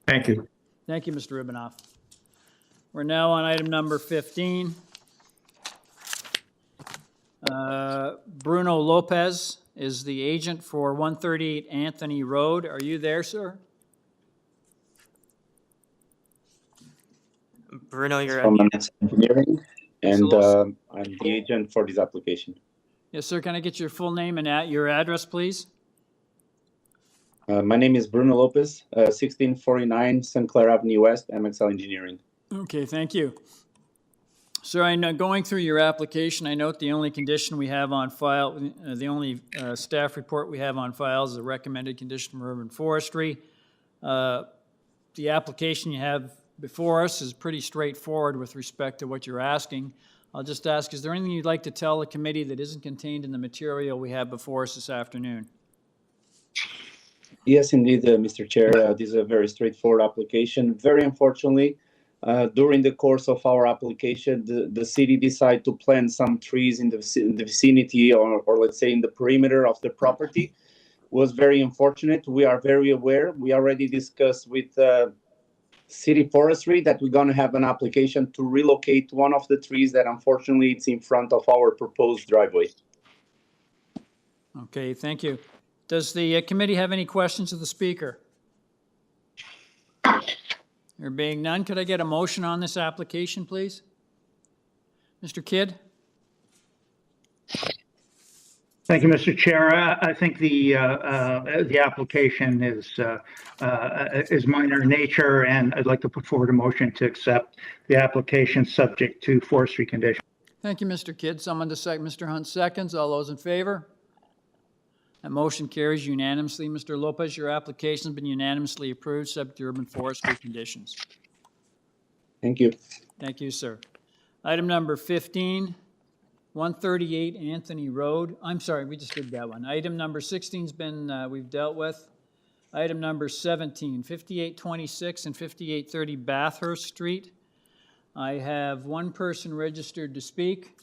Thank you. Thank you, Mr. Rubinoff. We're now on item number 15. Bruno Lopez is the agent for 138 Anthony Road. Are you there, sir? Bruno, you're From unmuted. engineering, and I'm the agent for this application. Yes, sir. Can I get your full name and your address, please? My name is Bruno Lopez, 1649 St. Clair Avenue West, MXL Engineering. Okay, thank you. Sir, I know going through your application, I note the only condition we have on file, the only staff report we have on file is a recommended condition from urban forestry. The application you have before us is pretty straightforward with respect to what you're asking. I'll just ask, is there anything you'd like to tell the committee that isn't contained in the material we have before us this afternoon? Yes, indeed, Mr. Chair. This is a very straightforward application. Very unfortunately, during the course of our application, the city decided to plant some trees in the vicinity or let's say in the perimeter of the property. Was very unfortunate. We are very aware. We already discussed with city forestry that we're going to have an application to relocate one of the trees that unfortunately it's in front of our proposed driveway. Okay, thank you. Does the committee have any questions of the speaker? There being none, could I get a motion on this application, please? Mr. Kidd? Thank you, Mr. Chair. I think the application is minor in nature, and I'd like to put forward a motion to accept the application subject to forestry conditions. Thank you, Mr. Kidd. Someone to second. Mr. Hunt seconds. All those in favor? That motion carries unanimously. Mr. Lopez, your application has been unanimously approved, subject to urban forestry conditions. Thank you. Thank you, sir. Item number 15, 138 Anthony Road. I'm sorry, we just did that one. Item number 16's been, we've dealt with. Item number 17, 5826 and 5830 Bathurst Street. I have one person registered to speak.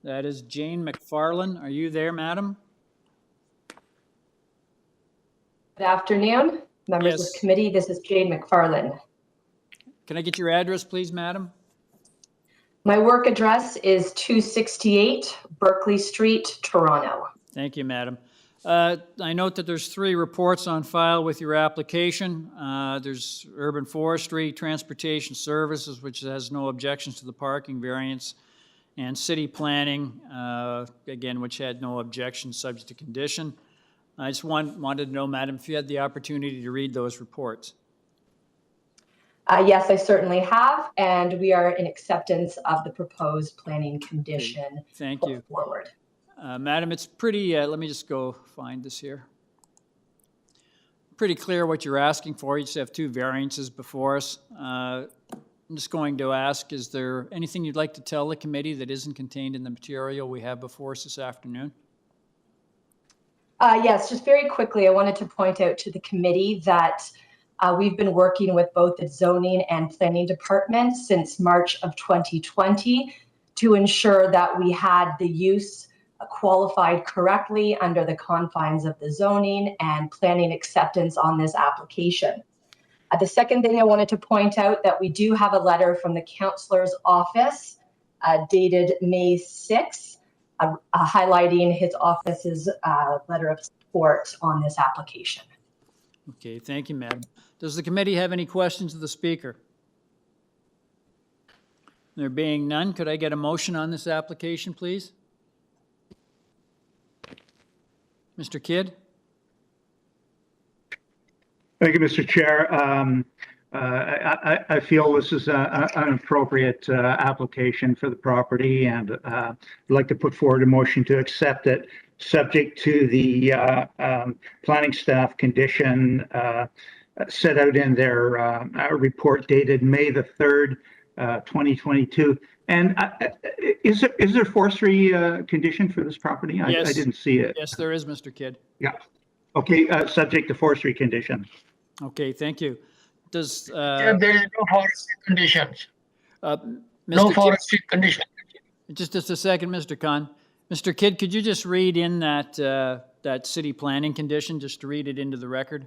That is Jane McFarlane. Are you there, madam? Good afternoon, members of the committee. This is Jane McFarlane. Can I get your address, please, madam? My work address is 268 Berkeley Street, Toronto. Thank you, madam. I note that there's 3 reports on file with your application. There's Urban Forestry, Transportation Services, which has no objections to the parking variance, and City Planning, again, which had no objections subject to condition. I just wanted to know, madam, if you had the opportunity to read those reports. Yes, I certainly have, and we are in acceptance of the proposed planning condition. Thank you. Forward. Madam, it's pretty, let me just go find this here. Pretty clear what you're asking for. You just have 2 variances before us. I'm just going to ask, is there anything you'd like to tell the committee that isn't contained in the material we have before us this afternoon? Yes, just very quickly, I wanted to point out to the committee that we've been working with both the zoning and planning departments since March of 2020 to ensure that we had the use qualified correctly under the confines of the zoning and planning acceptance on this application. The second thing I wanted to point out that we do have a letter from the councillor's office dated May 6th, highlighting his office's letter of support on this application. Okay, thank you, Madam. Does the committee have any questions of the speaker? There being none, could I get a motion on this application, please? Mr. Kidd? Thank you, Mr. Chair. I feel this is an appropriate application for the property, and I'd like to put forward a motion to accept it, subject to the planning staff condition set out in their report dated May the 3rd, 2022. And is there forestry condition for this property? Yes. I didn't see it. Yes, there is, Mr. Kidd. Yeah. Okay, subject to forestry condition. Okay, thank you. Does There is no forestry conditions. Mr. No Kidd- forestry conditions. Just a second, Mr. Khan. Mr. Kidd, could you just read in that that city planning condition, just to read it into the record?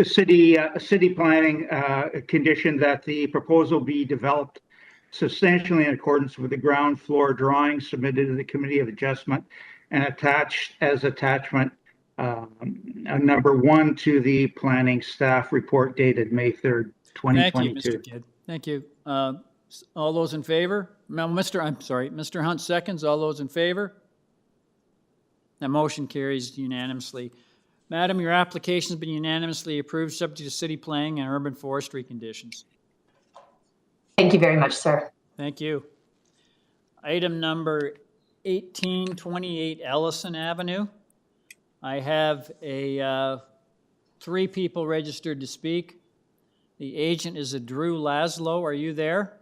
City planning condition that the proposal be developed substantially in accordance with the ground floor drawing submitted to the Committee of Adjustment and attached as attachment number 1 to the planning staff report dated May 3rd, 2022. Thank you, Mr. Kidd. Thank you. All those in favor? Mr. Hunt seconds. All those in favor? That motion carries unanimously. Madam, your application has been unanimously approved, subject to city planning and urban forestry conditions. Thank you very much, sir. Thank you. Item number 1828 Ellison Avenue. I have 3 people registered to speak. The agent is Drew Laszlo. Are you there?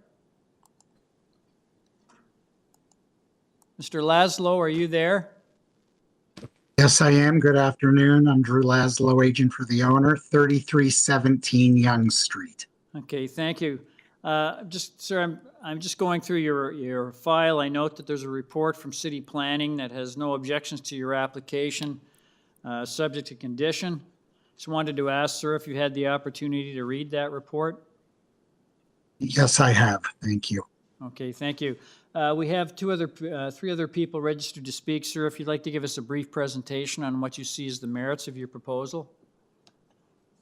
Mr. Laszlo, are you there? Yes, I am. Good afternoon. I'm Drew Laszlo, agent for the owner, 3317 Young Street. Okay, thank you. Sir, I'm just going through your file. I note that there's a report from city planning that has no objections to your application, subject to condition. Just wanted to ask, sir, if you had the opportunity to read that report. Yes, I have. Thank you. Okay, thank you. We have 3 other people registered to speak, sir. If you'd like to give us a brief presentation on what you see as the merits of your proposal.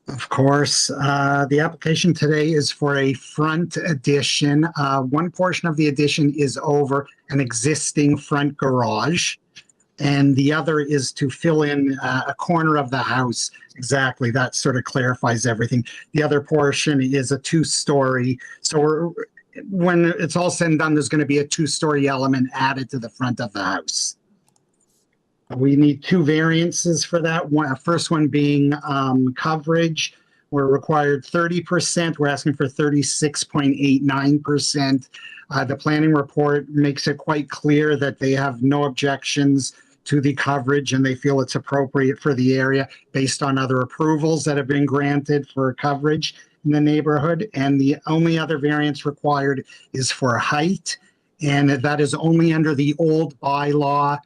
Of course. The application today is for a front addition. One portion of the addition is over an existing front garage, and the other is to fill in a corner of the house. Exactly. That sort of clarifies everything. The other portion is a 2-story. So when it's all said and done, there's going to be a 2-story element added to the front of the house. We need 2 variances for that. First one being coverage. We're required 30%. We're asking for 36.89%. The planning report makes it quite clear that they have no objections to the coverage and they feel it's appropriate for the area based on other approvals that have been granted for coverage in the neighborhood. And the only other variance required is for height, and that is only under the old bylaw.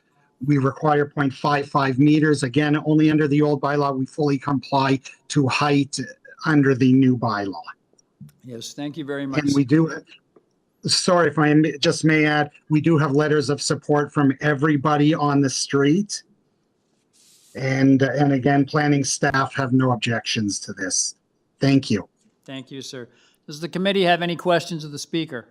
We require 0.55 meters. Again, only under the old bylaw, we fully comply to height under the new bylaw. Yes, thank you very much. And we do, sorry if I just may add, we do have letters of support from everybody on the street. And again, planning staff have no objections to this. Thank you. Thank you, sir. Does the committee have any questions of the speaker?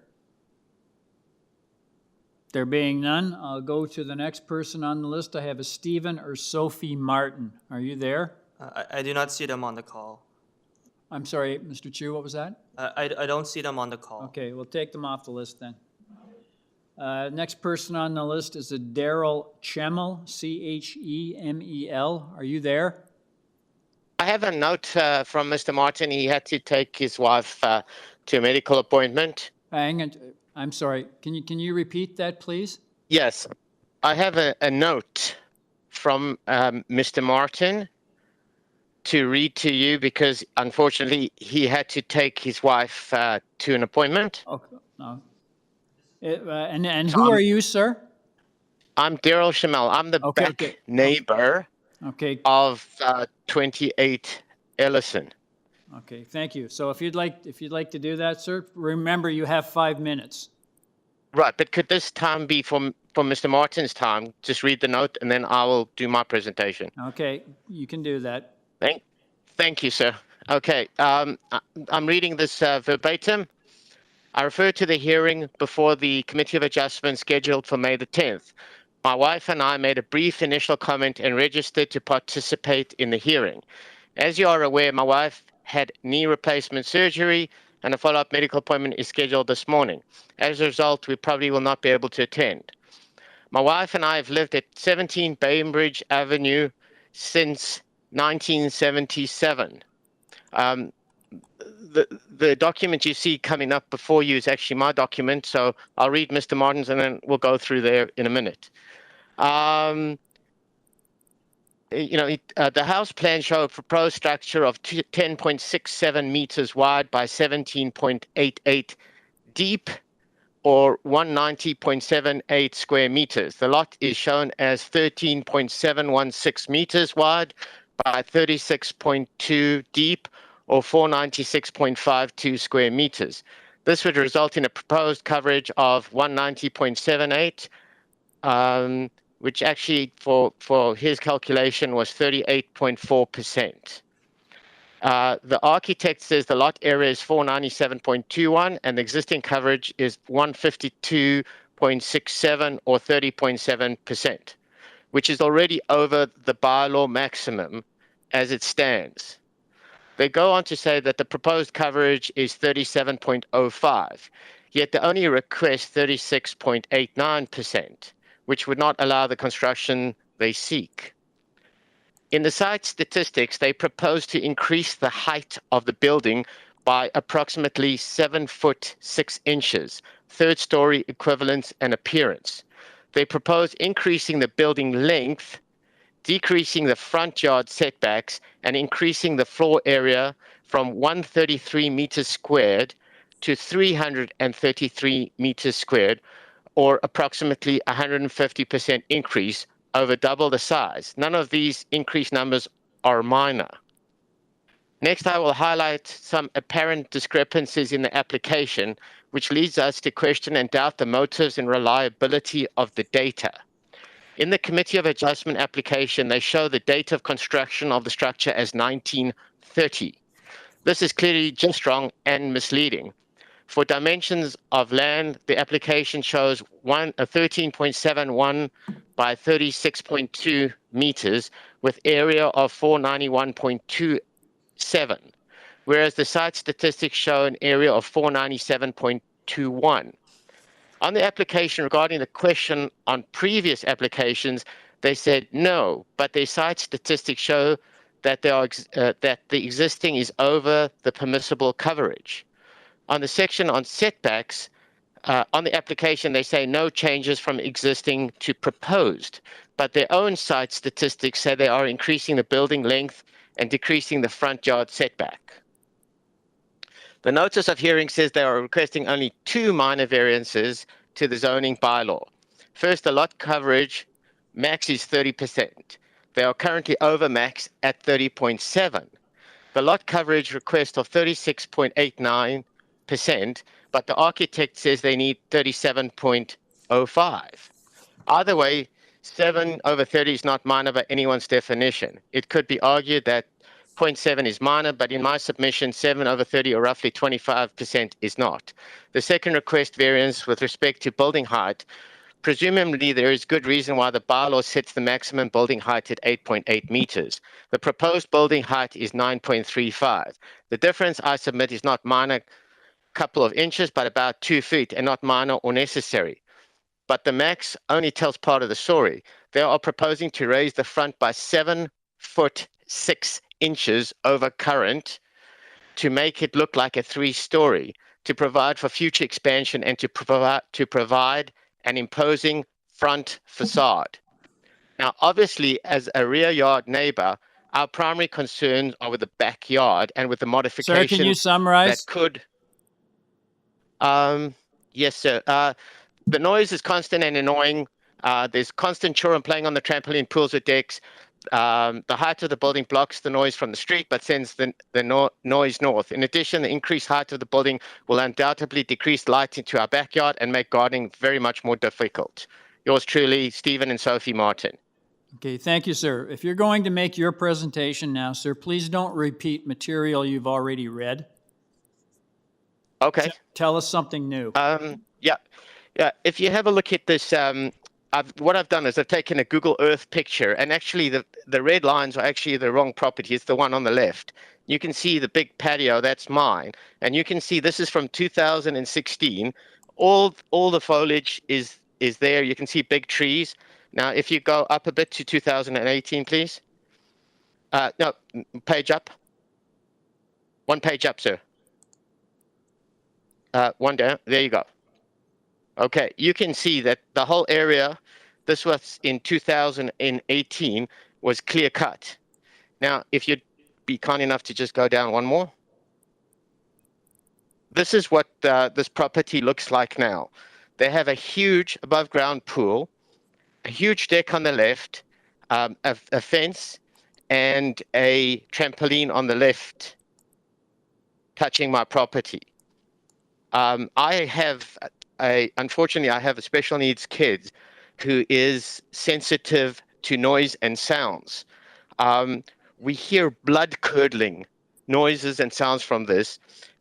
There being none, I'll go to the next person on the list. I have a Stephen or Sophie Martin. Are you there? I do not see them on the call. I'm sorry, Mr. Chu, what was that? I don't see them on the call. Okay, we'll take them off the list then. Next person on the list is a Daryl Chemel, Chemel. Are you there? I have a note from Mr. Martin. He had to take his wife to a medical appointment. Hang on. I'm sorry. Can you repeat that, please? Yes. I have a note from Mr. Martin to read to you because, unfortunately, he had to take his wife to an appointment. Okay. No. And who are you, sir? I'm Daryl Shamel. I'm the back neighbor of 28 Ellison. Okay, thank you. So if you'd like to do that, sir, remember you have 5 minutes. Right, but could this time be for Mr. Martin's time? Just read the note and then I will do my presentation. Okay, you can do that. Thank you, sir. Okay, I'm reading this verbatim. I refer to the hearing before the Committee of Adjustment scheduled for May the 10th. My wife and I made a brief initial comment and registered to participate in the hearing. As you are aware, my wife had knee replacement surgery and a follow-up medical appointment is scheduled this morning. As a result, we probably will not be able to attend. My wife and I have lived at 17 Bainbridge Avenue since 1977. The document you see coming up before you is actually my document, so I'll read Mr. Martin's and then we'll go through there in a minute. The house plans show a proposed structure of 10.67 meters wide by 17.88 deep, or 190.78 square meters. The lot is shown as 13.716 meters wide by 36.2 deep, or 496.52 square meters. This would result in a proposed coverage of 190.78, which actually for his calculation was 38.4%. The architect says the lot area is 497.21 and the existing coverage is 152.67 or 30.7%, which is already over the bylaw maximum as it stands. They go on to say that the proposed coverage is 37.05, yet they only request 36.89%, which would not allow the construction they seek. In the site statistics, they propose to increase the height of the building by approximately 7 foot 6 inches, third story equivalence and appearance. They propose increasing the building length, decreasing the front yard setbacks, and increasing the floor area from 133 meters squared to 333 meters squared, or approximately 150% increase over double the size. None of these increased numbers are minor. Next, I will highlight some apparent discrepancies in the application, which leads us to question and doubt the motives and reliability of the data. In the Committee of Adjustment application, they show the date of construction of the structure as 1930. This is clearly just wrong and misleading. For dimensions of land, the application shows 13.71 by 36.2 meters with area of 491.27, whereas the site statistics show an area of 497.21. On the application regarding the question on previous applications, they said no, but their site statistics show that that the existing is over the permissible coverage. On the section on setbacks, on the application, they say no changes from existing to proposed, but their own site statistics say they are increasing the building length and decreasing the front yard setback. The notice of hearing says they are requesting only 2 minor variances to the zoning bylaw. First, the lot coverage max is 30%. They are currently over max at 30.7. The lot coverage request of 36.89%, but the architect says they need 37.05. Either way, 7 over 30 is not minor by anyone's definition. It could be argued that 0.7 is minor, but in my submission, 7 over 30 or roughly 25% is not. The second request variance with respect to building height, presumably there is good reason why the bylaw sets the maximum building height at 8.8 meters. The proposed building height is 9.35. The difference I submit is not minor, couple of inches, but about 2 feet, and not minor or necessary. But the max only tells part of the story. They are proposing to raise the front by 7 foot 6 inches over current to make it look like a 3-story, to provide for future expansion and to provide an imposing front facade. Now, obviously, as a rear yard neighbor, our primary concerns are with the backyard and with the modification. Sir, can you summarize? That could. Yes, sir. the noise is constant and annoying. There's constant children playing on the trampoline pools or decks. The height of the building blocks the noise from the street, but sends the noise north. In addition, the increased height of the building will undoubtedly decrease light into our backyard and make gardening very much more difficult. Yours truly, Stephen and Sophie Martin. Okay, thank you, sir. If you're going to make your presentation now, sir, please don't repeat material you've already read. Okay. Tell us something new. Yeah. If you have a look at this, what I've done is I've taken a Google Earth picture, and actually the red lines are actually the wrong property. It's the one on the left. You can see the big patio, that's mine. And you can see this is from 2016. All the foliage is there. You can see big trees. Now, if you go up a bit to 2018, please. No, page up. One page up, sir. One down. There you go. Okay, you can see that the whole area, this was in 2018, was clear cut. Now, if you'd be kind enough to just go down one more. This is what this property looks like now. They have a huge above ground pool, a huge deck on the left, a fence, and a trampoline on the left touching my property. Unfortunately, I have a special needs kid who is sensitive to noise and sounds. We hear blood curdling noises and sounds from this.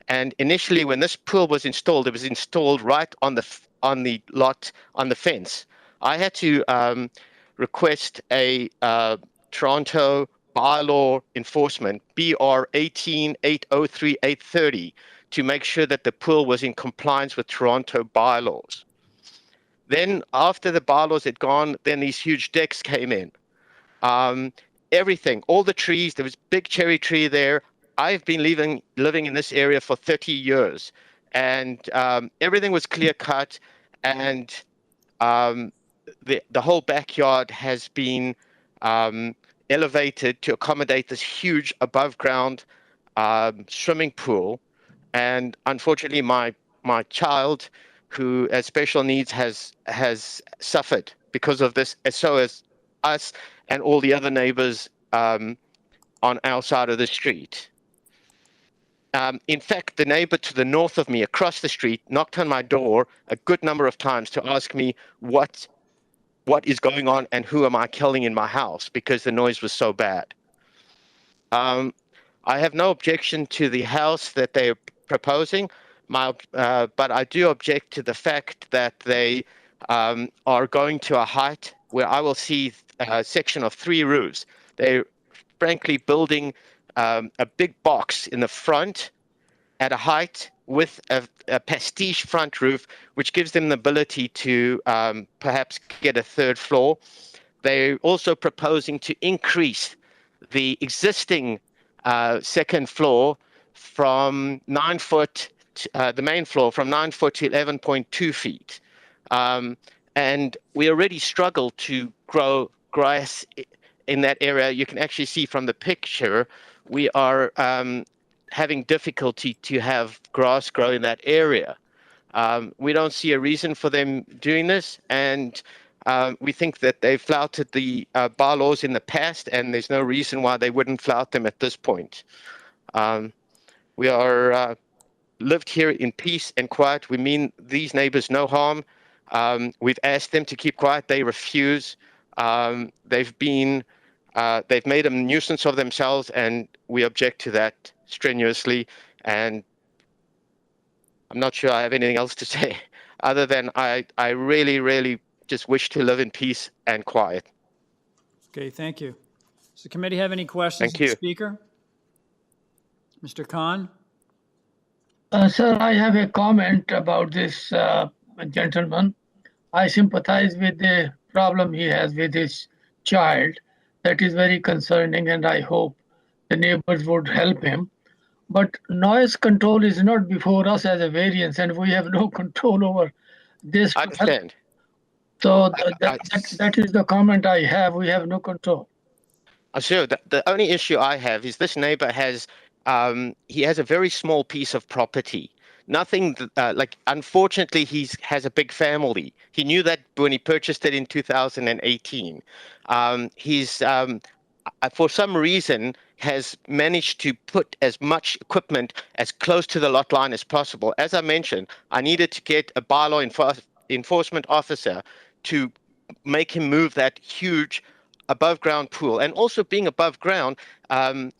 And initially, when this pool was installed, it was installed right on the lot, on the fence. I had to request a Toronto bylaw enforcement, BR 18-803-830, to make sure that the pool was in compliance with Toronto bylaws. Then after the bylaws had gone, then these huge decks came in. Everything, all the trees, there was a big cherry tree there. I've been living in this area for 30 years, and everything was clear cut, and the whole backyard has been elevated to accommodate this huge above ground swimming pool. And unfortunately, my child, who has special needs, has suffered because of this, as so as us and all the other neighbors on our side of the street. In fact, the neighbor to the north of me, across the street, knocked on my door a good number of times to ask me what is going on and who am I killing in my house, because the noise was so bad. I have no objection to the house that they're proposing, but I do object to the fact that they are going to a height where I will see a section of 3 roofs. They're frankly building a big box in the front at a height with a pastiche front roof, which gives them the ability to perhaps get a 3rd floor. They're also proposing to increase the existing 2nd floor from 9 foot, the main floor from 9 foot to 11.2 feet. And we already struggle to grow grass in that area. You can actually see from the picture, we are having difficulty to have grass grow in that area. We don't see a reason for them doing this, and we think that they flouted the bylaws in the past, and there's no reason why they wouldn't flout them at this point. We are lived here in peace and quiet. We mean these neighbors no harm. We've asked them to keep quiet. They refuse. They've made a nuisance of themselves, and we object to that strenuously. And I'm not sure I have anything else to say other than I really, really just wish to live in peace and quiet. Okay, thank you. Does the committee have any questions of the speaker? Mr. Khan? Sir, I have a comment about this gentleman. I sympathize with the problem he has with his child. That is very concerning, and I hope the neighbors would help him. But noise control is not before us as a variance, and we have no control over this. I understand. So that is the comment I have. We have no control. Sure. The only issue I have is this neighbor has he has a very small piece of property. nothing like, unfortunately, he has a big family. He knew that when he purchased it in 2018. He's for some reason has managed to put as much equipment as close to the lot line as possible. As I mentioned, I needed to get a bylaw enforcement officer to make him move that huge above ground pool. And also being above ground,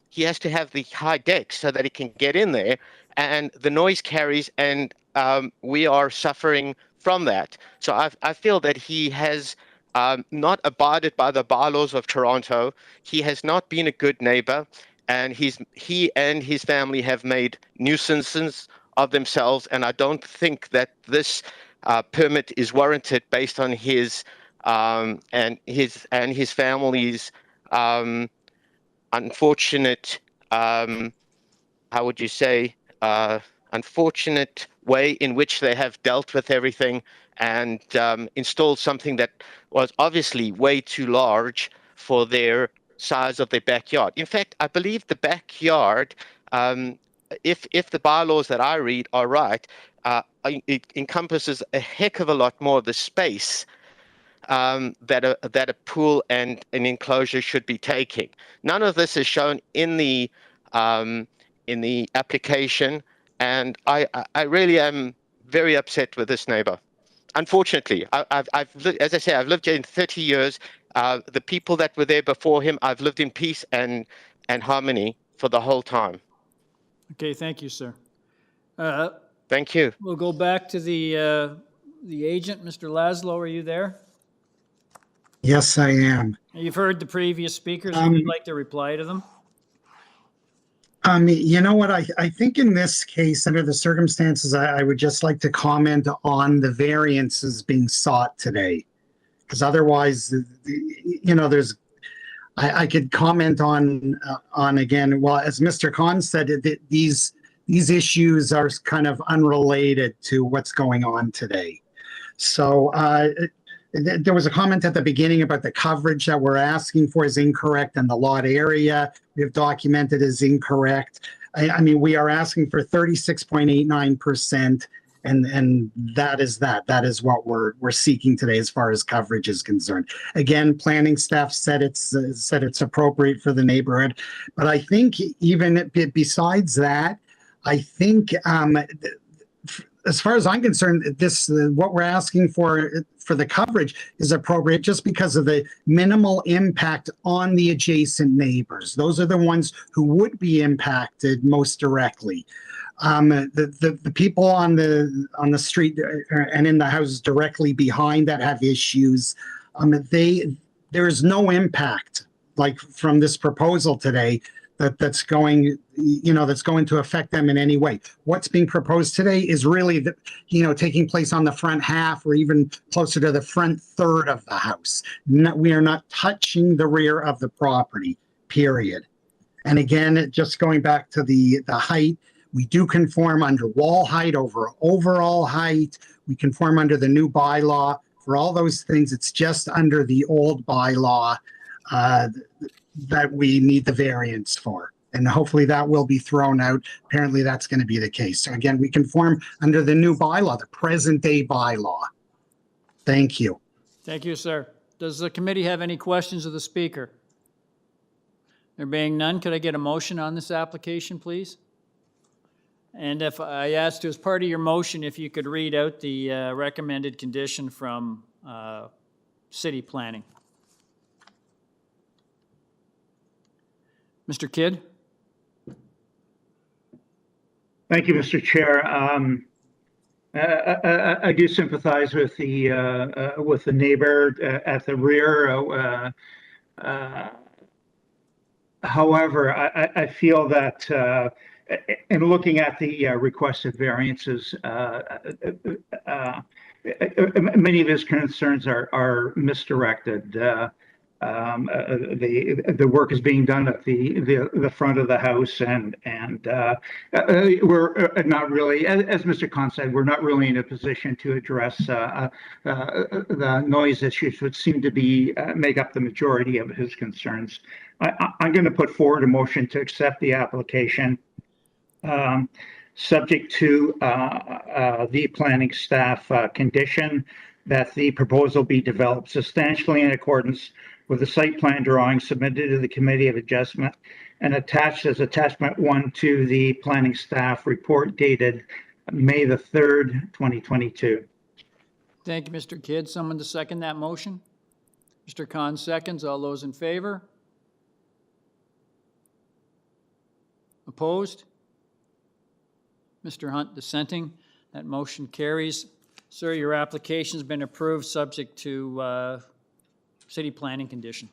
he has to have the high deck so that he can get in there, and the noise carries, and we are suffering from that. So I feel that he has not abided by the bylaws of Toronto. He has not been a good neighbor, and he and his family have made nuisances of themselves, and I don't think that this permit is warranted based on his and his family's unfortunate, how would you say, unfortunate way in which they have dealt with everything and installed something that was obviously way too large for their size of their backyard. In fact, I believe the backyard, if the bylaws that I read are right, it encompasses a heck of a lot more of the space that a pool and an enclosure should be taking. None of this is shown in the application, and I really am very upset with this neighbor. Unfortunately, as I say, I've lived here in 30 years. The people that were there before him, I've lived in peace and harmony for the whole time. Okay, thank you, sir. Thank you. We'll go back to the agent. Mr. Laszlo, are you there? Yes, I am. You've heard the previous speakers. Would you like to reply to them? You know what? I think in this case, under the circumstances, I would just like to comment on the variances being sought today. Because otherwise, you know, I could comment on again, well, as Mr. Khan said, these issues are kind of unrelated to what's going on today. So there was a comment at the beginning about the coverage that we're asking for is incorrect, and the lot area we have documented is incorrect. I mean, we are asking for 36.89%, and that is that. That is what we're seeking today as far as coverage is concerned. Again, planning staff said it's appropriate for the neighborhood, but I think even besides that, I think as far as I'm concerned, what we're asking for the coverage is appropriate just because of the minimal impact on the adjacent neighbors. Those are the ones who would be impacted most directly. The people on the street and in the houses directly behind that have issues. There is no impact like from this proposal today that's going to affect them in any way. What's being proposed today is really taking place on the front half or even closer to the front third of the house. We are not touching the rear of the property, period. And again, just going back to the height, we do conform under wall height over overall height. We conform under the new bylaw for all those things. It's just under the old bylaw that we need the variance for. And hopefully that will be thrown out. Apparently that's going to be the case. So again, we conform under the new bylaw, the present day bylaw. Thank you. Thank you, sir. Does the committee have any questions of the speaker? There being none, could I get a motion on this application, please? And if I asked you as part of your motion, if you could read out the recommended condition from city planning. Mr. Kidd? Thank you, Mr. Chair. I do sympathize with the neighbor at the rear. However, I feel that in looking at the requested variances, many of his concerns are misdirected. The work is being done at the front of the house, and we're not really, as Mr. Khan said, we're not really in a position to address the noise issues, which seem to be make up the majority of his concerns. I'm going to put forward a motion to accept the application. subject to the planning staff condition that the proposal be developed substantially in accordance with the site plan drawing submitted to the Committee of Adjustment and attached as attachment 1 to the planning staff report dated May the 3rd, 2022. Thank you, Mr. Kidd. Someone to second that motion? Mr. Khan seconds. All those in favor? Opposed? Mr. Hunt dissenting. That motion carries. Sir, your application's been approved subject to city planning condition.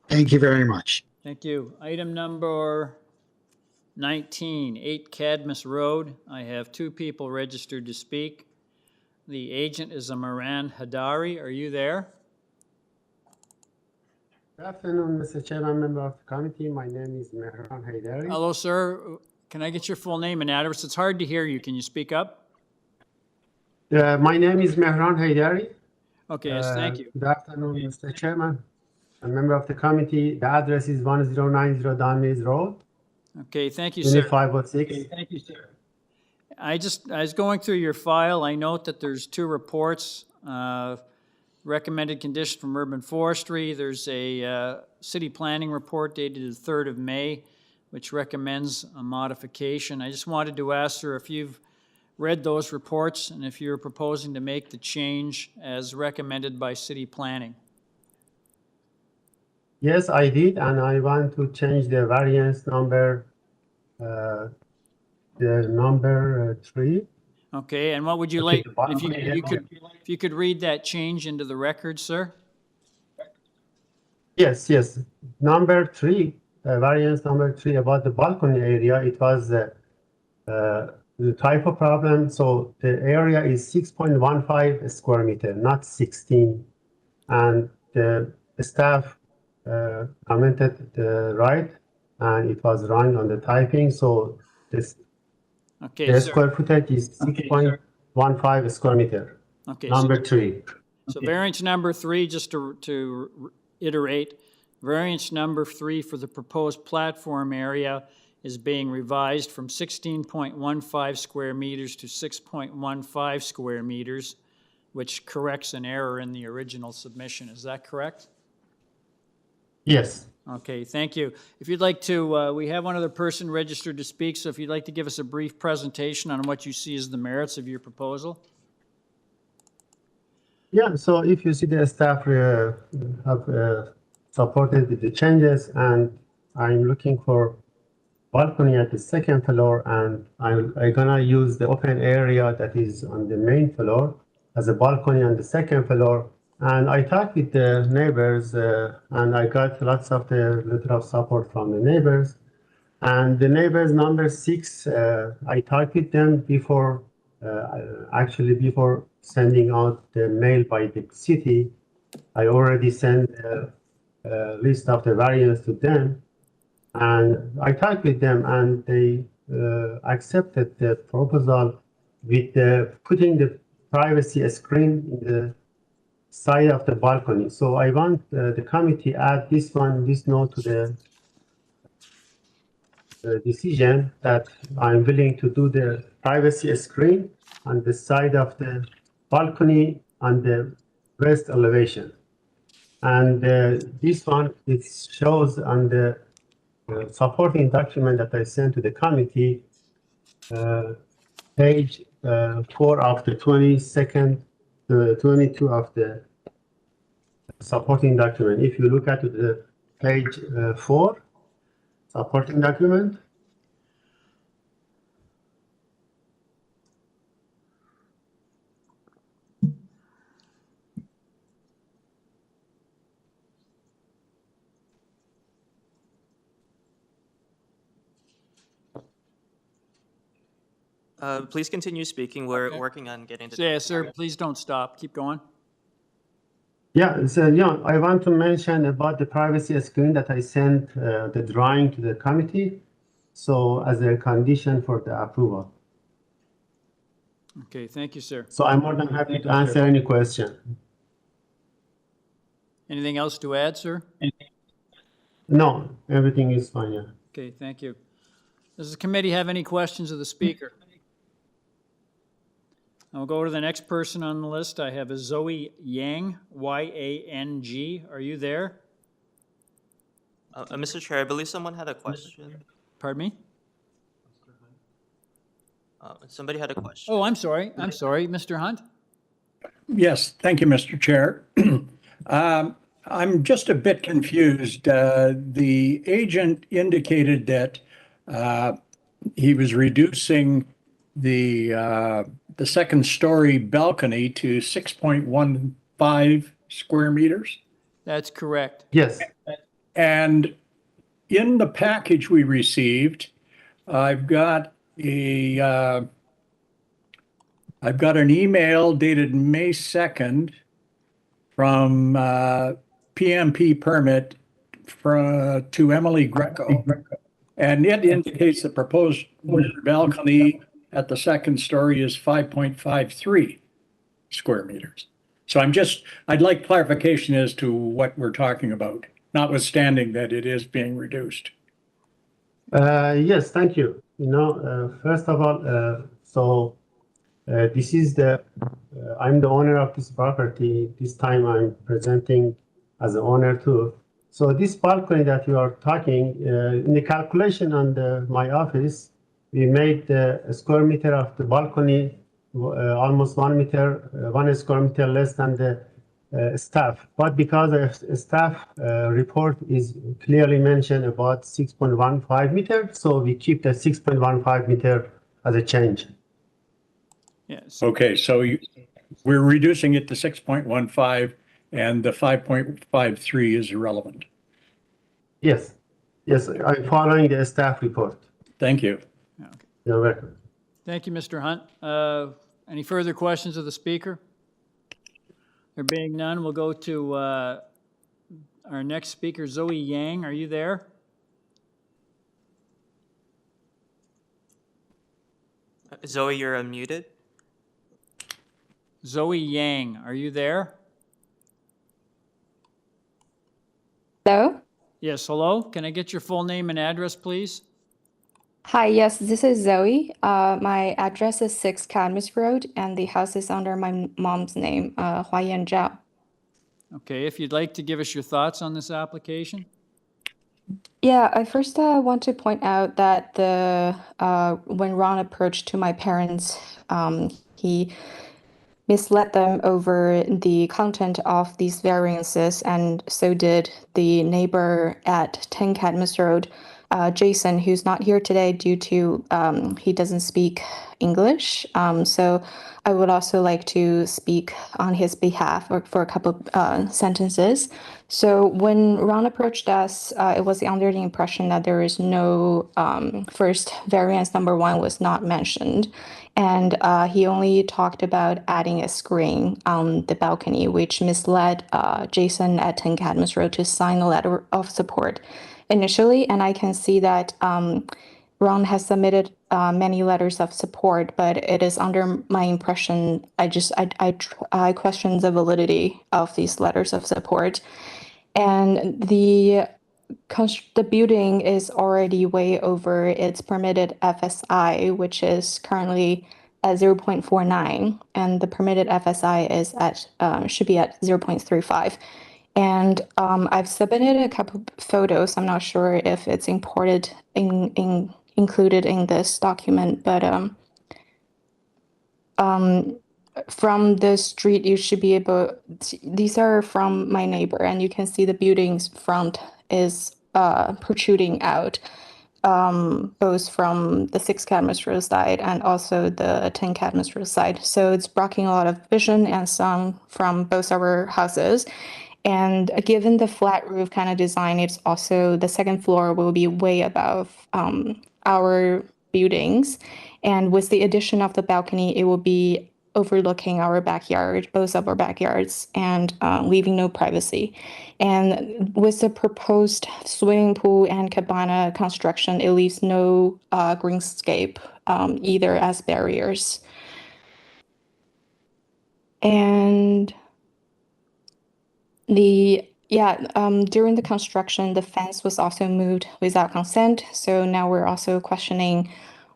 Thank you very much. Thank you. Item number 19, 8 Cadmus Road. I have 2 people registered to speak. The agent is Amaran Hadari. Are you there? Good afternoon, Mr. Chairman, member of the committee. My name is Mehran Haidari. Hello, sir. Can I get your full name and address? It's hard to hear you. Can you speak up? My name is Mehran Haidari. Okay, yes, thank you. Good afternoon, Mr. Chairman, a member of the committee. The address is 1090 Dunmills Road. Okay, thank you, sir. Unit 506. Okay, thank you, sir. I was going through your file. I note that there's 2 reports. Recommended condition from Urban Forestry. There's a city planning report dated the 3rd of May, which recommends a modification. I just wanted to ask, sir, if you've read those reports and if you're proposing to make the change as recommended by city planning. Yes, I did, and I want to change the variance number, the number 3. Okay, and what would you like, if you could read that change into the record, sir? Yes. Number 3, variance number 3 about the balcony area. It was the type of problem. So the area is 6.15 square meter, not 16. And the staff commented right, and it was wrong on the typing. So this. Okay, the sir. square footage is 6.15 square meter. Okay, number so, 3. So variance number 3, just to iterate, variance number 3 for the proposed platform area is being revised from 16.15 square meters to 6.15 square meters, which corrects an error in the original submission. Is that correct? Yes. Okay, thank you. If you'd like to, we have one other person registered to speak, so if you'd like to give us a brief presentation on what you see as the merits of your proposal. Yeah, so if you see the staff have supported with the changes, and I'm looking for balcony at the 2nd floor, and I'm gonna use the open area that is on the main floor as a balcony on the 2nd floor. And I talked with the neighbors, and I got lots of the letter of support from the neighbors. And the neighbors number 6, I talked with them before, actually before sending out the mail by the city. I already sent a list of the variants to them. And I talked with them, and they accepted the proposal with putting the privacy screen in the side of the balcony. So I want the committee add this note to the decision that I'm willing to do the privacy screen on the side of the balcony on the west elevation. And this one, it shows on the supporting document that I sent to the committee, page 4 of the 22nd, 22 of the supporting document. If you look at the page 4, supporting document. Please continue speaking. We're working on getting to. Yeah, sir, please don't stop. Keep going. Yeah, so I want to mention about the privacy screen that I sent the drawing to the committee. So as a condition for the approval. Okay, thank you, sir. So I'm more than happy to answer any question. Anything else to add, sir? No, everything is fine, yeah. Okay, thank you. Does the committee have any questions of the speaker? I'll go to the next person on the list. I have a Zoe Yang, Y-A-N-G. Are you there? Mr. Chair, I believe someone had a question. Pardon me? Somebody had a question. Oh, I'm sorry. Mr. Hunt? Yes, thank you, Mr. Chair. I'm just a bit confused. The agent indicated that he was reducing the second story balcony to 6.15 square meters. That's correct. Yes. And in the package we received, I've got an email dated May 2nd from PMP permit to Emily Greco. And it indicates the proposed balcony at the second story is 5.53 square meters. So I'd like clarification as to what we're talking about, notwithstanding that it is being reduced. Yes, thank you. First of all, this is I'm the owner of this property. This time I'm presenting as the owner too. So this balcony that you are talking, in the calculation on my office, we made the square meter of the balcony almost 1 square meter less than the staff. But because the staff report is clearly mentioned about 6.15 meter, so we keep the 6.15 meter as a change. Yes. Okay, so we're reducing it to 6.15 and the 5.53 is irrelevant. Yes, I'm following the staff report. Thank you. Okay. You're welcome. Thank you, Mr. Hunt. Any further questions of the speaker? There being none, we'll go to our next speaker, Zoe Yang. Are you there? Zoe, you're unmuted. Zoe Yang, are you there? Hello? Yes, hello. Can I get your full name and address, please? Hi, yes, this is Zoe. My address is 6 Cadmus Road, and the house is under my mom's name, Huayan Zhao. Okay, if you'd like to give us your thoughts on this application. Yeah, I first want to point out that when Ron approached to my parents, he misled them over the content of these variances, and so did the neighbor at 10 Cadmus Road, Jason, who's not here today due to he doesn't speak English. So I would also like to speak on his behalf for a couple sentences. So when Ron approached us, it was under the impression that there is no first variance number 1 was not mentioned. And he only talked about adding a screen on the balcony, which misled Jason at 10 Cadmus Road to sign a letter of support initially. And I can see that Ron has submitted many letters of support, but it is under my impression, I question the validity of these letters of support. And the building is already way over its permitted FSI, which is currently at 0.49, and the permitted FSI is should be at 0.35. And I've submitted a couple photos. I'm not sure if it's included in this document, but from the street, you should be able. These are from my neighbor, and you can see the building's front is protruding out, both from the 6 Cadmus Road side and also the 10 Cadmus Road side. So it's blocking a lot of vision and sun from both our houses. And given the flat roof kind of design, it's also the second floor will be way above our buildings. And with the addition of the balcony, it will be overlooking our backyard, both of our backyards, and leaving no privacy. And with the proposed swimming pool and cabana construction, it leaves no greenscape either as barriers. And the Yeah, during the construction, the fence was also moved without consent. So now we're also questioning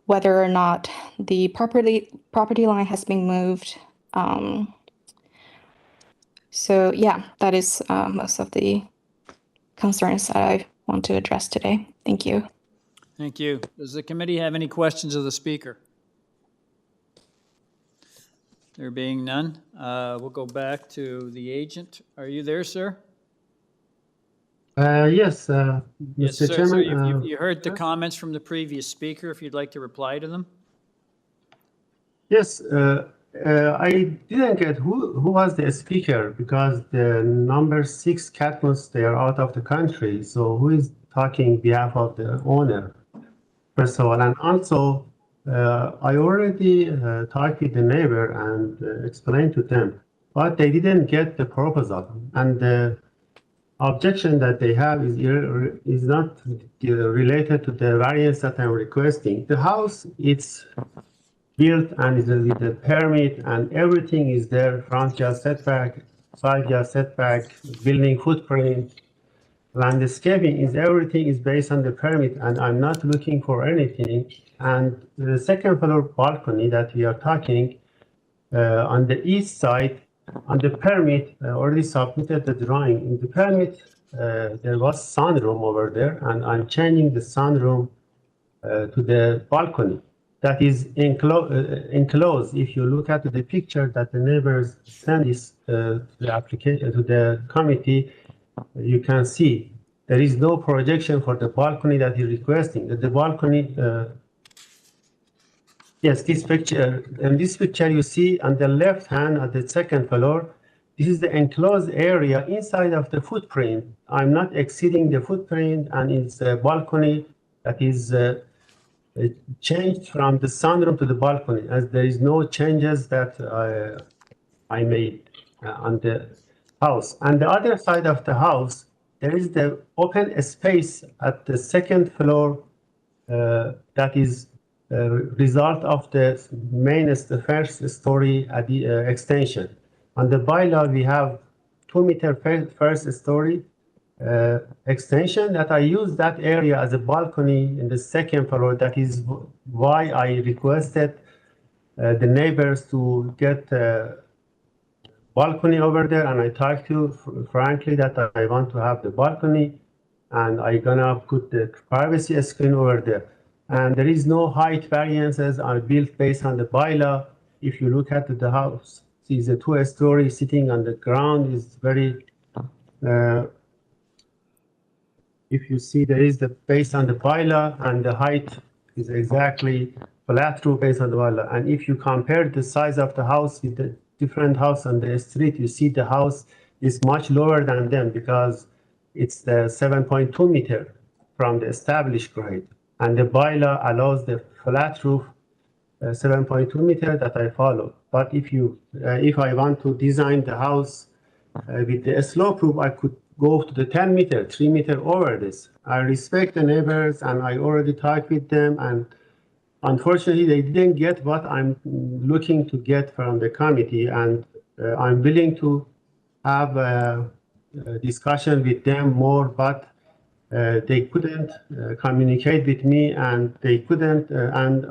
whether or not the property line has been moved. So yeah, that is most of the concerns that I want to address today. Thank you. Thank you. Does the committee have any questions of the speaker? There being none, we'll go back to the agent. Are you there, sir? Yes, Yes, Mr. sir. Chairman. You heard the comments from the previous speaker, if you'd like to reply to them. Yes, I didn't get who was the speaker because the number 6 Catmus, they are out of the country. So who is talking behalf of the owner? First of all, and also I already talked with the neighbor and explained to them, but they didn't get the proposal. And the objection that they have is not related to the variance that I'm requesting. The house, it's built and is with the permit and everything is there, front yard setback, side yard setback, building footprint, landscaping is everything is based on the permit and I'm not looking for anything. And the second floor balcony that we are talking on the east side, on the permit, I already submitted the drawing. In the permit, there was sunroom over there and I'm changing the sunroom to the balcony. That is enclosed. If you look at the picture that the neighbors sent this to the application to the committee, you can see there is no projection for the balcony that he's requesting. The balcony, yes, this picture. In this picture, you see on the left hand at the second floor, this is the enclosed area inside of the footprint. I'm not exceeding the footprint, and it's a balcony that is changed from the sunroom to the balcony, as there is no changes that I made on the house. And the other side of the house, there is the open space at the second floor that is result of the the first story at the extension. On the bylaw, we have 2 meter first story extension that I use that area as a balcony in the second floor. That is why I requested the neighbors to get a balcony over there, and I talked to frankly that I want to have the balcony and I'm gonna put the privacy screen over there. And there is no height variances are built based on the bylaw. If you look at the house, it's a 2-story sitting on the ground, is very if you see, there is the based on the bylaw and the height is exactly flat roof based on the bylaw. And if you compare the size of the house with the different house on the street, you see the house is much lower than them because it's the 7.2 meter from the established grade. And the bylaw allows the flat roof 7.2 meter that I follow. But if I want to design the house with the slope roof, I could go to the 10 meter, 3 meter over this. I respect the neighbors and I already talked with them, and unfortunately they didn't get what I'm looking to get from the committee, and I'm willing to have a discussion with them more, but they couldn't communicate with me and they couldn't, and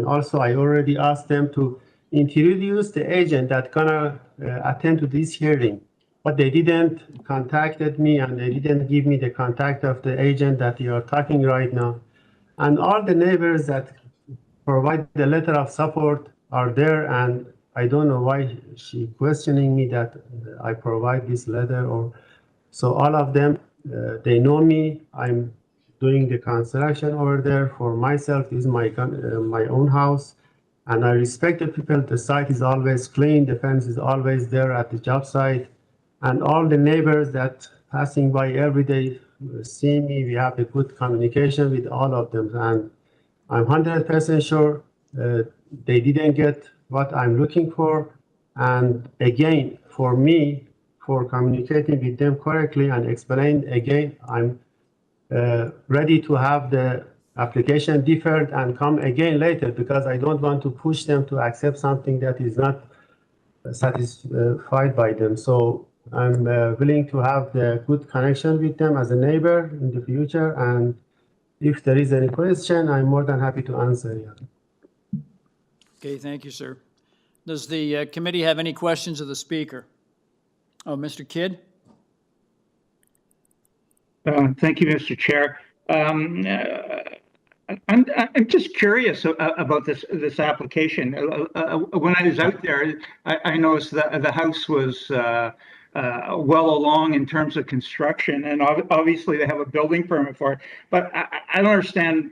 also I already asked them to introduce the agent that's gonna attend to this hearing. But they didn't contacted me and they didn't give me the contact of the agent that you are talking right now. And all the neighbors that provide the letter of support are there, and I don't know why she questioning me that I provide this letter. Or so all of them, they know me. I'm doing the construction over there for myself. This is my own house. And I respect the people. The site is always clean. The fence is always there at the job site. And all the neighbors that passing by every day see me, we have a good communication with all of them. And I'm 100% sure they didn't get what I'm looking for. And again, for me, for communicating with them correctly and explain again, I'm ready to have the application deferred and come again later, because I don't want to push them to accept something that is not satisfied by them. So I'm willing to have the good connection with them as a neighbor in the future. And if there is any question, I'm more than happy to answer you. Okay, thank you, sir. Does the committee have any questions of the speaker? Oh, Mr. Kidd? Thank you, Mr. Chair. I'm just curious about this application. When I was out there, I noticed that the house was well along in terms of construction, and obviously they have a building permit for it. But I don't understand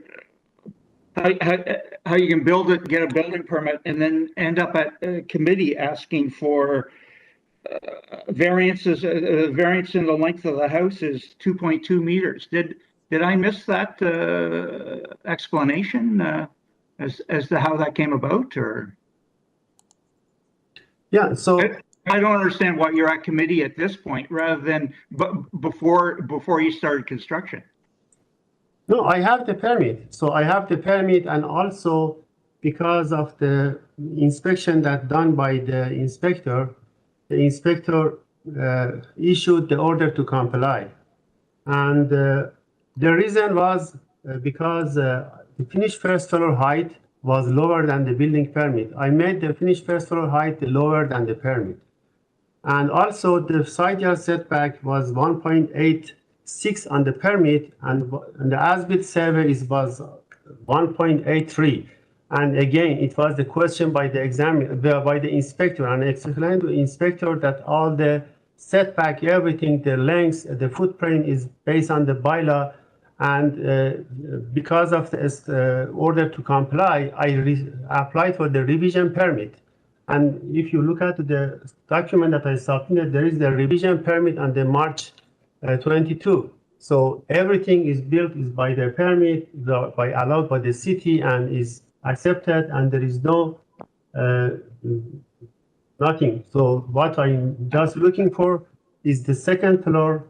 how you can build it, get a building permit, and then end up at a committee asking for variances. Variance in the length of the house is 2.2 meters. Did I miss that explanation as to how that came about, or? Yeah, so I don't understand why you're at committee at this point rather than before you started construction. No, I have the permit. So I have the permit, and also because of the inspection that done by the inspector issued the order to comply. And the reason was because the finished first floor height was lower than the building permit. I made the finished first floor height lower than the permit. And also the side yard setback was 1.86 on the permit, and the as-built survey was 1.83. And again, it was the question by the inspector, and I explained to the inspector that all the setback, everything, the length, the footprint is based on the bylaw, and because of the order to comply, I applied for the revision permit. And if you look at the document that I submitted, there is the revision permit on the March 22. So everything is built is by the permit, allowed by the city, and is accepted, and there is no nothing. So what I'm just looking for is the second floor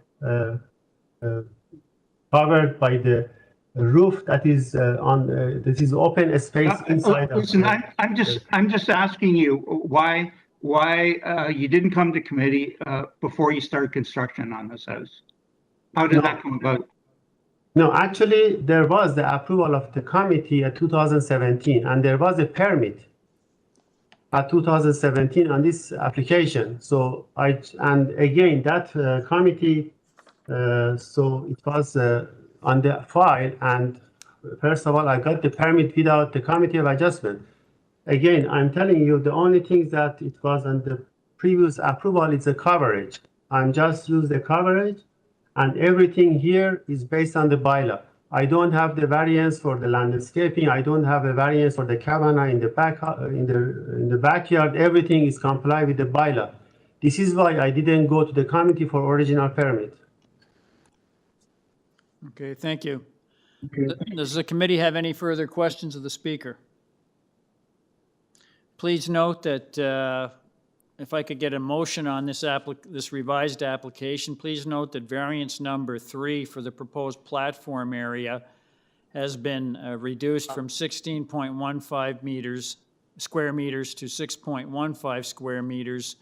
covered by the roof that is this is open space inside. Listen, I'm just asking you why you didn't come to committee before you started construction on this house. How did that come about? No, actually, there was the approval of the committee at 2017, and there was a permit at 2017 on this application. So and again, that committee, so it was on the file, and first of all, I got the permit without the committee of adjustment. Again, I'm telling you, the only thing that it was on the previous approval is the coverage. I'm just use the coverage, and everything here is based on the bylaw. I don't have the variance for the landscaping. I don't have a variance for the cabana in the back in the backyard. Everything is compliant with the bylaw. This is why I didn't go to the committee for original permit. Okay, thank you. Does the committee have any further questions of the speaker? Please note that if I could get a motion on this revised application, please note that variance number 3 for the proposed platform area has been reduced from 16.15 square meters to 6.15 square meters,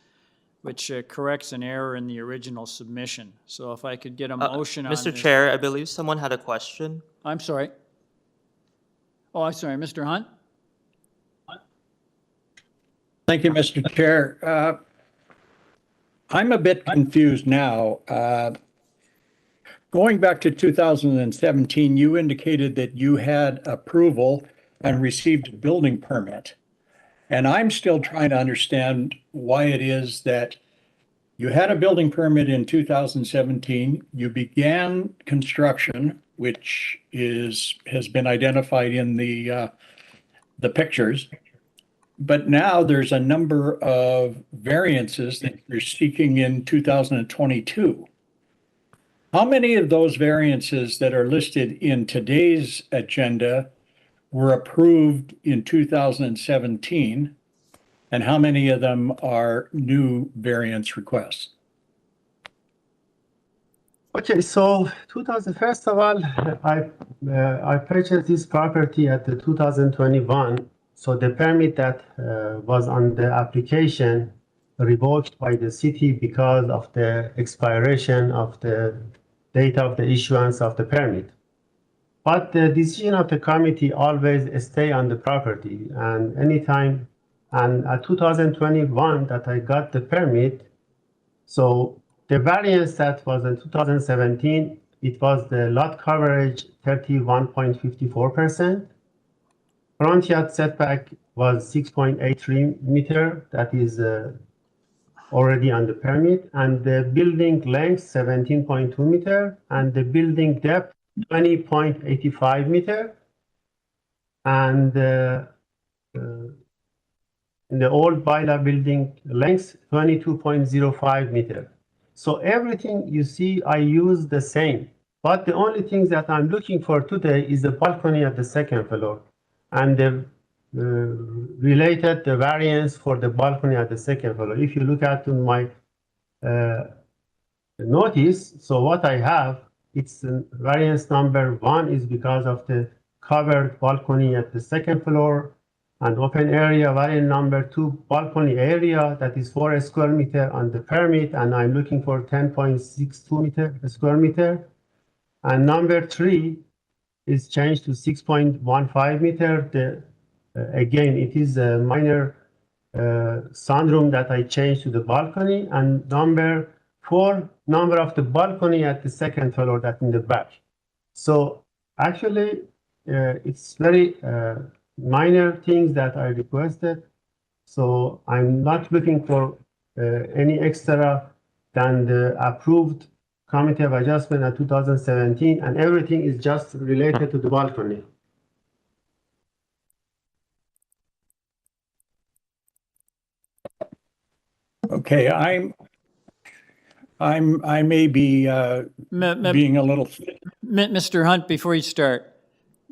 which corrects an error in the original submission. So if I could get a motion on Mr. this. Chair, I believe someone had a question. I'm sorry. Oh, I'm sorry, Mr. Hunt? Thank you, Mr. Chair. I'm a bit confused now. Going back to 2017, you indicated that you had approval and received a building permit. And I'm still trying to understand why it is that you had a building permit in 2017, you began construction, which has been identified in the pictures. But now there's a number of variances that you're seeking in 2022. How many of those variances that are listed in today's agenda were approved in 2017? And how many of them are new variance requests? Okay, so first of all, I purchased this property at the 2021. So the permit that was on the application revoked by the city because of the expiration of the date of the issuance of the permit. But the decision of the committee always stay on the property, and anytime, and at 2021 that I got the permit, so the variance that was in 2017, it was the lot coverage 31.54%. Front yard setback was 6.83 meter, that is already on the permit, and the building length 17.2 meter, and the building depth 20.85 meter, and in the old bylaw building length 22.05 meter. So everything you see, I use the same, but the only thing that I'm looking for today is the balcony at the second floor, and the related the variance for the balcony at the second floor. If you look at my notice, so what I have, it's variance number 1 is because of the covered balcony at the second floor and open area. Variance number 2, balcony area, that is 4 square meter on the permit, and I'm looking for 10.62 square meter. And number 3 is changed to 6.15 meter. Again, it is a minor sunroom that I changed to the balcony. And number 4, number of the balcony at the second floor, that in the back. So actually, it's very minor things that I requested. So I'm not looking for any extra than the approved Committee of Adjustment at 2017, and everything is just related to the balcony. Okay, I may be being a little. Mr. Hunt, before you start,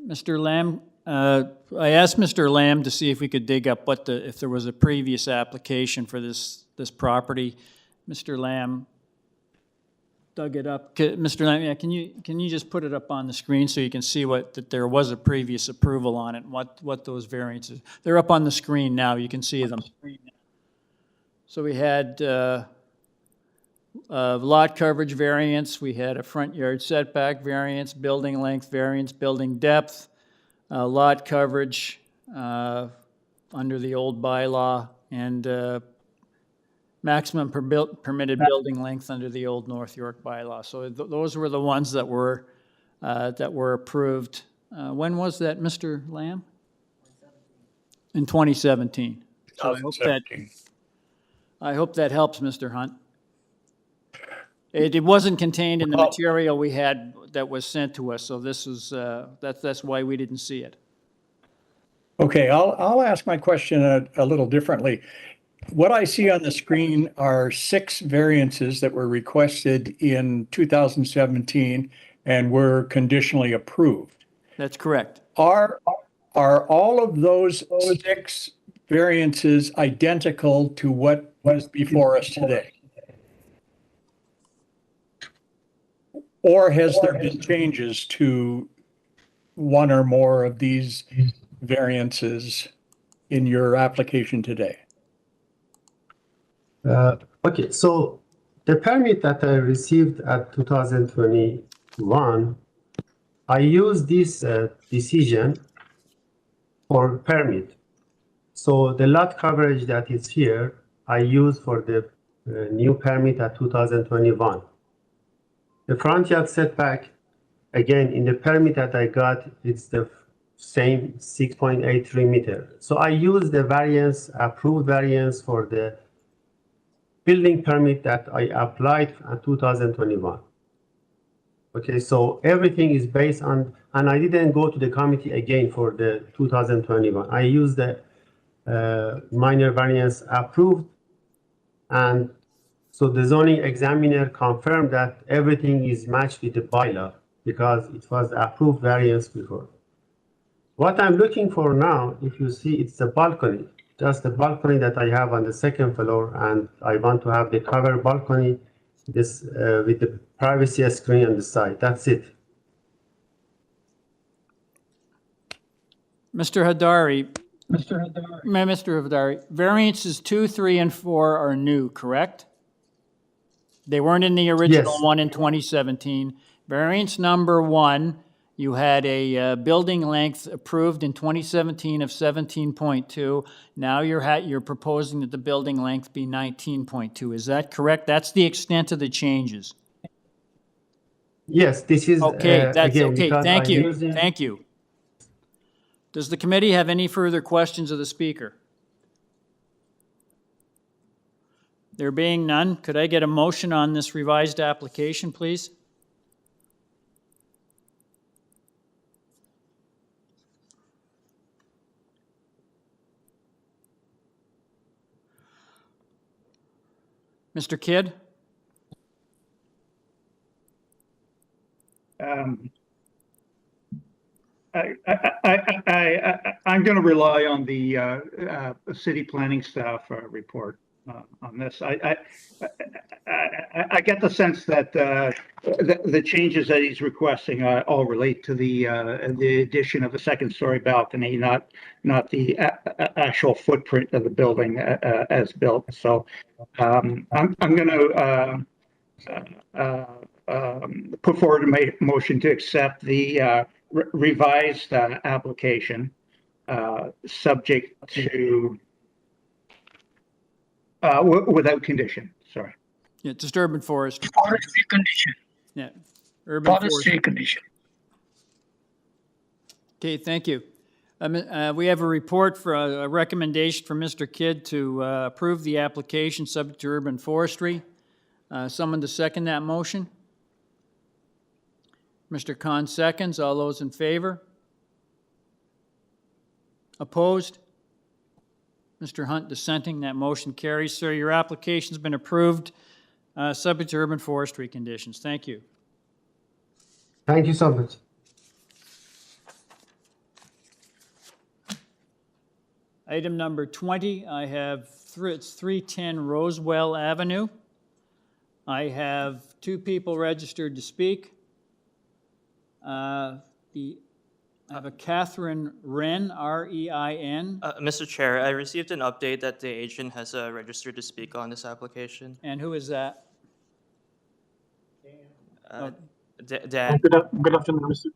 Mr. Lamb, I asked Mr. Lamb to see if we could dig up if there was a previous application for this property. Mr. Lamb dug it up. Mr. Lamb, yeah, can you just put it up on the screen so you can see that there was a previous approval on it and what those variances? They're up on the screen now. You can see them. So we had lot coverage variance, we had a front yard setback variance, building length variance, building depth, lot coverage under the old bylaw, and maximum permitted building length under the old North York bylaw. So those were the ones that were approved. When was that, Mr. Lamb? In 2017. So I hope that helps, Mr. Hunt. It wasn't contained in the material we had that was sent to us, so this is that's why we didn't see it. Okay, I'll ask my question a little differently. What I see on the screen are 6 variances that were requested in 2017 and were conditionally approved. That's correct. Are all of those 6 variances identical to what was before us today? Or has there been changes to one or more of these variances in your application today? Okay, so the permit that I received at 2021, I used this decision for permit. So the lot coverage that is here, I use for the new permit at 2021. The front yard setback, again, in the permit that I got, it's the same 6.83 meter. So I use the variance, approved variance for the building permit that I applied in 2021. Okay, so everything is based on, and I didn't go to the committee again for the 2021. I used the minor variance approved, and so the zoning examiner confirmed that everything is matched with the bylaw because it was approved variance before. What I'm looking for now, if you see, it's the balcony, just the balcony that I have on the second floor, and I want to have the covered balcony with the privacy screen on the side. That's it. Mr. Hadari, Mr. Havidari, variances 2, 3, and 4 are new, correct? They weren't in the original Yes. one in 2017. Variance number 1, you had a building length approved in 2017 of 17.2. Now you're proposing that the building length be 19.2. Is that correct? That's the extent of the changes. Yes, this is Okay, that's again okay. because Thank I'm you. using. Thank you. Does the committee have any further questions of the speaker? There being none, could I get a motion on this revised application, please? Mr. Kidd? I'm going to rely on the city planning staff report on this. I get the sense that the changes that he's requesting all relate to the addition of a second-story balcony, not the actual footprint of the building as built. So I'm going to put forward a motion to accept the revised application, subject to without condition. Sorry. Yeah, just urban forestry. Forestry condition. Yeah, urban Forestry condition. Okay, thank you. We have a report for a recommendation from Mr. Kidd to approve the application subject to urban forestry. Someone to second that motion? Mr. Khan seconds. All those in favor? Opposed? Mr. Hunt dissenting. That motion carries. Sir, your application's been approved, subject to urban forestry conditions. Thank you. Thank you so much. Item number 20, I have it's 310 Rosewell Avenue. I have 2 people registered to speak. I have a Catherine Wren, R-E-I-N. Mr. Chair, I received an update that the agent has registered to speak on this application. And who is that? Dan. Good afternoon, Mr.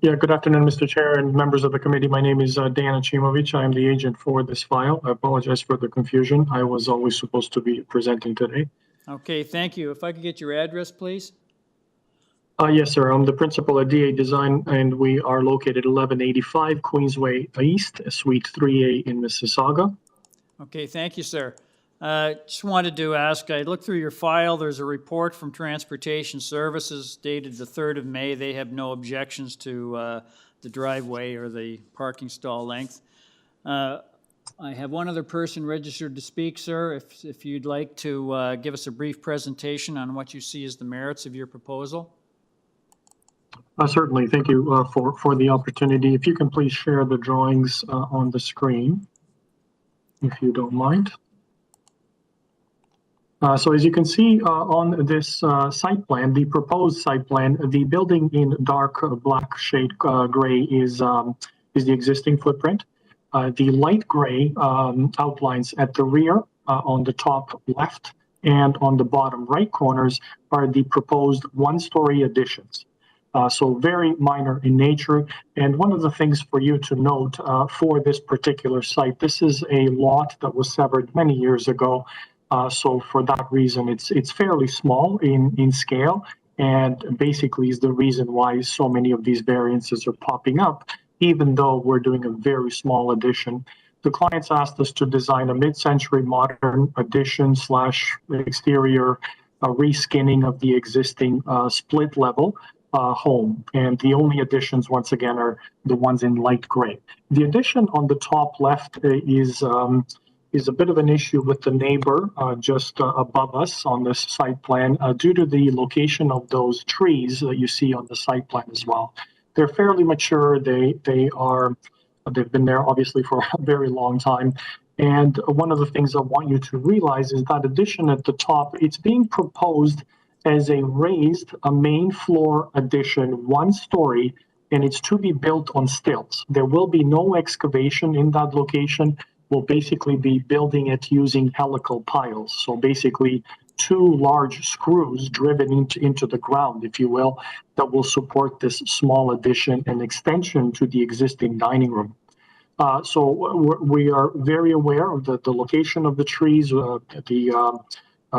Yeah, good afternoon, Mr. Chair and members of the committee. My name is Dan Achimovich. I am the agent for this file. I apologize for the confusion. I was always supposed to be presenting today. Okay, thank you. If I could get your address, please. Yes, sir. I'm the principal at DA Design, and we are located 1185 Queensway East, Suite 3A in Mississauga. Okay, thank you, sir. Just wanted to ask, I looked through your file. There's a report from Transportation Services dated the 3rd of May. They have no objections to the driveway or the parking stall length. I have one other person registered to speak, sir. If you'd like to give us a brief presentation on what you see as the merits of your proposal. Certainly. Thank you for the opportunity. If you can please share the drawings on the screen, if you don't mind. So as you can see on this site plan, the proposed site plan, the building in dark black shade gray is the existing footprint. The light gray outlines at the rear on the top left and on the bottom right corners are the proposed one-story additions. So very minor in nature. And one of the things for you to note for this particular site, this is a lot that was severed many years ago. So for that reason, it's fairly small in scale, and basically is the reason why so many of these variances are popping up, even though we're doing a very small addition. The clients asked us to design a mid-century modern addition / exterior reskinning of the existing split level home. And the only additions, once again, are the ones in light gray. The addition on the top left is a bit of an issue with the neighbor just above us on this site plan due to the location of those trees that you see on the site plan as well. They're fairly mature. They've been there obviously for a very long time. And one of the things I want you to realize is that addition at the top, it's being proposed as a raised, a main floor addition, one story and it's to be built on stilts. There will be no excavation in that location. We'll basically be building it using helical piles. So basically 2 large screws driven into the ground, if you will, that will support this small addition and extension to the existing dining room. So we are very aware of the location of the trees. The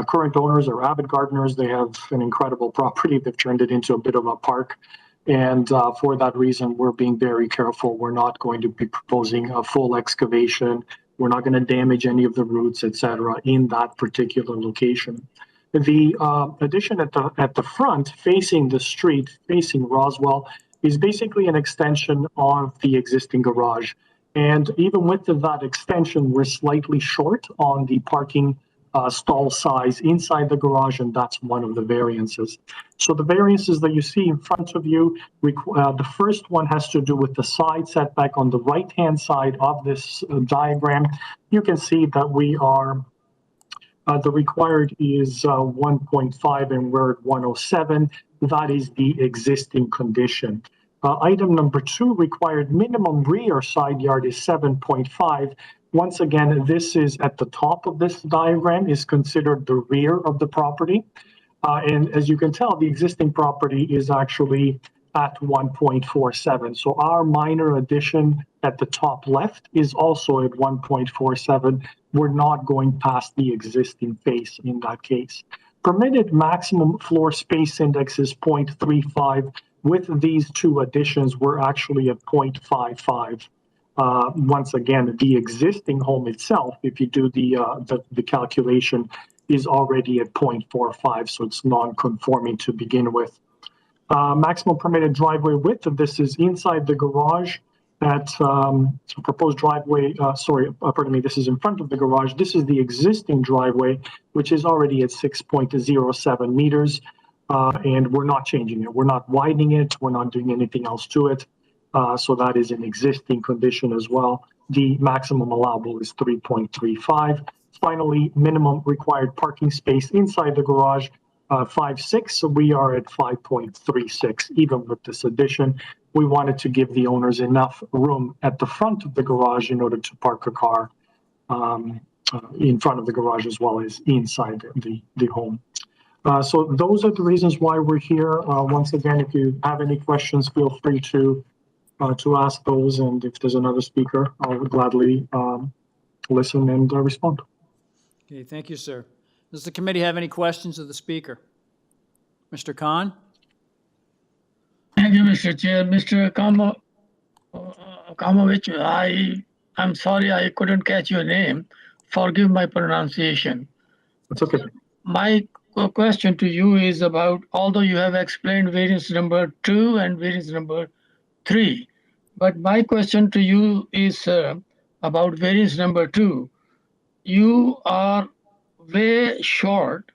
current owners are avid gardeners. They have an incredible property. They've turned it into a bit of a park. And for that reason, we're being very careful. We're not going to be proposing a full excavation. We're not going to damage any of the roots, etc., in that particular location. The addition at the front, facing the street, facing Roswell, is basically an extension of the existing garage. And even with that extension, we're slightly short on the parking stall size inside the garage, and that's one of the variances. So the variances that you see in front of you, the first one has to do with the side setback on the right-hand side of this diagram. You can see that we are, the required is 1.5 and we're at 107. That is the existing condition. Item number 2, required minimum rear side yard is 7.5. Once again, this is at the top of this diagram, is considered the rear of the property. And as you can tell, the existing property is actually at 1.47. So our minor addition at the top left is also at 1.47. We're not going past the existing face in that case. Permitted maximum floor space index is 0.35. With these 2 additions, we're actually at 0.55. Once again, the existing home itself, if you do the calculation, is already at 0.45, so it's non-conforming to begin with. Maximum permitted driveway width of this is inside the garage at proposed driveway, pardon me, this is in front of the garage. This is the existing driveway, which is already at 6.07 meters, and we're not changing it. We're not widening it. We're not doing anything else to it. So that is an existing condition as well. The maximum allowable is 3.35. Finally, minimum required parking space inside the garage, 5.6. So we are at 5.36, even with this addition. We wanted to give the owners enough room at the front of the garage in order to park a car in front of the garage as well as inside the home. So those are the reasons why we're here. Once again, if you have any questions, feel free to ask those, and if there's another speaker, I would gladly listen and respond. Okay, thank you, sir. Does the committee have any questions of the speaker? Mr. Khan? Thank you, Mr. Chair. Mr. Kamovich, I'm sorry I couldn't catch your name. Forgive my pronunciation. That's okay. My question to you is about, although you have explained variance number 2 and variance number 3, but my question to you is about variance number 2. You are way short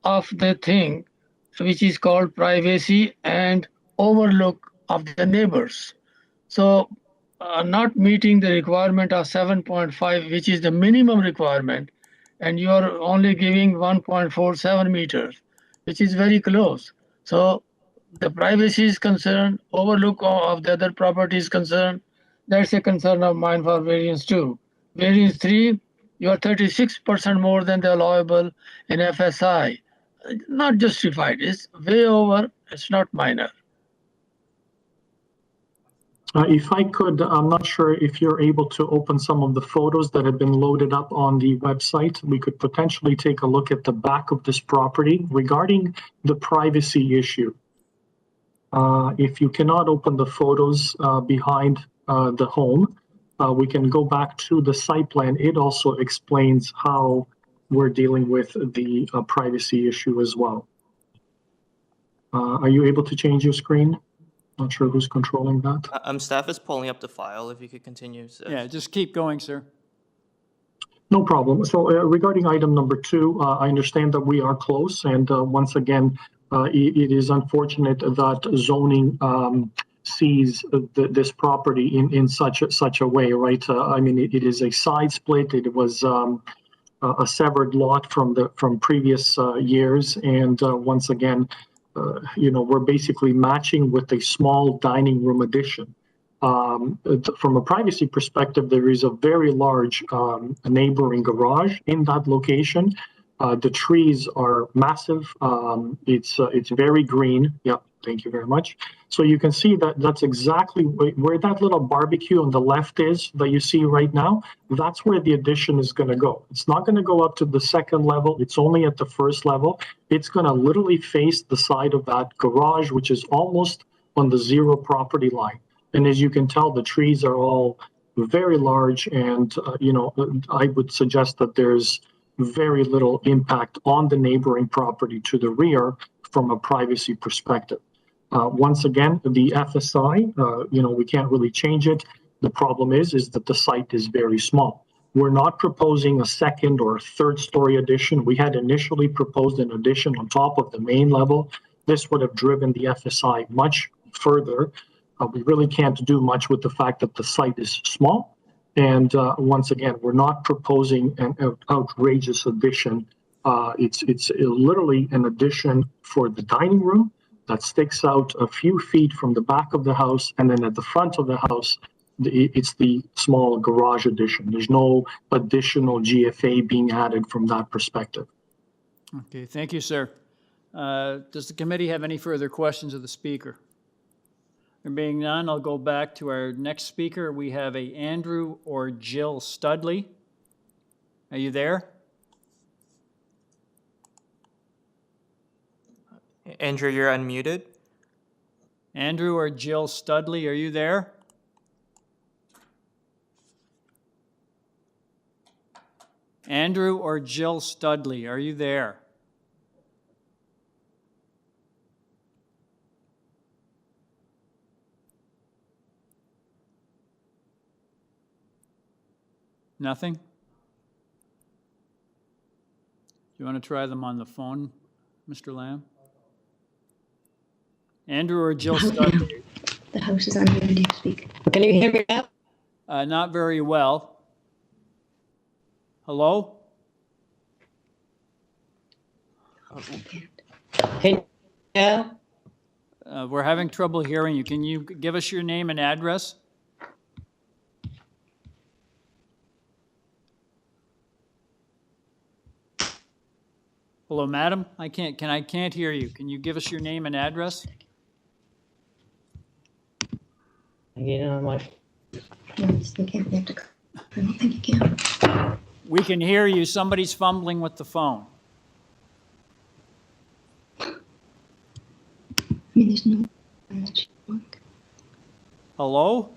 of the thing which is called privacy and overlook of the neighbors. So not meeting the requirement of 7.5, which is the minimum requirement, and you are only giving 1.47 meters, which is very close. So the privacy is concerned, overlook of the other property is concerned. That's a concern of mine for variance 2. Variance 3, you are 36% more than the allowable in FSI. Not justified, it's way over, it's not minor. If I could, I'm not sure if you're able to open some of the photos that have been loaded up on the website. We could potentially take a look at the back of this property regarding the privacy issue. If you cannot open the photos behind the home, we can go back to the site plan. It also explains how we're dealing with the privacy issue as well. Are you able to change your screen? Not sure who's controlling that. Staff is pulling up the file. If you could continue. Yeah, just keep going, sir. No problem. So regarding item number 2, I understand that we are close. And once again, it is unfortunate that zoning sees this property in such a way, right? I mean, it is a side split. It was a severed lot from previous years. And once again, we're basically matching with a small dining room addition. From a privacy perspective, there is a very large neighboring garage in that location. The trees are massive. It's very green. Yeah, thank you very much. So you can see that that's exactly where that little barbecue on the left is that you see right now. That's where the addition is going to go. It's not going to go up to the second level. It's only at the first level. It's going to literally face the side of that garage, which is almost on the zero property line. And as you can tell, the trees are all very large, and I would suggest that there's very little impact on the neighboring property to the rear from a privacy perspective. Once again, the FSI, we can't really change it. The problem is that the site is very small. We're not proposing a second or third story addition. We had initially proposed an addition on top of the main level. This would have driven the FSI much further. We really can't do much with the fact that the site is small. And once again, we're not proposing an outrageous addition. It's literally an addition for the dining room that sticks out a few feet from the back of the house. And then at the front of the house, it's the small garage addition. There's no additional GFA being added from that perspective. Okay, thank you, sir. Does the committee have any further questions of the speaker? There being none, I'll go back to our next speaker. We have a Andrew or Jill Studley. Are you there? Andrew, you're unmuted. Andrew or Jill Studley, are you there? Andrew or Jill Studley, are you there? Nothing? Do you want to try them on the phone, Mr. Lamb? Andrew or Jill Studley? The house is unmuted. You speak. Can you hear me now? Not very well. Hello? Can you? We're having trouble hearing you. Can you give us your name and address? Hello, madam. I can't hear you. Can you give us your name and address? Again, on my. No, you still can't. You have to. I don't think you can. We can hear you. Somebody's fumbling with the phone. I mean, there's no. Hello?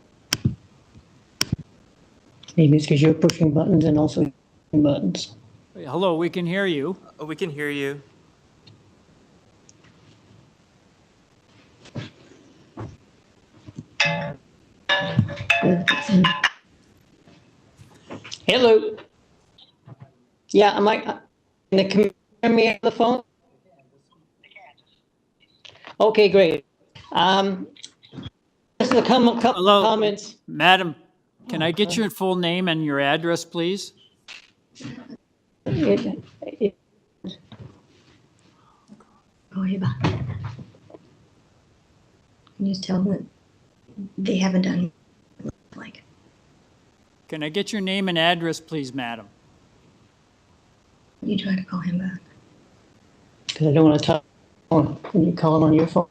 Maybe it's because you're pushing buttons and also buttons. Hello, we can hear you. Oh, we can hear you. Hello. Yeah, am I? Can you hear me on the phone? Okay, great. Just a couple comments. Madam, can I get your full name and your address, please? Go ahead. Can you just tell them that they haven't done like? Can I get your name and address, please, madam? You try to call him back. Because I don't want to talk. Can you call him on your phone?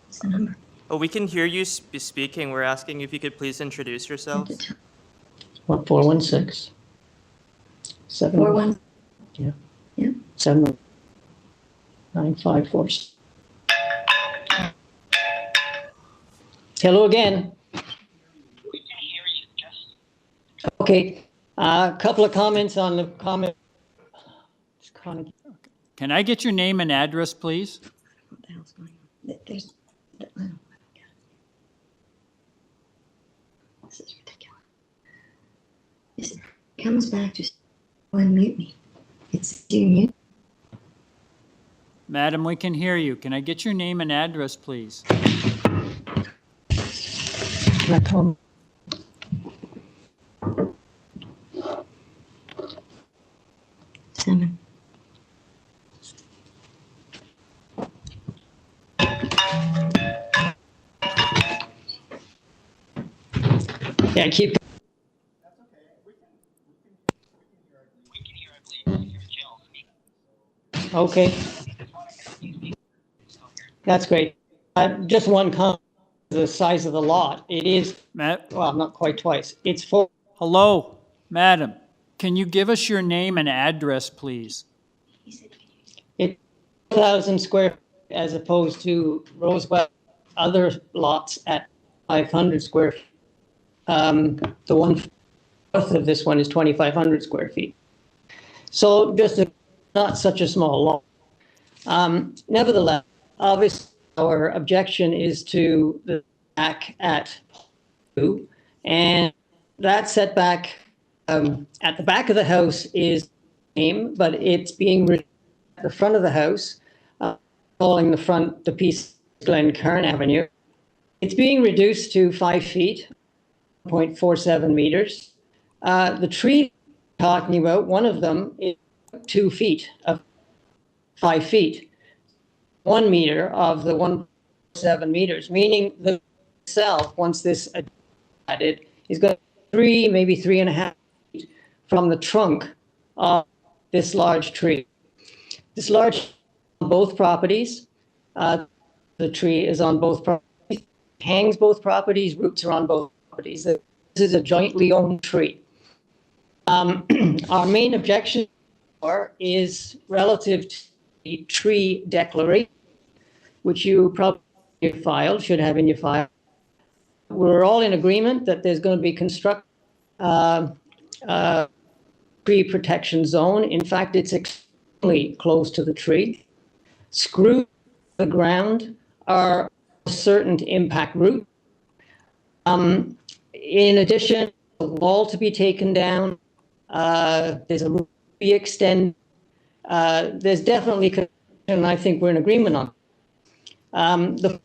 What's the number? Oh, we can hear you speaking. We're asking if you could please introduce yourself. 416. 41. Yeah. Yeah. 7954. Hello again. Okay. A couple of comments on the comment. Can I get your name and address, please? What the hell's going on? There's. This is ridiculous. This comes back to unmute me. It's you. Madam, we can hear you. Can I get your name and address, please? Yeah, keep. Okay. That's great. Just one comment, the size of the lot. It is, Matt? well, not quite twice. It's full. Hello, madam. Can you give us your name and address, please? It's 1,000 square feet as opposed to Rosewell, other lots at 500 square feet. The one north of this one is 2,500 square feet. So just not such a small lot. Nevertheless, obviously, our objection is to the back at 2, and that setback at the back of the house is the same, but it's being reduced at the front of the house, calling the piece Glencairn Avenue. It's being reduced to 5 feet, 0.47 meters. The tree talking about, one of them is 2 feet of 5 feet. 1 meter of the 1.7 meters, meaning the itself, once this added, is going to be 3, maybe 3.5 feet from the trunk of this large tree. This large on both properties. The tree is on both properties, hangs both properties, roots are on both properties. This is a jointly owned tree. Our main objection is relative to the tree declaration, which you probably should have in your file. We're all in agreement that there's going to be tree protection zone. In fact, it's extremely close to the tree. Screws to the ground are certain to impact root. In addition, a wall to be taken down. There's a roof to be extended. There's definitely, and I think we're in agreement on. The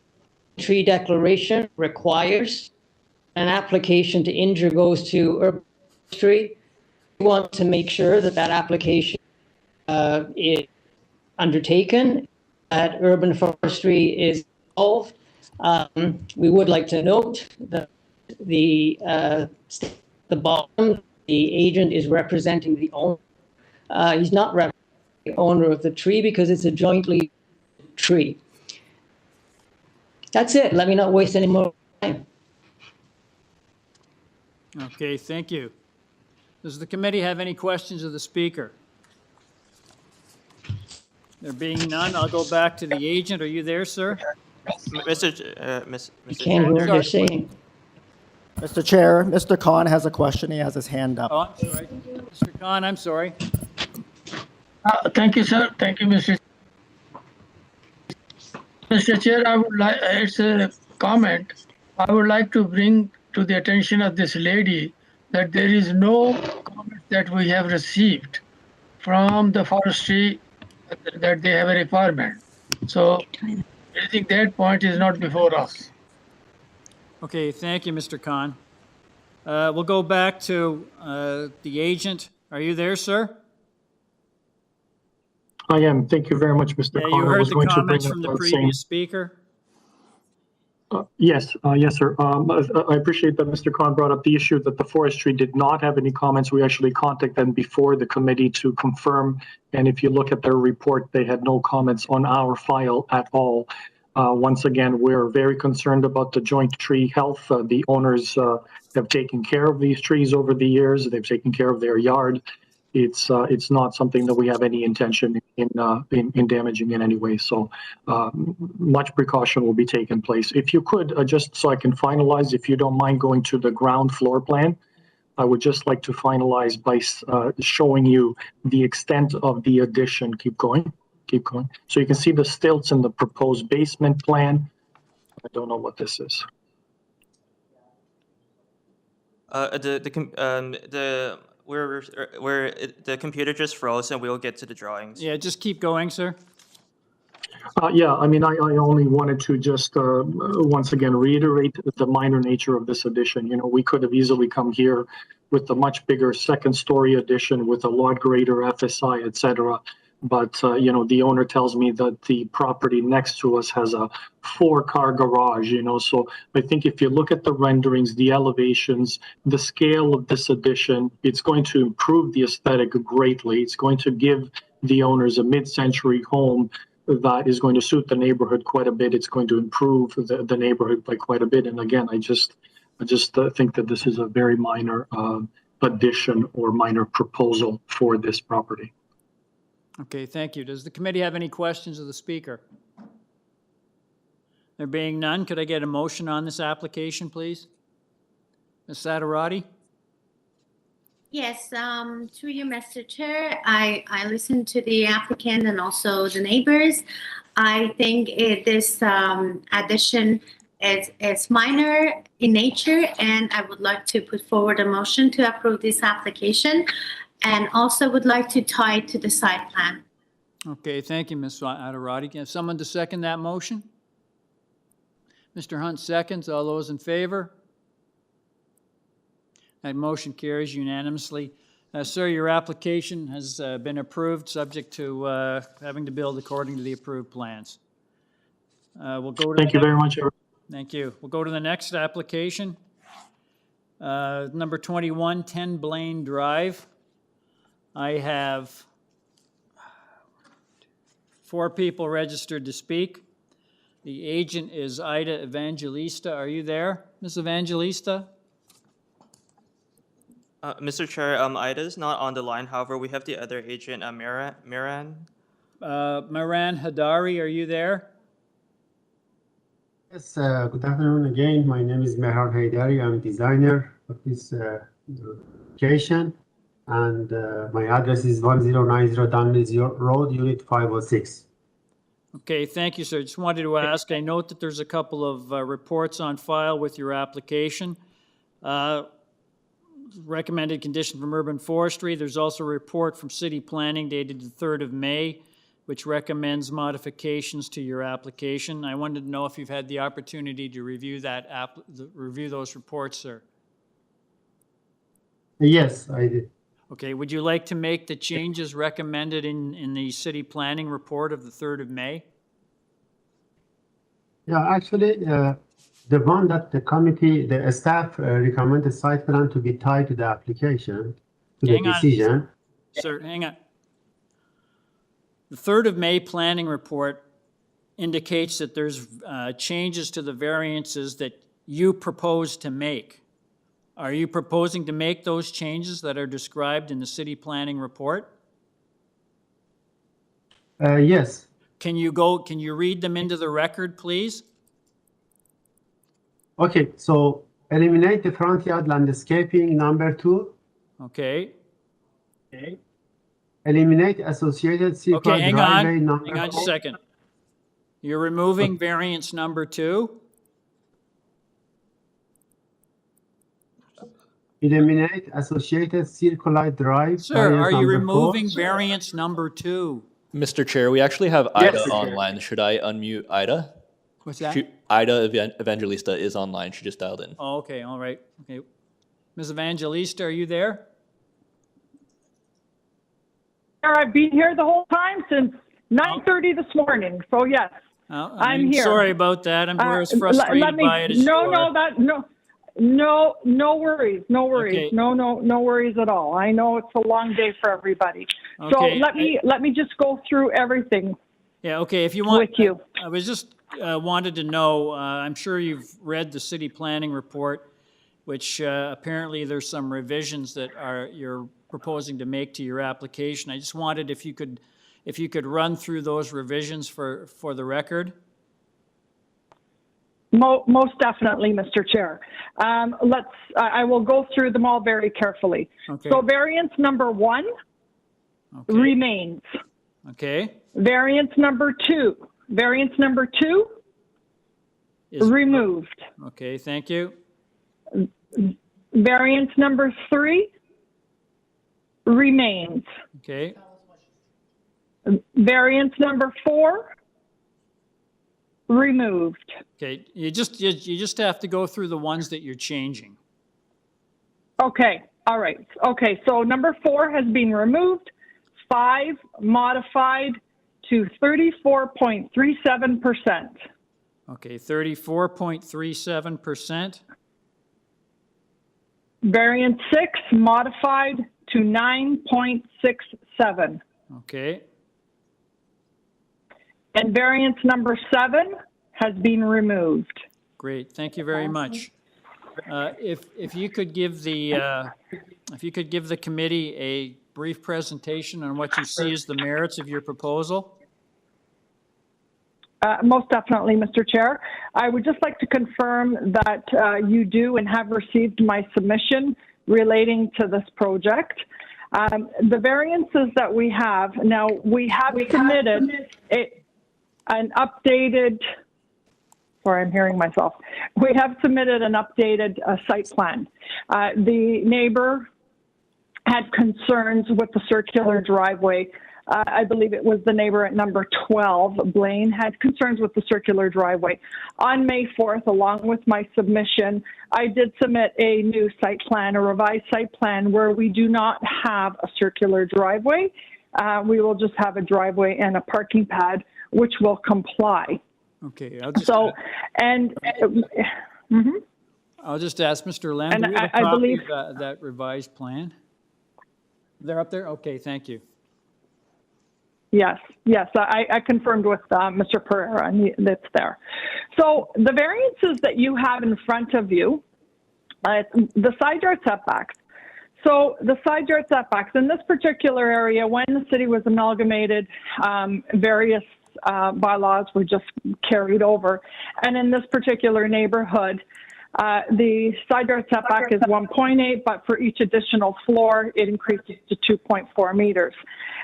tree declaration requires an application to injure goes to urban forestry. We want to make sure that that application is undertaken, that urban forestry is involved. We would like to note that the bottom, the agent is representing the owner. He's not representing the owner of the tree because it's a jointly tree. That's it. Let me not waste any more time. Okay, thank you. Does the committee have any questions of the speaker? There being none, I'll go back to the agent. Are you there, sir? Mr. Can't hear what they're saying. Mr. Chair, Mr. Khan has a question. He has his hand up. Oh, I'm sorry. Mr. Khan, I'm sorry. Thank you, sir. Thank you, Mr. Mr. Chair, I would like, it's a comment. I would like to bring to the attention of this lady that there is no comment that we have received from the forestry that they have a requirement. So I think that point is not before us. Okay, thank you, Mr. Khan. We'll go back to the agent. Are you there, sir? I am. Thank you very much, Mr. Yeah, Khan. you I heard was the going to comments bring from the up that same- previous speaker? Yes, yes, sir. I appreciate that Mr. Khan brought up the issue that the forestry did not have any comments. We actually contacted them before the committee to confirm. And if you look at their report, they had no comments on our file at all. Once again, we're very concerned about the joint tree health. The owners have taken care of these trees over the years. They've taken care of their yard. It's not something that we have any intention in damaging in any way. So much precaution will be taken place. If you could, just so I can finalize, if you don't mind going to the ground floor plan, I would just like to finalize by showing you the extent of the addition. Keep going. Keep going. So you can see the stilts in the proposed basement plan. I don't know what this is. The computer just froze, and we'll get to the drawings. Yeah, just keep going, sir. Yeah, I mean, I only wanted to just once again reiterate the minor nature of this addition. You know, we could have easily come here with a much bigger second-story addition with a lot greater FSI, et cetera. but the owner tells me that the property next to us has a 4-car garage, so I think if you look at the renderings, the elevations, the scale of this addition, it's going to improve the aesthetic greatly. It's going to give the owners a mid-century home that is going to suit the neighborhood quite a bit. It's going to improve the neighborhood by quite a bit. And again, I just think that this is a very minor addition or minor proposal for this property. Okay, thank you. Does the committee have any questions of the speaker? There being none, could I get a motion on this application, please? Ms. Satarati? Yes, through you, Mr. Chair, I listened to the applicant and also the neighbors. I think this addition is minor in nature, and I would like to put forward a motion to approve this application, and also would like to tie it to the site plan. Okay, thank you, Ms. Satarati. Can I have someone to second that motion? Mr. Hunt seconds. All those in favor? That motion carries unanimously. Sir, your application has been approved, subject to having to build according to the approved plans. We'll go to Thank you very much. Thank you. We'll go to the next application. Number 21, 10 Blaine Drive. I have 4 people registered to speak. The agent is Ida Evangelista. Are you there, Ms. Evangelista? Mr. Chair, Ida is not on the line. However, we have the other agent, Miran. Miran Hadari, are you there? Yes, good afternoon again. My name is Mehran Haidari. I'm designer of this location, and my address is 1090 Dunmills Road, Unit 506. Okay, thank you, sir. Just wanted to ask, I note that there's a couple of reports on file with your application. Recommended condition from Urban Forestry. There's also a report from City Planning dated the 3rd of May, which recommends modifications to your application. I wanted to know if you've had the opportunity to review review those reports, sir. Yes, I did. Okay, would you like to make the changes recommended in the City Planning report of the 3rd of May? Yeah, actually, the one that the committee, the staff recommended site plan to be tied to the application, to the decision. Sir, hang on. The 3rd of May planning report indicates that there's changes to the variances that you propose to make. Are you proposing to make those changes that are described in the city planning report? Yes. Can you read them into the record, please? Okay, so eliminate the front yard landscaping number 2. Okay. Eliminate associated circular driveway number 4. Hang on just a second. You're removing variance number 2? Eliminate associated circular drive. Sir, are you removing variance number 2? Mr. Chair, we actually have Ida online. Should I unmute Ida? What's that? Ida Evangelista is online. She just dialed in. Oh, okay, all right. Okay. Ms. Evangelista, are you there? I've been here the whole time since 9:30 this morning. So yes, I'm here. Sorry about that. I'm as frustrated by it as you are. No worries. Okay. No worries at all. I know it's a long day for everybody. So Okay, let me just go through everything. Yeah, okay, if you want. With you. I was just wanted to know, I'm sure you've read the city planning report, which apparently there's some revisions that you're proposing to make to your application. I just wanted if you could run through those revisions for the record. Most definitely, Mr. Chair. I will go through them all very carefully. Okay. So variance number 1 remains. Okay. Variance number 2 Is removed. Okay, thank you. Variance number 3 remains. Okay. Variance number 4 removed. Okay, you just have to go through the ones that you're changing. Okay, all right. Okay, so number 4 has been removed. 5 modified to 34.37%. Okay, 34.37%. Variance 6 modified to 9.67. Okay, And variance number 7 has been removed. great. Thank you very much. If you could give the committee a brief presentation on what you see as the merits of your proposal. Most definitely, Mr. Chair. I would just like to confirm that you do and have received my submission relating to this project. The variances that we have, now we have submitted an updated, sorry, I'm hearing myself. We have submitted an updated site plan. The neighbor had concerns with the circular driveway. I believe it was the neighbor at number 12, Blaine, had concerns with the circular driveway. On May 4th, along with my submission, I did submit a new site plan, a revised site plan, where we do not have a circular driveway. We will just have a driveway and a parking pad, which will comply. Okay, I'll just, I'll just ask Mr. Lamb, do you have a copy of that revised plan? They're up there? Okay, thank you. Yes, I confirmed with Mr. Pereira, and that's there. So the variances that you have in front of you, the side yard setbacks. So the side yard setbacks in this particular area, when the city was amalgamated, various bylaws were just carried over. And in this particular neighborhood, the side yard setback is 1.8, but for each additional floor, it increases to 2.4 meters.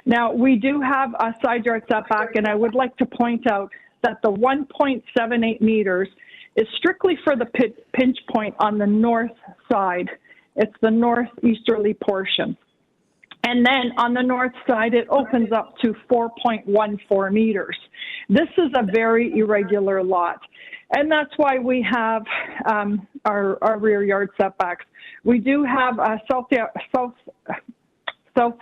Now, we do have a side yard setback, and I would like to point out that the 1.78 meters is strictly for the pinch point on the north side. It's the northeasterly portion. And then on the north side, it opens up to 4.14 meters. This is a very irregular lot. And that's why we have our rear yard setbacks. We do have a south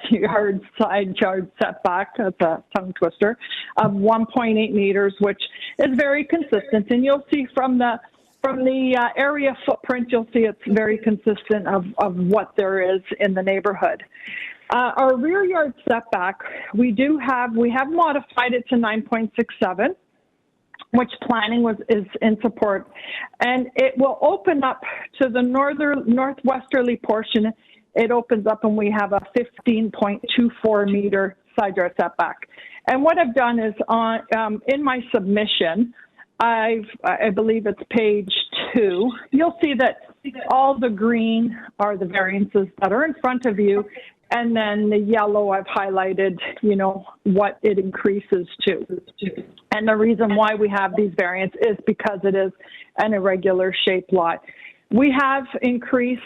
yard side yard setback, that's a tongue twister, of 1.8 meters, which is very consistent. And you'll see from the area footprint, you'll see it's very consistent of what there is in the neighborhood. Our rear yard setback, we have modified it to 9.67. which planning is in support. And it will open up to the northwesterly portion. It opens up and we have a 15.24 meter side yard setback. And what I've done is in my submission, I believe it's page 2, you'll see that all the green are the variances that are in front of you. And then the yellow, I've highlighted, what it increases to. And the reason why we have these variants is because it is an irregular shaped lot. We have increased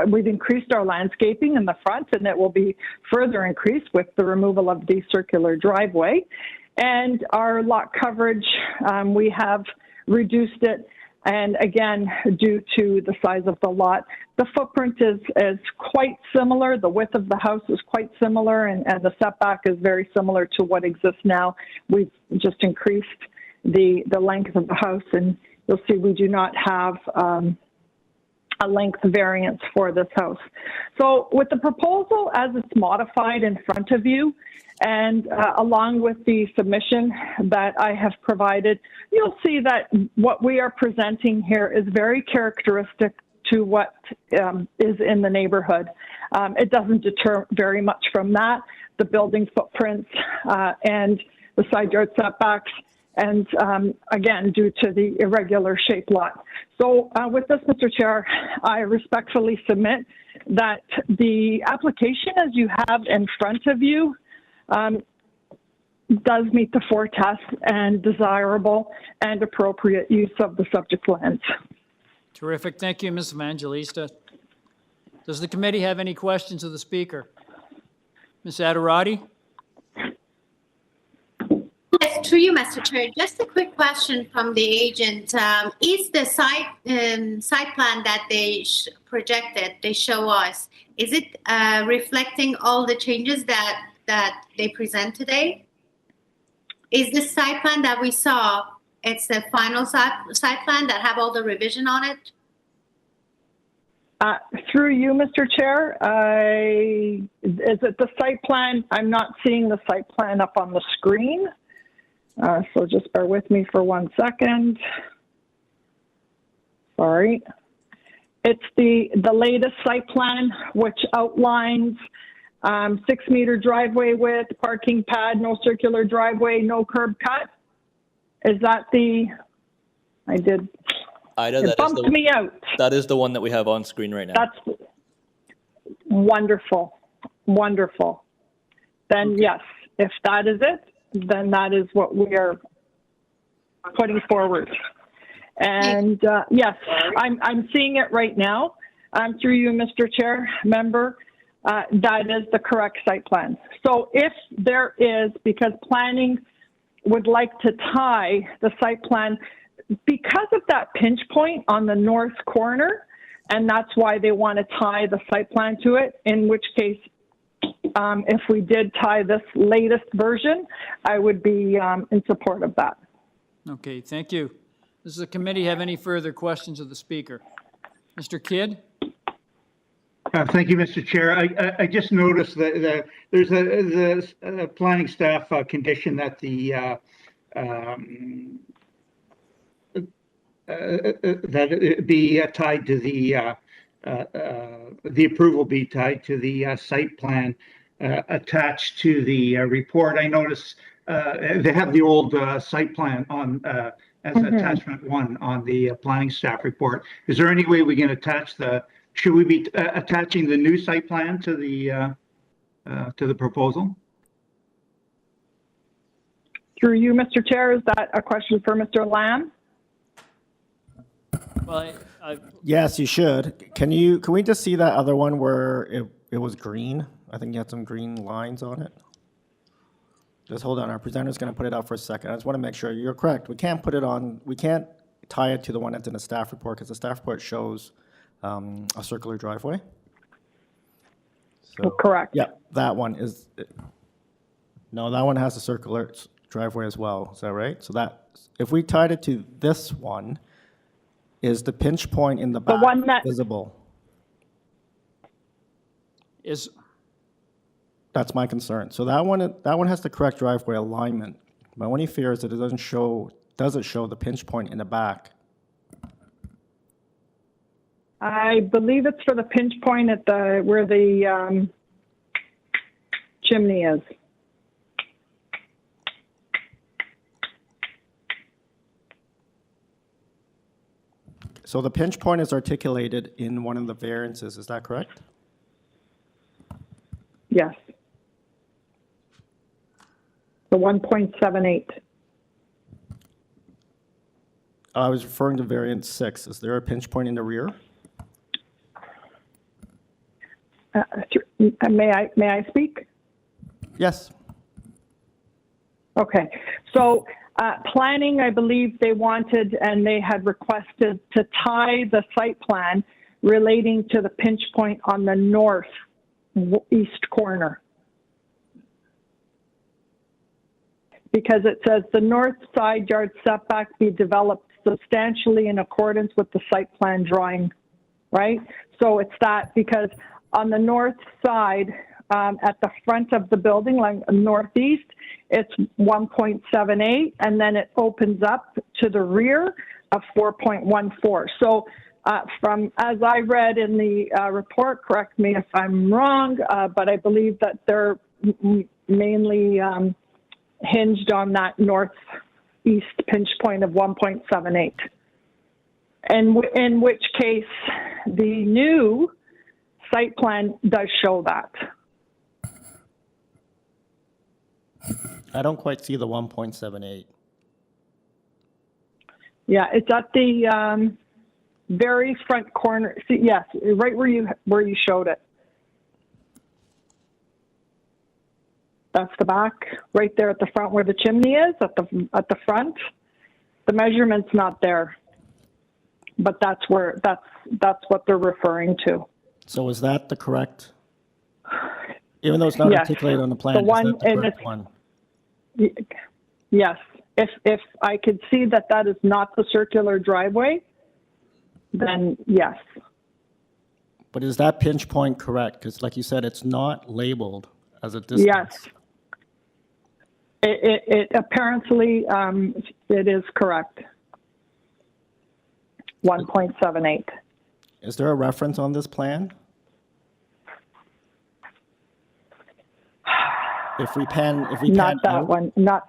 we've increased our landscaping in the front, and it will be further increased with the removal of the circular driveway. And our lot coverage, we have reduced it. And again, due to the size of the lot, the footprint is quite similar. The width of the house is quite similar, and the setback is very similar to what exists now. We've just increased the length of the house, and you'll see we do not have a length variance for this house. So with the proposal as it's modified in front of you, and along with the submission that I have provided, you'll see that what we are presenting here is very characteristic to what is in the neighborhood. It doesn't deter very much from that, the building footprints and the side yard setbacks, and again, due to the irregular shaped lot. So with this, Mr. Chair, I respectfully submit that the application as you have in front of you does meet the 4 tests and desirable and appropriate use of the subject lands. Terrific. Thank you, Ms. Evangelista. Does the committee have any questions of the speaker? Ms. Adirati? Yes, through you, Mr. Chair. Just a quick question from the agent. Is the site plan that they projected, they show us, is it reflecting all the changes that they present today? Is the site plan that we saw, it's the final site plan that have all the revision on it? Through you, Mr. Chair, is it the site plan? I'm not seeing the site plan up on the screen. So just bear with me for 1 second. Sorry. It's the latest site plan, which outlines 6-meter driveway width, parking pad, no circular driveway, no curb cut. Is that Ida, it bumped me out. That is the one that we have on screen right now. That's wonderful. Wonderful. Then yes, if that is it, then that is what we are putting forward. And yes, I'm seeing it right now. Through you, Mr. Chair, member, that is the correct site plan. So if there is, because planning would like to tie the site plan because of that pinch point on the north corner, and that's why they want to tie the site plan to it, in which case, if we did tie this latest version, I would be in support of that. Okay, thank you. Does the committee have any further questions of the speaker? Mr. Kidd? Thank you, Mr. Chair. I just noticed that there's a planning staff condition that that it be tied to the approval be tied to the site plan attached to the report. I noticed they have the old site plan on as attachment 1 on the planning staff report. Is there any way we can attach should we be attaching the new site plan to the proposal? Through you, Mr. Chair, is that a question for Mr. Lamb? Well, Yes, you should. Can we just see that other one where it was green? I think you had some green lines on it. Just hold on. Our presenter's going to put it out for a second. I just want to make sure you're correct. We can't tie it to the one that's in the staff report because the staff report shows a circular driveway. So, correct. Yeah, that one is. No, that one has a circular driveway as well. Is that right? So that if we tied it to this one, is the pinch point in the back visible? That's my concern. So that one has the correct driveway alignment. My only fear is that it doesn't show the pinch point in the back. I believe it's for the pinch point at where the chimney is. So the pinch point is articulated in one of the variances, is that correct? Yes. The 1.78. I was referring to variance 6. Is there a pinch point in the rear? May I speak? Yes. Okay. So planning, I believe they wanted and they had requested to tie the site plan relating to the pinch point on the northeast corner. Because it says the north side yard setback be developed substantially in accordance with the site plan drawing, right? So it's that because on the north side, at the front of the building, like northeast, it's 1.78, and then it opens up to the rear of 4.14. So from as I read in the report, correct me if I'm wrong, but I believe that they're mainly hinged on that northeast pinch point of 1.78. And in which case, the new site plan does show that. I don't quite see the 1.78. Yeah, it's at the very front corner. See, yes, right where you showed it. That's the back, right there at the front where the chimney is, at the front. The measurement's not there, but that's what they're referring to. So is that the correct? Even though it's not Yes. articulated on the plan, The is one that the in correct the- one? Yes, if I could see that that is not the circular driveway, then yes. But is that pinch point correct? Because like you said, it's not labeled as a distance. Yes. It apparently, it is correct. 1.78. Is there a reference on this plan? If we pan Not that out, one, not.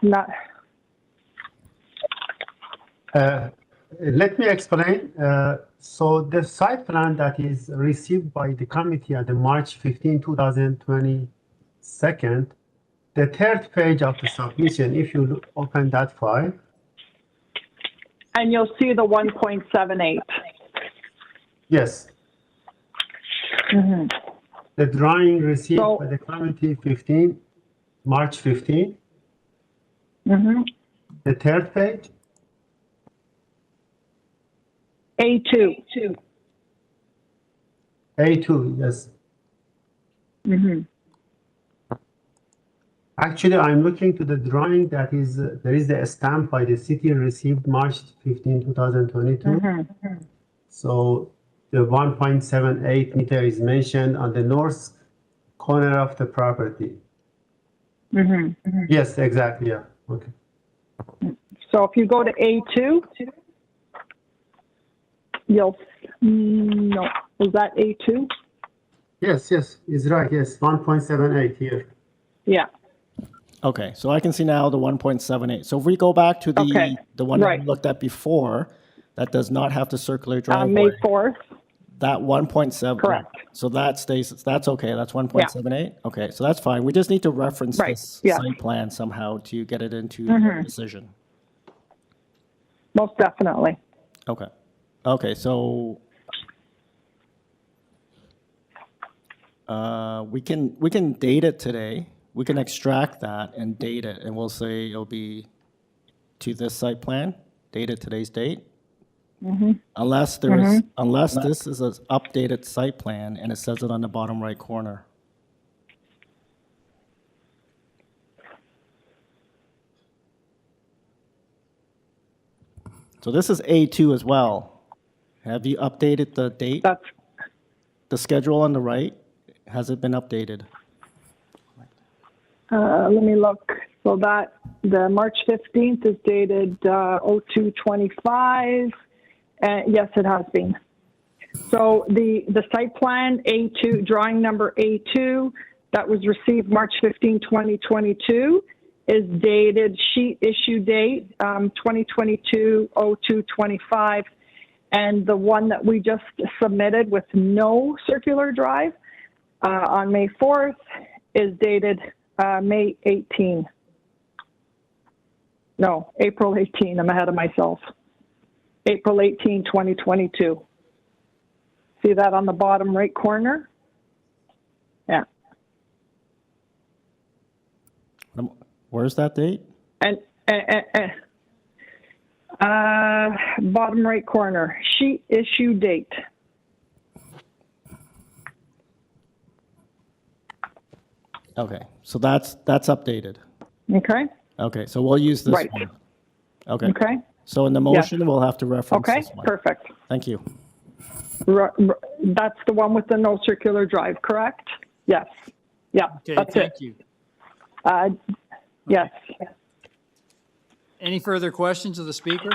Let me explain. So the site plan that is received by the committee at the March 15, 2022, the third page of the submission, if you open that file. And you'll see the 1.78. Yes. Mhm. The drawing received by the committee March 15. Mhm. The third page. A2. A2, yes. Mhm. Actually, I'm looking to the drawing that is, there is the stamp by the city received March 15, 2022. Mhm. So the 1.78 meter is mentioned on the north corner of the property. Mhm. Yes, exactly, yeah, okay. So if you go to A2, you'll, no, is that A2? Yes, it's right, yes, 1.78 here. Yeah. okay, so I can see now the 1.78. So if we go back to the one that right. we looked at before, that does not have the circular May driveway. 4th. That 1.7. Correct. So that stays, that's okay, that's 1.78? Okay, so that's fine. We just need to reference Right, this yeah. site plan somehow to get it into Mhm. the decision. Most definitely. Okay. Okay, so we can date it today. We can extract that and date it, and we'll say it'll be to this site plan, dated today's date. Mhm. Unless this is an updated site plan and it says it on the bottom right corner. So this is A2 as well. Have you updated the date? The schedule on the right, has it been updated? Let me look. So that, the March 15th is dated 02/25. Yes, it has been. So the site plan A2, drawing number A2, that was received March 15, 2022, is dated sheet issue date 2022-02-25. And the one that we just submitted with no circular drive on May 4th is dated May 18. No, April 18. I'm ahead of myself. April 18, 2022. See that on the bottom right corner? Yeah. Where's that date? And bottom right corner, sheet issue date. Okay, so that's updated. Okay. Okay, so we'll use this Right. one. Okay. Okay. So in the motion, we'll have to reference Okay, this one. perfect. Thank you. That's the one with the no circular drive, correct? Yes. Yeah, Okay, that's thank it. you. Yes. Any further questions of the speaker?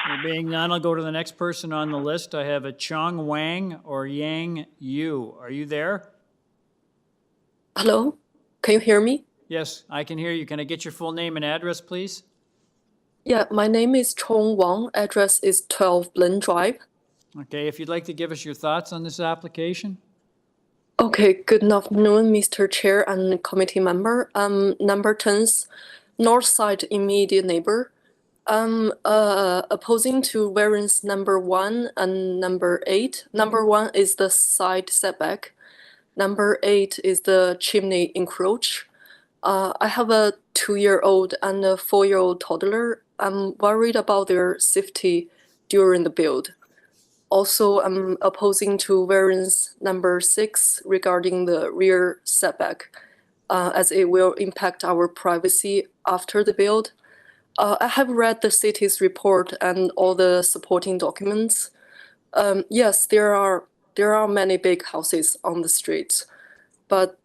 There being none, I'll go to the next person on the list. I have a Chong Wang or Yang Yu. Are you there? Hello, can you hear me? Yes, I can hear you. Can I get your full name and address, please? Yeah, my name is Chong Wang. Address is 12 Blend Drive. Okay, if you'd like to give us your thoughts on this application. Okay, good afternoon, Mr. Chair and committee member. Number 10's north side immediate neighbor. Opposing to variance number 1 and number 8. Number 1 is the side setback. Number 8 is the chimney encroach. I have a 2-year-old and a 4-year-old toddler. I'm worried about their safety during the build. Also, I'm opposing to variance number 6 regarding the rear setback, as it will impact our privacy after the build. I have read the city's report and all the supporting documents. Yes, there are many big houses on the streets, but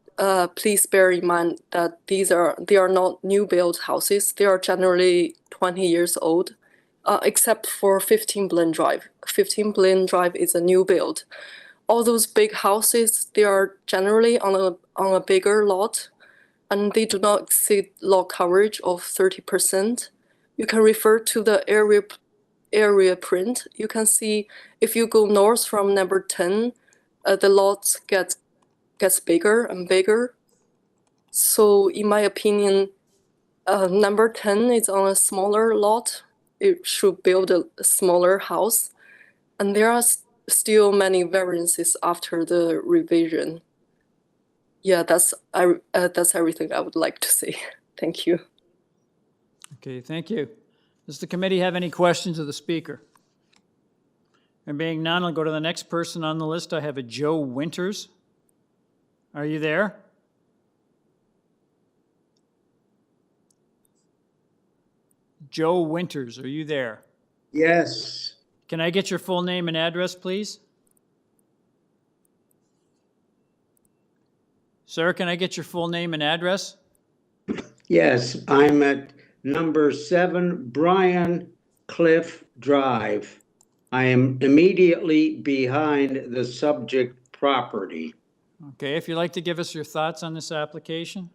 please bear in mind that they are not new build houses. They are generally 20 years old, except for 15 Blaine Drive. 15 Blaine Drive is a new build. All those big houses, they are generally on a bigger lot, and they do not exceed lot coverage of 30%. You can refer to the area print. You can see if you go north from number 10, the lots gets bigger and bigger. So in my opinion, number 10 is on a smaller lot. It should build a smaller house. And there are still many variances after the revision. Yeah, that's everything I would like to say. Thank you. Okay, thank you. Does the committee have any questions of the speaker? And being none, I'll go to the next person on the list. I have a Joe Winters. Are you there? Joe Winters, are you there? Yes. Can I get your full name and address, please? Sir, can I get your full name and address? Yes, I'm at number 7 Brian Cliff Drive. I am immediately behind the subject property. Okay, if you'd like to give us your thoughts on this application?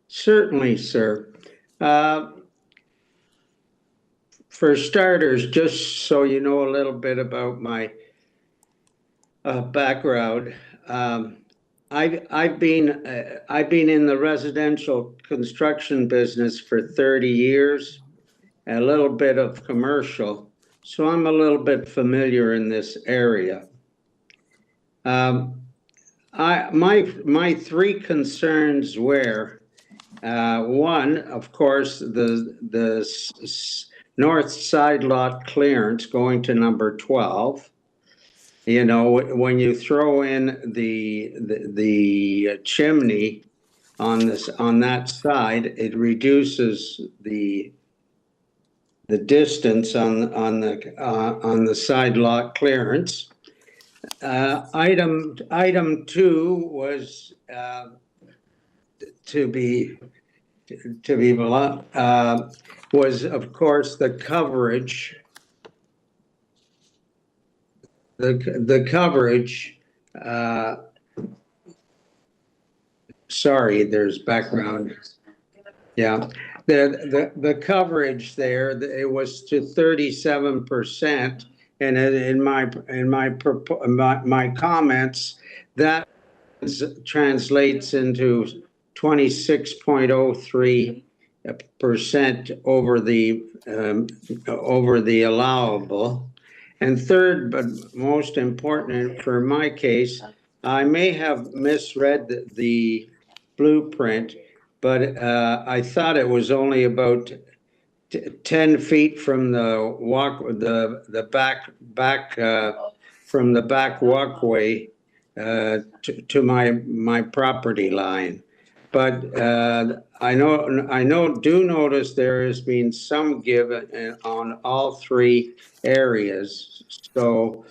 Certainly, sir. For starters, just so you know a little bit about my background, I've been in the residential construction business for 30 years, a little bit of commercial, so I'm a little bit familiar in this area. My 3 concerns were, one, of course, the north side lot clearance going to number 12. You know, when you throw in the chimney on that side, it reduces the distance on the side lot clearance. Item 2 was was of course the coverage. The coverage. Sorry, there's background. Yeah, the coverage there, it was to 37%, and in my comments, that translates into 26.03% over the allowable. And third, but most important for my case, I may have misread the blueprint, but I thought it was only about 10 feet from the back from the back walkway to my property line. But I do notice there has been some give on all 3 areas. So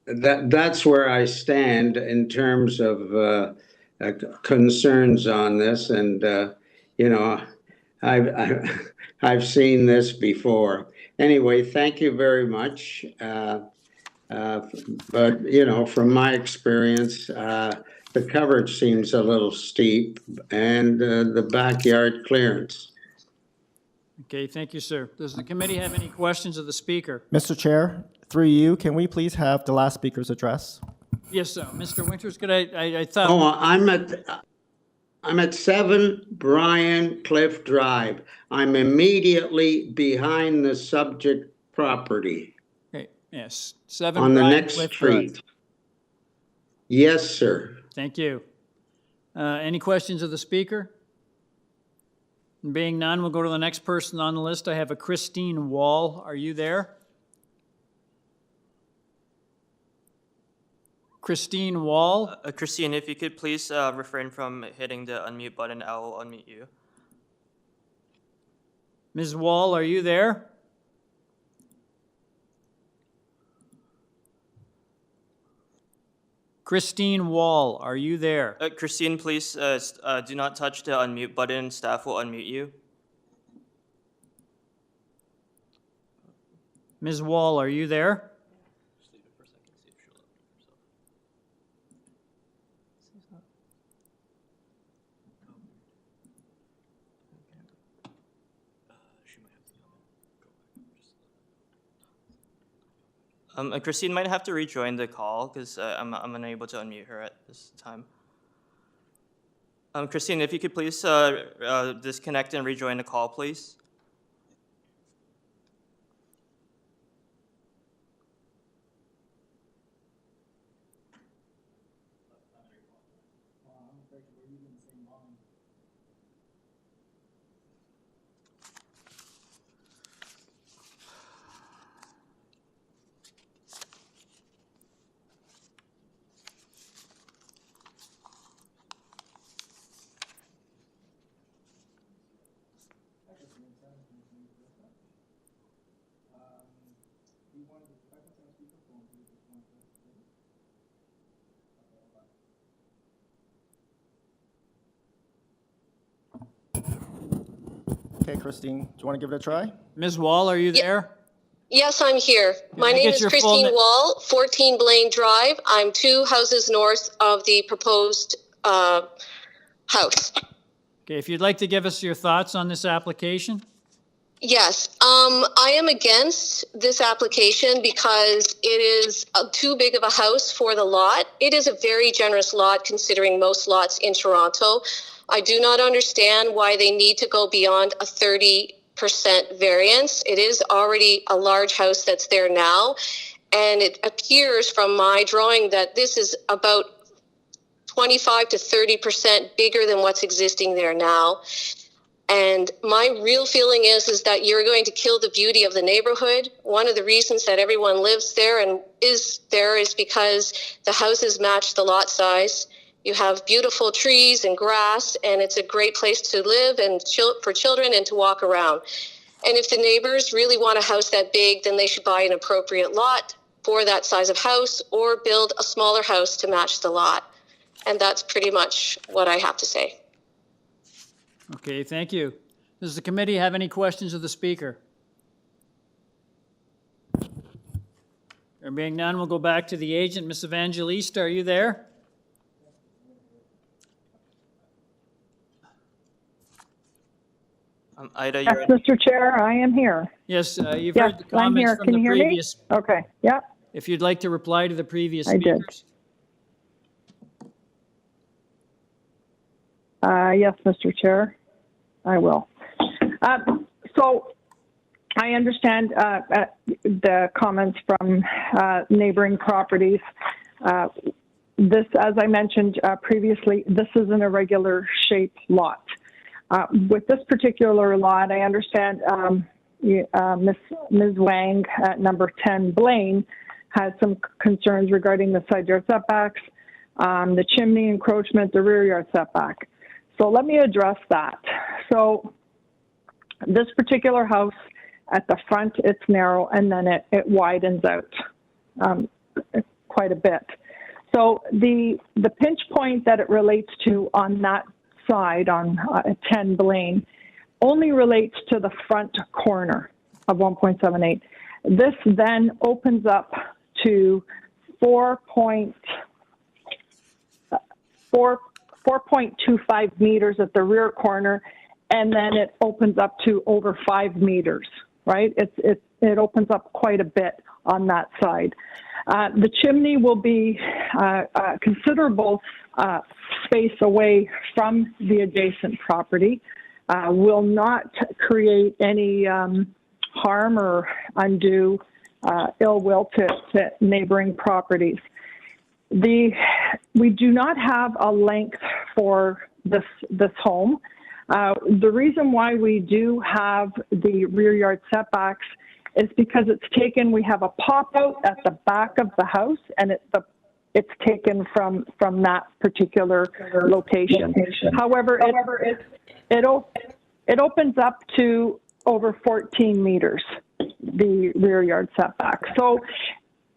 that's where I stand in terms of concerns on this, and you know, I've seen this before. Anyway, thank you very much. But you know, from my experience, the coverage seems a little steep, and the backyard clearance. Okay, thank you, sir. Does the committee have any questions of the speaker? Mr. Chair, through you, can we please have the last speaker's address? Yes, sir. Mr. Winters, could I thought. Oh, I'm at 7 Brian Cliff Drive. I'm immediately behind the subject property. Okay, Yes, 7 on the Brian next Cliff Road. street. Yes, sir. Thank you. Any questions of the speaker? Being none, we'll go to the next person on the list. I have a Christine Wall. Are you there? Christine Wall? Christine, if you could please refrain from hitting the unmute button, I will unmute you. Ms. Wall, are you there? Christine Wall, are you there? Christine, please do not touch the unmute button. Staff will unmute you. Ms. Wall, are you there? Christine might have to rejoin the call because I'm unable to unmute her at this time. Christine, if you could please disconnect and rejoin the call, please. Okay, Christine, do you want to give it a try? Ms. Wall, are you there? Yes, I'm here. My name is Christine Wall, 14 Blaine Drive. I'm 2 houses north of the proposed house. Okay, if you'd like to give us your thoughts on this application? Yes, I am against this application because it is too big of a house for the lot. It is a very generous lot considering most lots in Toronto. I do not understand why they need to go beyond a 30% variance. It is already a large house that's there now, and it appears from my drawing that this is about 25 to 30% bigger than what's existing there now. And my real feeling is that you're going to kill the beauty of the neighborhood. One of the reasons that everyone lives there and is there is because the houses match the lot size. You have beautiful trees and grass, and it's a great place to live and for children and to walk around. And if the neighbors really want a house that big, then they should buy an appropriate lot for that size of house or build a smaller house to match the lot. And that's pretty much what I have to say. Okay, thank you. Does the committee have any questions of the speaker? There being none, we'll go back to the agent. Ms. Evangelista, are you there? Ida, yes, Mr. Chair, I am here. Yes, you've yes, heard the comments I'm here. from Can the you hear previous. Me? Okay, yeah. If you'd like to reply to the previous I speakers. Did. Yes, Mr. Chair, I will. So I understand the comments from neighboring properties. This, as I mentioned previously, this is an irregular shaped lot. With this particular lot, I understand Ms. Wang at number 10 Blaine had some concerns regarding the side yard setbacks, the chimney encroachment, the rear yard setback. So let me address that. So this particular house, at the front, it's narrow, and then it widens out quite a bit. So the pinch point that it relates to on that side, on 10 Blaine, only relates to the front corner of 1.78. This then opens up to 4.25 meters at the rear corner, and then it opens up to over 5 meters, right? It opens up quite a bit on that side. The chimney will be a considerable space away from the adjacent property, will not create any harm or undue ill will to neighboring properties. We do not have a length for this home. The reason why we do have the rear yard setbacks is because we have a pop out at the back of the house, and it's taken from that particular location. However, it opens up to over 14 meters, the rear yard setback. So,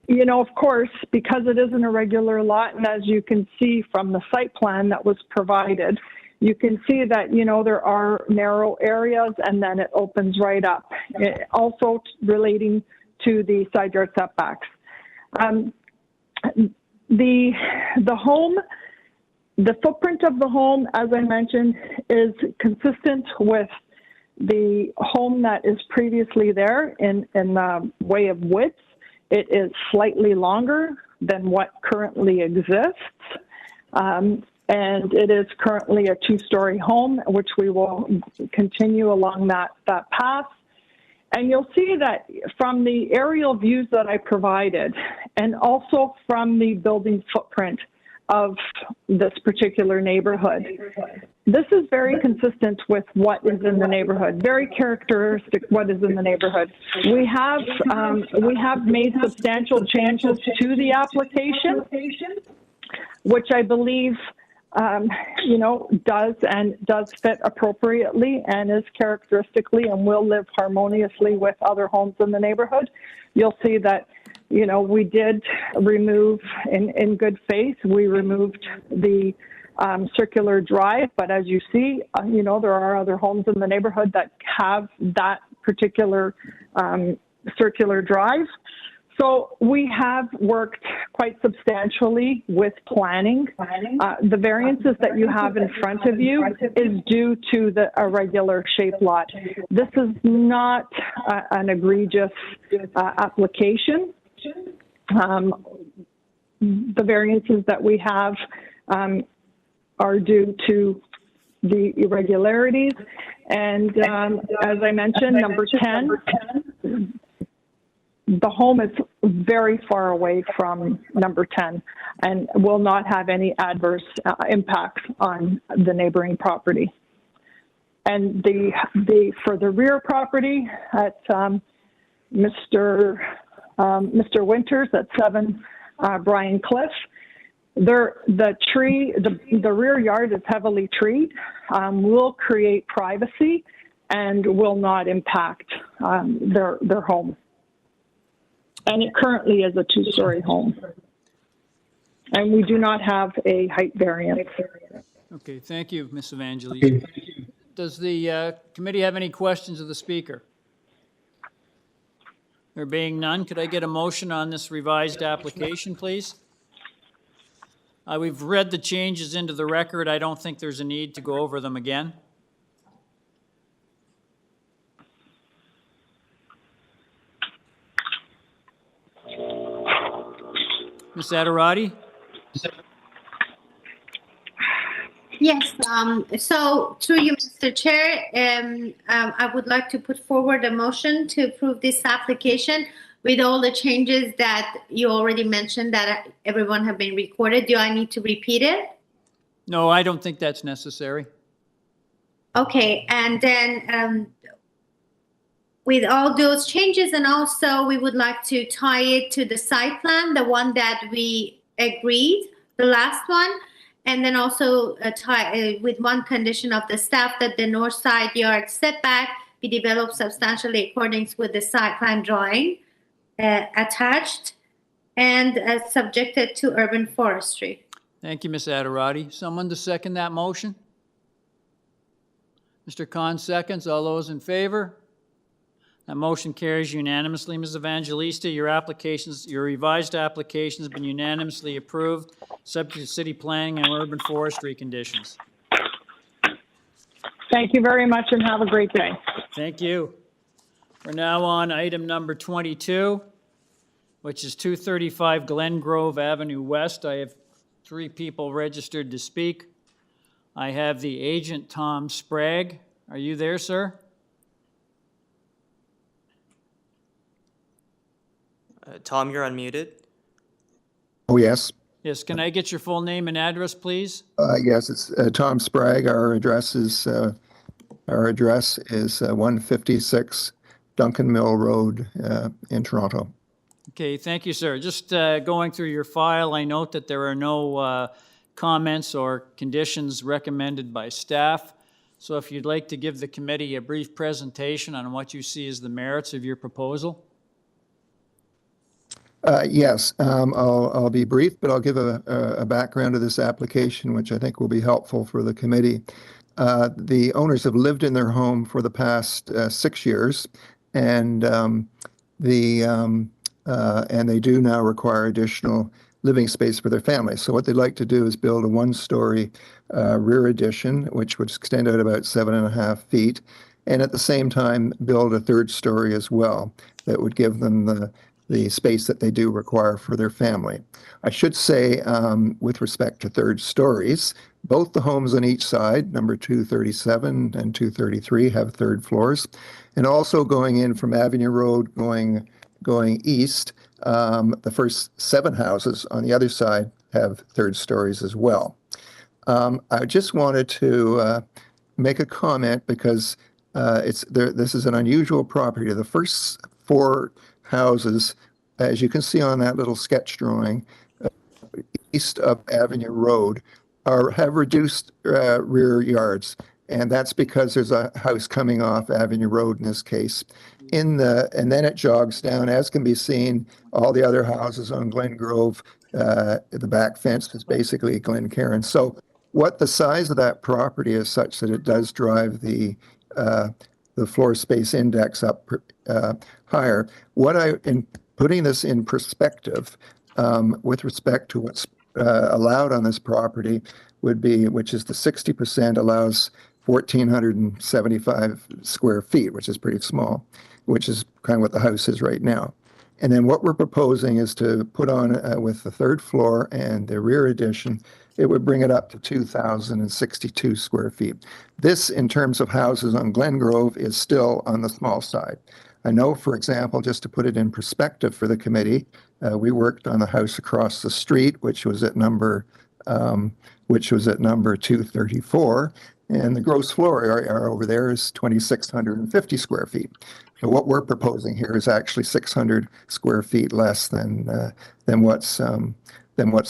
of course, because it is an irregular lot, and as you can see from the site plan that was provided, you can see that, there are narrow areas, and then it opens right up. Also relating to the side yard setbacks. The home, the footprint of the home, as I mentioned, is consistent with the home that is previously there in the way of width. It is slightly longer than what currently exists. And it is currently a two-story home, which we will continue along that path. And you'll see that from the aerial views that I provided, and also from the building footprint of this particular neighborhood, this is very consistent with what is in the neighborhood, very characteristic what is in the neighborhood. We have made substantial changes to the application, which I believe does fit appropriately and is characteristically and will live harmoniously with other homes in the neighborhood. You'll see that, we did remove, in good faith, we removed the circular drive, but as you see, there are other homes in the neighborhood that have that particular circular drive. So we have worked quite substantially with planning. The variances that you have in front of you is due to the irregular shaped lot. This is not an egregious application. The variances that we have are due to the irregularities. And as I mentioned, number 10, the home is very far away from number 10 and will not have any adverse impacts on the neighboring property. And for the rear property at Mr. Winters at 7 Bryan Cliff, the rear yard is heavily treed, will create privacy and will not impact their home. And it currently is a two-story home. And we do not have a height variance. Okay, thank you, Ms. Evangelista. Does the committee have any questions of the speaker? There being none, could I get a motion on this revised application, please? We've read the changes into the record. I don't think there's a need to go over them again. Ms. Adirati? Yes, so through you, Mr. Chair, I would like to put forward a motion to approve this application with all the changes that you already mentioned that everyone have been recorded. Do I need to repeat it? No, I don't think that's necessary. Okay, and then with all those changes, and also we would like to tie it to the site plan, the one that we agreed, the last one, and then also tie with one condition of the staff that the north side yard setback be developed substantially according with the site plan drawing attached and subjected to urban forestry. Thank you, Ms. Adirati. Someone to second that motion? Mr. Khan seconds. All those in favor? That motion carries unanimously. Ms. Evangelista, your revised application has been unanimously approved, subject to city planning and urban forestry conditions. Thank you very much and have a great day. Thank you. We're now on item number 22, which is 235 Glengrove Avenue West. I have 3 people registered to speak. I have the agent, Tom Sprague. Are you there, sir? Tom, you're unmuted. Oh, yes. Yes, can I get your full name and address, please? Yes, it's Tom Sprague. Our address is 156 Duncan Mill Road in Toronto. Okay, thank you, sir. Just going through your file, I note that there are no comments or conditions recommended by staff. So if you'd like to give the committee a brief presentation on what you see as the merits of your proposal. Yes, I'll be brief, but I'll give a background to this application, which I think will be helpful for the committee. The owners have lived in their home for the past 6 years, and they do now require additional living space for their family. So what they'd like to do is build a one-story rear addition, which would extend out about 7.5 feet, and at the same time build a third story as well that would give them the space that they do require for their family. I should say, with respect to third stories, both the homes on each side, number 237 and 233, have third floors. And also going in from Avenue Road, going east, the first 7 houses on the other side have third stories as well. I just wanted to make a comment because this is an unusual property. The first 4 houses, as you can see on that little sketch drawing, east of Avenue Road, have reduced rear yards, and that's because there's a house coming off Avenue Road in this case. And then it jogs down, as can be seen. All the other houses on Glen Grove, the back fence is basically Glencairn. So what the size of that property is such that it does drive the floor space index up higher. In putting this in perspective, with respect to what's allowed on this property would be, which is the 60% allows 1,475 square feet, which is pretty small, which is kind of what the house is right now. And then what we're proposing is to put on with the third floor and the rear addition, it would bring it up to 2,062 square feet. This, in terms of houses on Glen Grove, is still on the small side. I know, for example, just to put it in perspective for the committee, we worked on the house across the street, which was at number 234, and the gross floor area over there is 2,650 square feet. So what we're proposing here is actually 600 square feet less than what's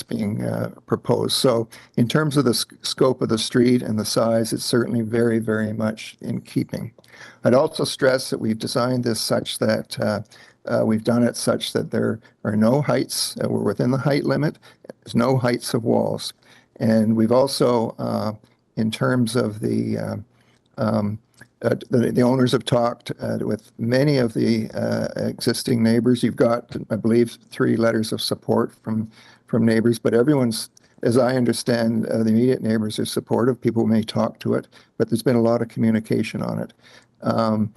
being proposed. So in terms of the scope of the street and the size, it's certainly very, very much in keeping. I'd also stress that we've designed this such that we've done it such that there are no heights. We're within the height limit. There's no heights of walls. And we've also, in terms of the owners have talked with many of the existing neighbors. You've got, I believe, 3 letters of support from neighbors, but everyone's, as I understand, the immediate neighbors are supportive. People may talk to it, but there's been a lot of communication on it. And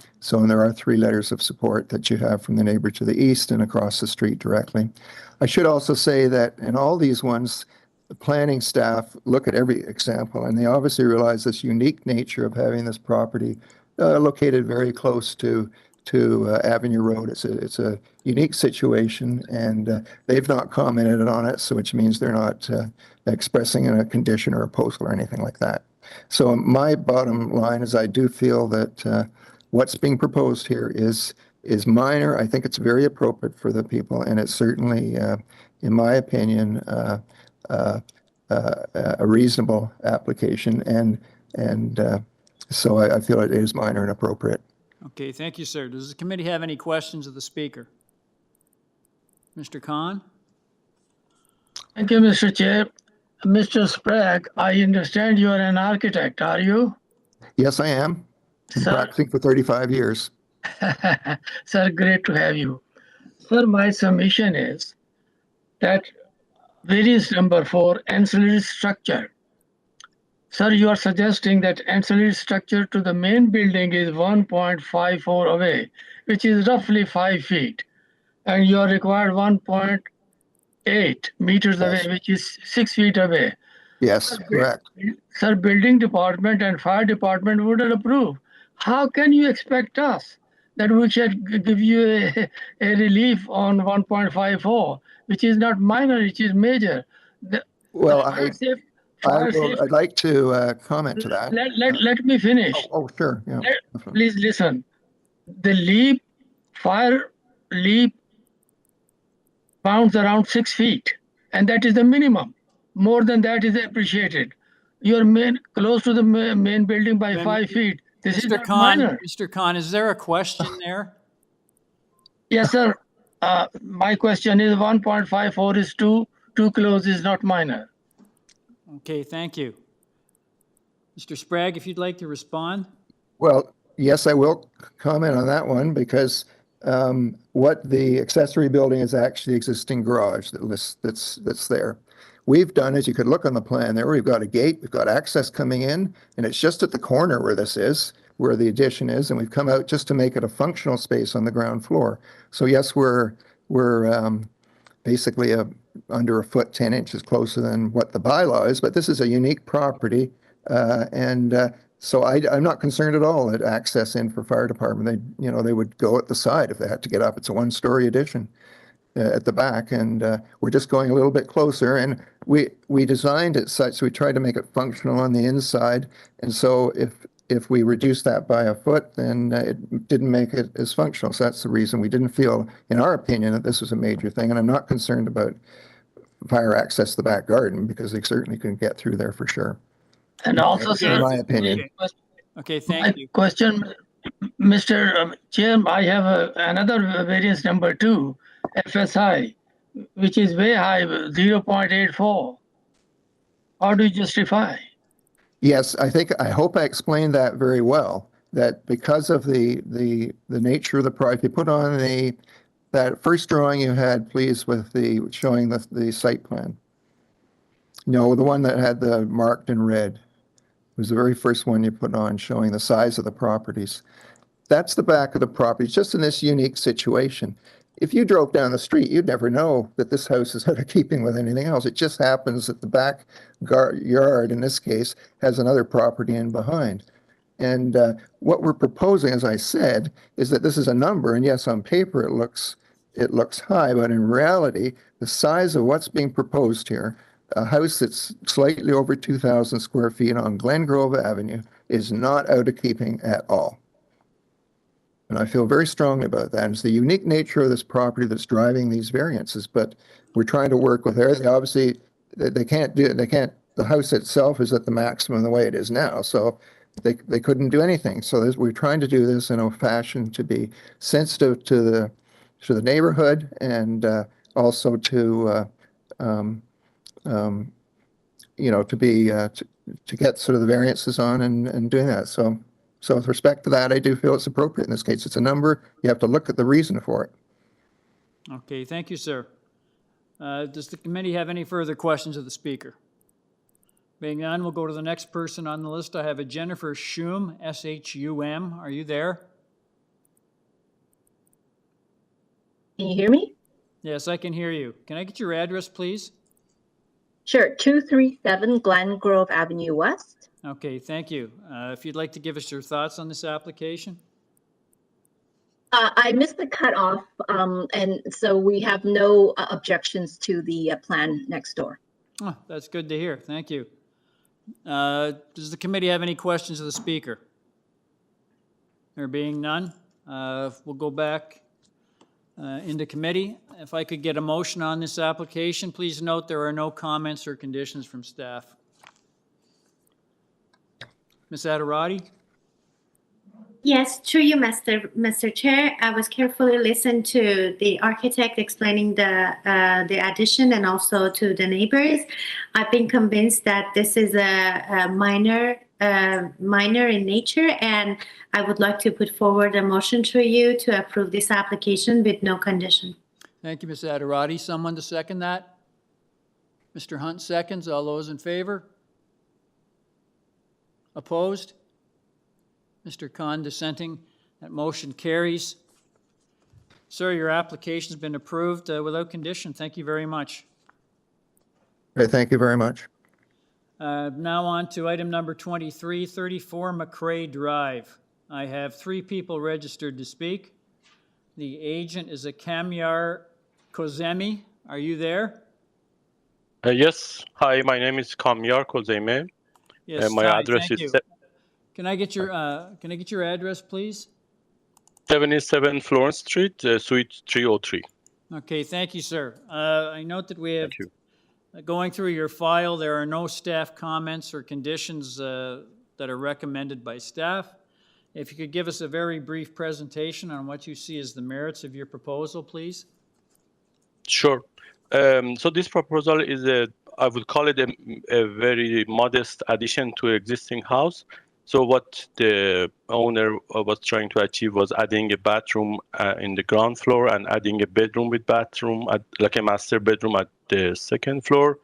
there are 3 letters of support that you have from the neighbor to the east and across the street directly. I should also say that in all these ones, the planning staff look at every example, and they obviously realize this unique nature of having this property located very close to Avenue Road. It's a unique situation, and they've not commented on it, so which means they're not expressing a condition or a proposal or anything like that. So my bottom line is I do feel that what's being proposed here is minor. I think it's very appropriate for the people, and it's certainly, in my opinion, a reasonable application, and so I feel it is minor and appropriate. Okay, thank you, sir. Does the committee have any questions of the speaker? Mr. Khan? Thank you, Mr. Chair. Mr. Sprague, I understand you are an architect, are you? Yes, I am. Practicing for 35 years. Sir, great to have you. Sir, my submission is that variance number 4, ancillary structure. Sir, you are suggesting that ancillary structure to the main building is 1.54 away, which is roughly 5 feet. And you are required 1.8 meters away, which is 6 feet away. Yes, correct. Sir, building department and fire department wouldn't approve. How can you expect us that we should give you a relief on 1.54, which is not minor, which is major. Well, I'd like to comment to that. Let me finish. Sure. Yeah. Please listen. The fire leap bounds around 6 feet, and that is the minimum. More than that is appreciated. You're close to the main building by 5 feet. This is not minor. Mr. Khan, is there a question there? Yes, sir. My question is 1.54 is too close, is not minor. Okay, thank you. Mr. Sprague, if you'd like to respond. Well, yes, I will comment on that one because what the accessory building is actually the existing garage that's there. We've done, as you could look on the plan there, we've got a gate, we've got access coming in, and it's just at the corner where this is, where the addition is, and we've come out just to make it a functional space on the ground floor. So yes, we're basically under a foot 10 inches closer than what the bylaw is, but this is a unique property, so I'm not concerned at all at access in for fire department. They would go at the side if they had to get up. It's a one-story addition at the back, and we're just going a little bit closer. And we designed it such, so we tried to make it functional on the inside. And so if we reduce that by a foot, then it didn't make it as functional. So that's the reason we didn't feel, in our opinion, that this was a major thing. And I'm not concerned about fire access to the back garden because they certainly couldn't get through there for sure. And also, sir, in my opinion. Okay, thank you. Question, Mr. Chair, I have another variance number 2, FSI, which is way high, 0.84. How do you justify? Yes, I hope I explained that very well, that because of the nature of the project, you put on that first drawing you had, please, with showing the site plan. No, the one that had the marked in red was the very first one you put on, showing the size of the properties. That's the back of the property, it's just in this unique situation. If you drove down the street, you'd never know that this house is out of keeping with anything else. It just happens that the back yard, in this case, has another property in behind. And what we're proposing, as I said, is that this is a number, and yes, on paper it looks high, but in reality, the size of what's being proposed here, a house that's slightly over 2,000 square feet on Glencairn Avenue, is not out of keeping at all. And I feel very strongly about that. And it's the unique nature of this property that's driving these variances, but we're trying to work with her. Obviously, they can't do it. The house itself is at the maximum the way it is now. So they couldn't do anything. So we're trying to do this in a fashion to be sensitive to the neighborhood and also to to get sort of the variances on and doing that. So with respect to that, I do feel it's appropriate in this case. It's a number. You have to look at the reason for it. Okay, thank you, sir. Does the committee have any further questions of the speaker? Being none, we'll go to the next person on the list. I have a Jennifer Shum, S-H-U-M. Are you there? Can you hear me? Yes, I can hear you. Can I get your address, please? Sure, 237 Glengrove Avenue West. Okay, thank you. If you'd like to give us your thoughts on this application. I missed the cutoff, and so we have no objections to the plan next door. Oh, that's good to hear. Thank you. Does the committee have any questions of the speaker? There being none, we'll go back into committee. If I could get a motion on this application, please note there are no comments or conditions from staff. Ms. Adirati? Yes, through you, Mr. Chair. I was carefully listening to the architect explaining the addition and also to the neighbors. I've been convinced that this is a minor in nature, and I would like to put forward a motion to you to approve this application with no condition. Thank you, Ms. Adirati. Someone to second that? Mr. Hunt seconds. All those in favor? Opposed? Mr. Khan dissenting. That motion carries. Sir, your application's been approved without condition. Thank you very much. Okay, thank you very much. Now on to item number 23, 34 McCrae Drive. I have 3 people registered to speak. The agent is a Kamyar Kozemi. Are you there? Yes. Hi, my name is Kamyar Kozeme. Yes, My hi, address thank is you. Can I get your address, please? 77 Florence Street, Suite 303. Okay, thank you, sir. I note that we have, going through your file, there are no staff comments or conditions that are recommended by staff. If you could give us a very brief presentation on what you see as the merits of your proposal, please. Sure. So this proposal is I would call it a very modest addition to existing house. So what the owner was trying to achieve was adding a bathroom in the ground floor and adding a bedroom with bathroom, like a master bedroom at the second floor.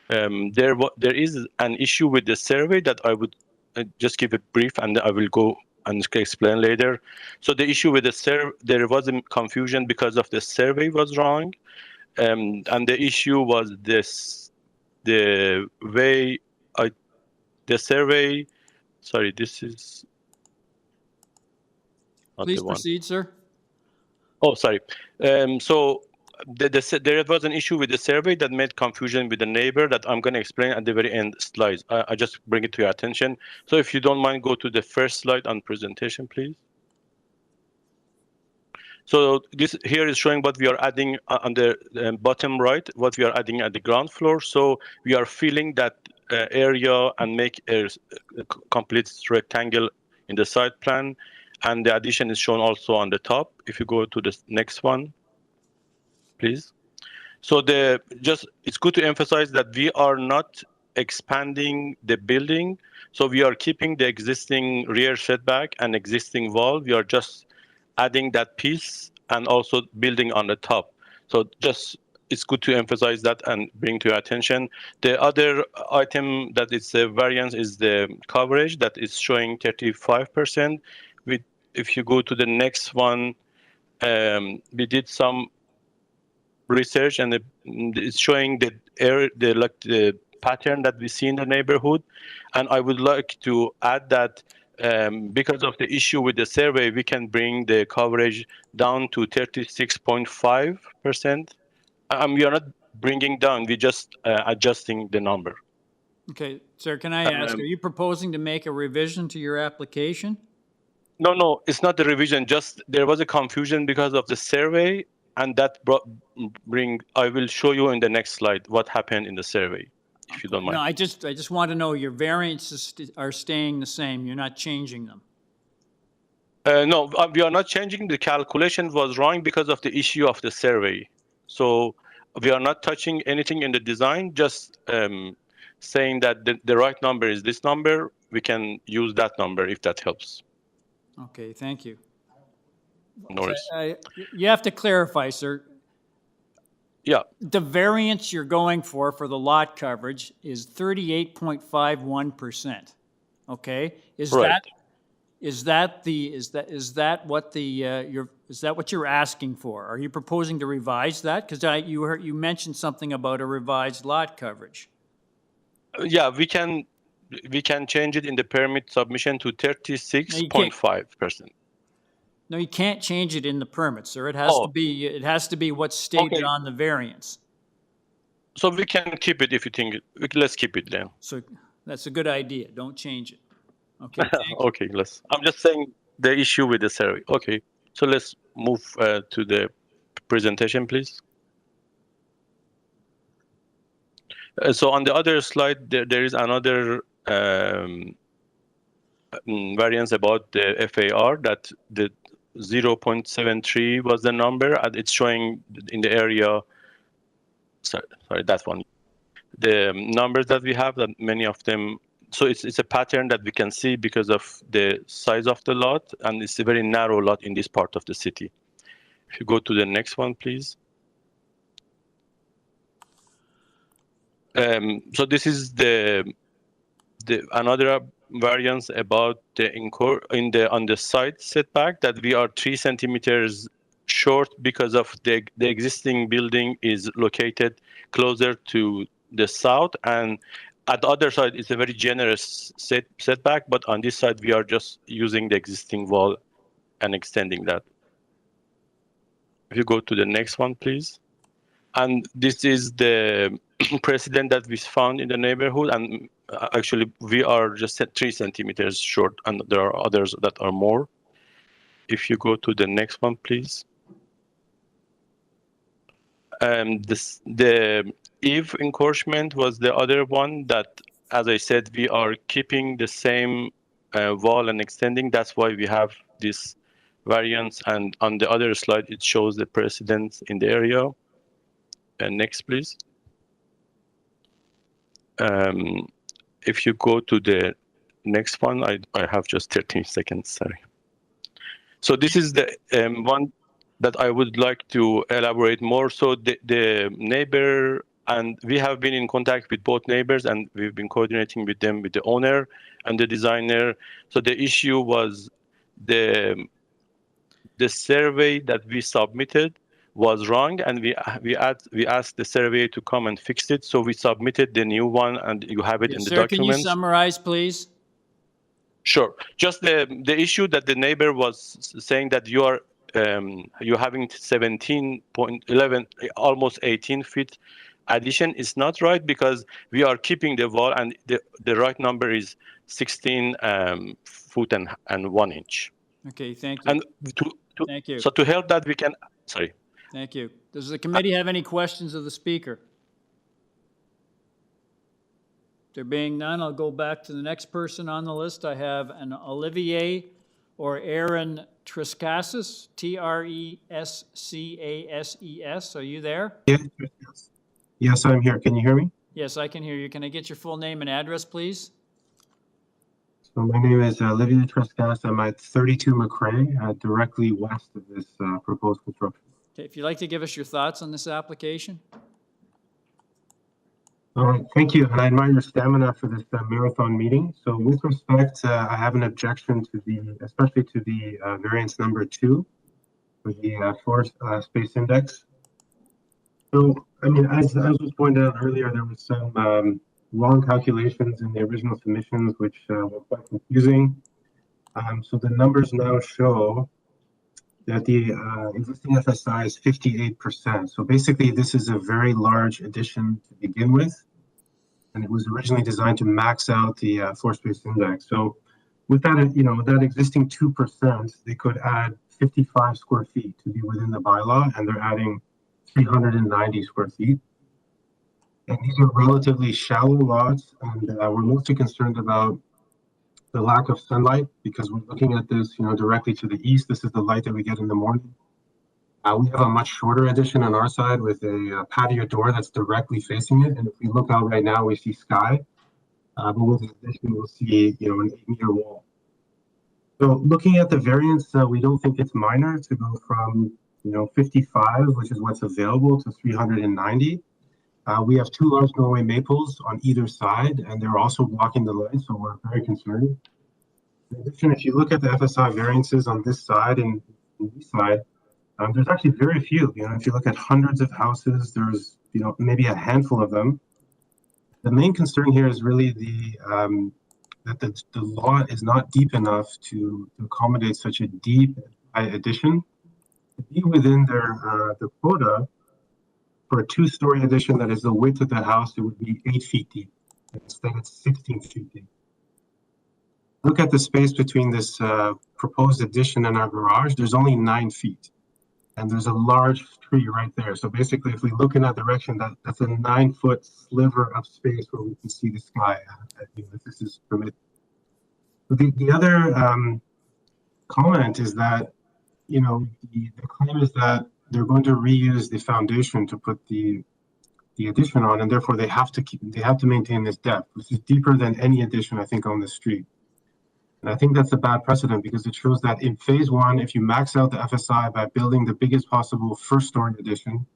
There is an issue with the survey that I would just give a brief, and I will go and explain later. So the issue with the survey, there was a confusion because of the survey was wrong. And the issue was this, the way the survey, sorry, this is not Please the one. proceed, sir. Oh, sorry. So there was an issue with the survey that made confusion with the neighbor that I'm going to explain at the very end slides. I just bring it to your attention. So if you don't mind, go to the first slide on presentation, please. So this here is showing what we are adding on the bottom right, what we are adding at the ground floor. So we are filling that area and make a complete rectangle in the site plan. And the addition is shown also on the top. If you go to the next one, please. So it's good to emphasize that we are not expanding the building. So we are keeping the existing rear setback and existing wall. We are just adding that piece and also building on the top. So just it's good to emphasize that and bring to your attention. The other item that is a variance is the coverage that is showing 35%. If you go to the next one, we did some research and it's showing the pattern that we see in the neighborhood. And I would like to add that because of the issue with the survey, we can bring the coverage down to 36.5%. We are not bringing down, we're just adjusting the number. Okay, sir, can I ask, are you proposing to make a revision to your application? No, it's not the revision, just there was a confusion because of the survey, and that I will show you in the next slide what happened in the survey, if you don't mind. No, I just want to know your variances are staying the same. You're not changing them. No, we are not changing. The calculation was wrong because of the issue of the survey. So we are not touching anything in the design, just saying that the right number is this number. We can use that number if that helps. Okay, thank you. No worries. You have to clarify, sir. Yeah. The variance you're going for the lot coverage is 38.51%. Okay, is that what you're asking for? Are you proposing to revise that? Because you mentioned something about a revised lot coverage. Yeah, we can change it in the permit submission to 36.5%. No, you can't change it in the permit, sir. It has to be what's stated on the variance. So we can keep it if you think. Let's keep it then. So that's a good idea. Don't change it. Okay. Okay, I'm just saying the issue with the survey. Okay, so let's move to the presentation, please. So on the other slide, there is another variance about the FAR that the 0.73 was the number, and it's showing in the area. Sorry, that one. The numbers that we have, that many of them. So it's a pattern that we can see because of the size of the lot, and it's a very narrow lot in this part of the city. If you go to the next one, please. So this is the another variance about on the side setback, that we are 3 centimeters short because of the existing building is located closer to the south, and at the other side, it's a very generous setback, but on this side, we are just using the existing wall and extending that. If you go to the next one, please. And this is the precedent that we found in the neighborhood. And actually, we are just 3 centimeters short, and there are others that are more. If you go to the next one, please. The eve encroachment was the other one that, as I said, we are keeping the same wall and extending. That's why we have this variance. And on the other slide, it shows the precedence in the area. And next, please. If you go to the next one, I have just 13 seconds, sorry. So this is the one that I would like to elaborate more. So the neighbor, and we have been in contact with both neighbors, and we've been coordinating with them, with the owner and the designer. So the issue was the survey that we submitted was wrong, and we asked the surveyor to come and fix it. So we submitted the new one, and you have it in the documents. Sir, can you summarize, please? Sure. Just the issue that the neighbor was saying that you're having 17.11, almost 18 feet addition is not right, because we are keeping the wall, and the right number is 16 foot and 1 inch. Okay, thank you. And thank you. So to help that, we can, sorry. Thank you. Does the committee have any questions of the speaker? There being none, I'll go back to the next person on the list. I have an Olivier or Aaron Trescasses, Trescasses. Are you there? Yes, I'm here. Can you hear me? Yes, I can hear you. Can I get your full name and address, please? So my name is Olivier Trescasses. I'm at 32 McCrae, directly west of this proposed construction. Okay, if you'd like to give us your thoughts on this application. All right, thank you. And I admire your stamina for this marathon meeting. So with respect, I have an objection to especially to the variance number 2 for the floor space index. So, I mean, as was pointed out earlier, there was some wrong calculations in the original submissions, which were quite confusing. So the numbers now show that the existing FSI is 58%. So basically, this is a very large addition to begin with, and it was originally designed to max out the floor space index. So with that, with that existing 2%, they could add 55 square feet to be within the bylaw, and they're adding 390 square feet. And these are relatively shallow lots, and we're mostly concerned about the lack of sunlight, because we're looking at this, directly to the east. This is the light that we get in the morning. We have a much shorter addition on our side with a patio door that's directly facing it. And if we look out right now, we see sky. But with the addition, we'll see, an 8-meter wall. So looking at the variance, we don't think it's minor to go from, 55, which is what's available, to 390. We have 2 large Norway maples on either side, and they're also blocking the light, so we're very concerned. In addition, if you look at the FSI variances on this side and this side, there's actually very few. If you look at hundreds of houses, there's maybe a handful of them. The main concern here is really that the lot is not deep enough to accommodate such a deep addition. To be within the quota, for a 2-story addition that is the width of the house, it would be 8 feet deep. Instead, it's 16 feet deep. Look at the space between this proposed addition and our garage. There's only 9 feet. And there's a large tree right there. So basically, if we look in that direction, that's a 9-foot sliver of space where we can see the sky, if this is permitted. But the other comment is that, the claim is that they're going to reuse the foundation to put the addition on, and therefore they have to maintain this depth, which is deeper than any addition, I think, on the street. And I think that's a bad precedent, because it shows that in phase 1, if you max out the FSI by building the biggest possible first-story addition,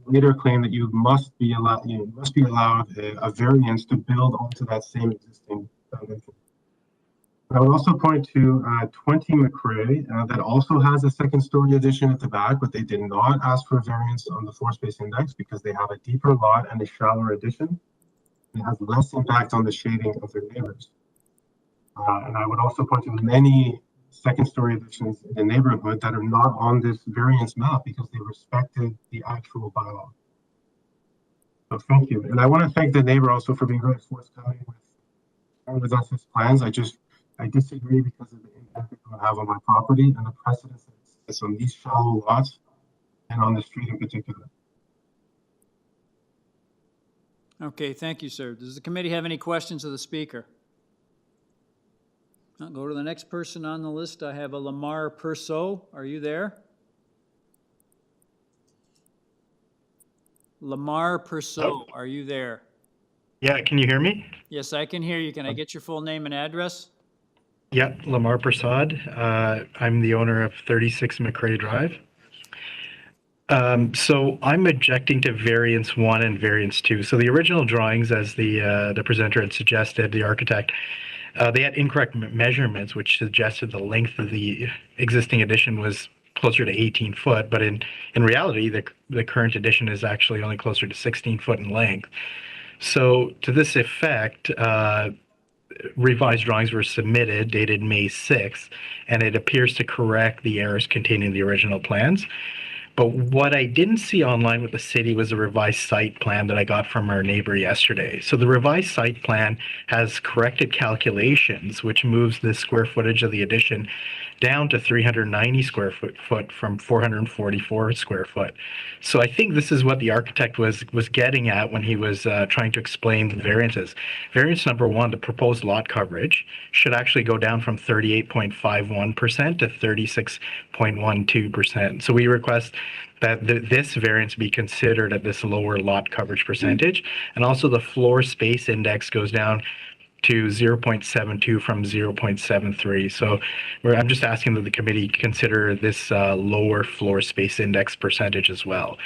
later claim that you must be allowed a variance to build onto that same existing foundation. I would also point to 20 McCrae that also has a 2nd-story addition at the back, but they did not ask for a variance on the floor space index because they have a deeper lot and a shallower addition. it has less impact on the shading of their neighbors. And I would also point to many second-story additions in the neighborhood that are not on this variance map because they respected the actual bylaw. So thank you. And I want to thank the neighbor also for being very forthcoming with us his plans. I disagree because of the impact it will have on my property and the precedence that's on these shallow lots and on the street in particular. Okay, thank you, sir. Does the committee have any questions of the speaker? I'll go to the next person on the list. I have a Lamar Persaud. Are you there? Lamar Persaud, are you there? Yeah, can you hear me? Yes, I can hear you. Can I get your full name and address? Yeah, Lamar Prasad. I'm the owner of 36 McCrae Drive. So I'm objecting to variance 1 and variance 2. So the original drawings, as the presenter had suggested, the architect, they had incorrect measurements, which suggested the length of the existing addition was closer to 18 foot. But in reality, the current addition is actually only closer to 16 foot in length. So to this effect, revised drawings were submitted dated May 6th, and it appears to correct the errors contained in the original plans. But what I didn't see online with the city was a revised site plan that I got from our neighbor yesterday. So the revised site plan has corrected calculations, which moves the square footage of the addition down to 390 square foot from 444 square foot. So I think this is what the architect was getting at when he was trying to explain the variances. Variance number 1, the proposed lot coverage, should actually go down from 38.51% to 36.12%. So we request that this variance be considered at this lower lot coverage percentage. And also the floor space index goes down to 0.72 from 0.73. So I'm just asking that the committee consider this lower floor space index percentage as well.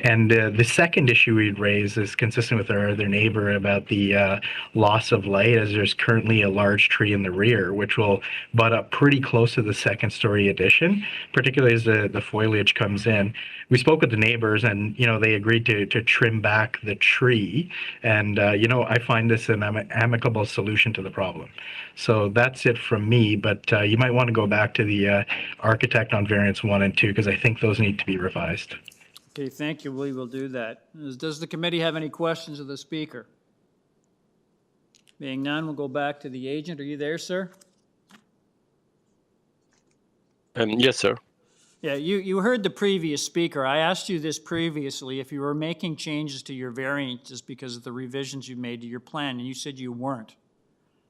And the second issue we'd raise is consistent with our other neighbor about the loss of light, as there's currently a large tree in the rear, which will butt up pretty close to the second story addition, particularly as the foliage comes in. We spoke with the neighbors and, they agreed to trim back the tree. And, I find this an amicable solution to the problem. So that's it from me, but you might want to go back to the architect on variance 1 and 2, because I think those need to be revised. Okay, thank you. We will do that. Does the committee have any questions of the speaker? Being none, we'll go back to the agent. Are you there, sir? Yes, sir. Yeah, you heard the previous speaker. I asked you this previously, if you were making changes to your variances because of the revisions you made to your plan, and you said you weren't.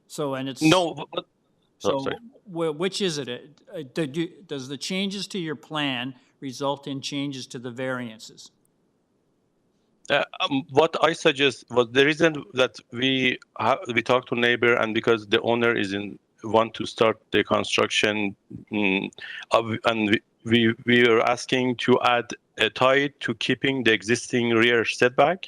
So, and it's... No. So, which is it? Does the changes to your plan result in changes to the variances? What I suggest was the reason that we talked to neighbor, and because the owner want to start the construction, and we are asking to add a tie to keeping the existing rear setback.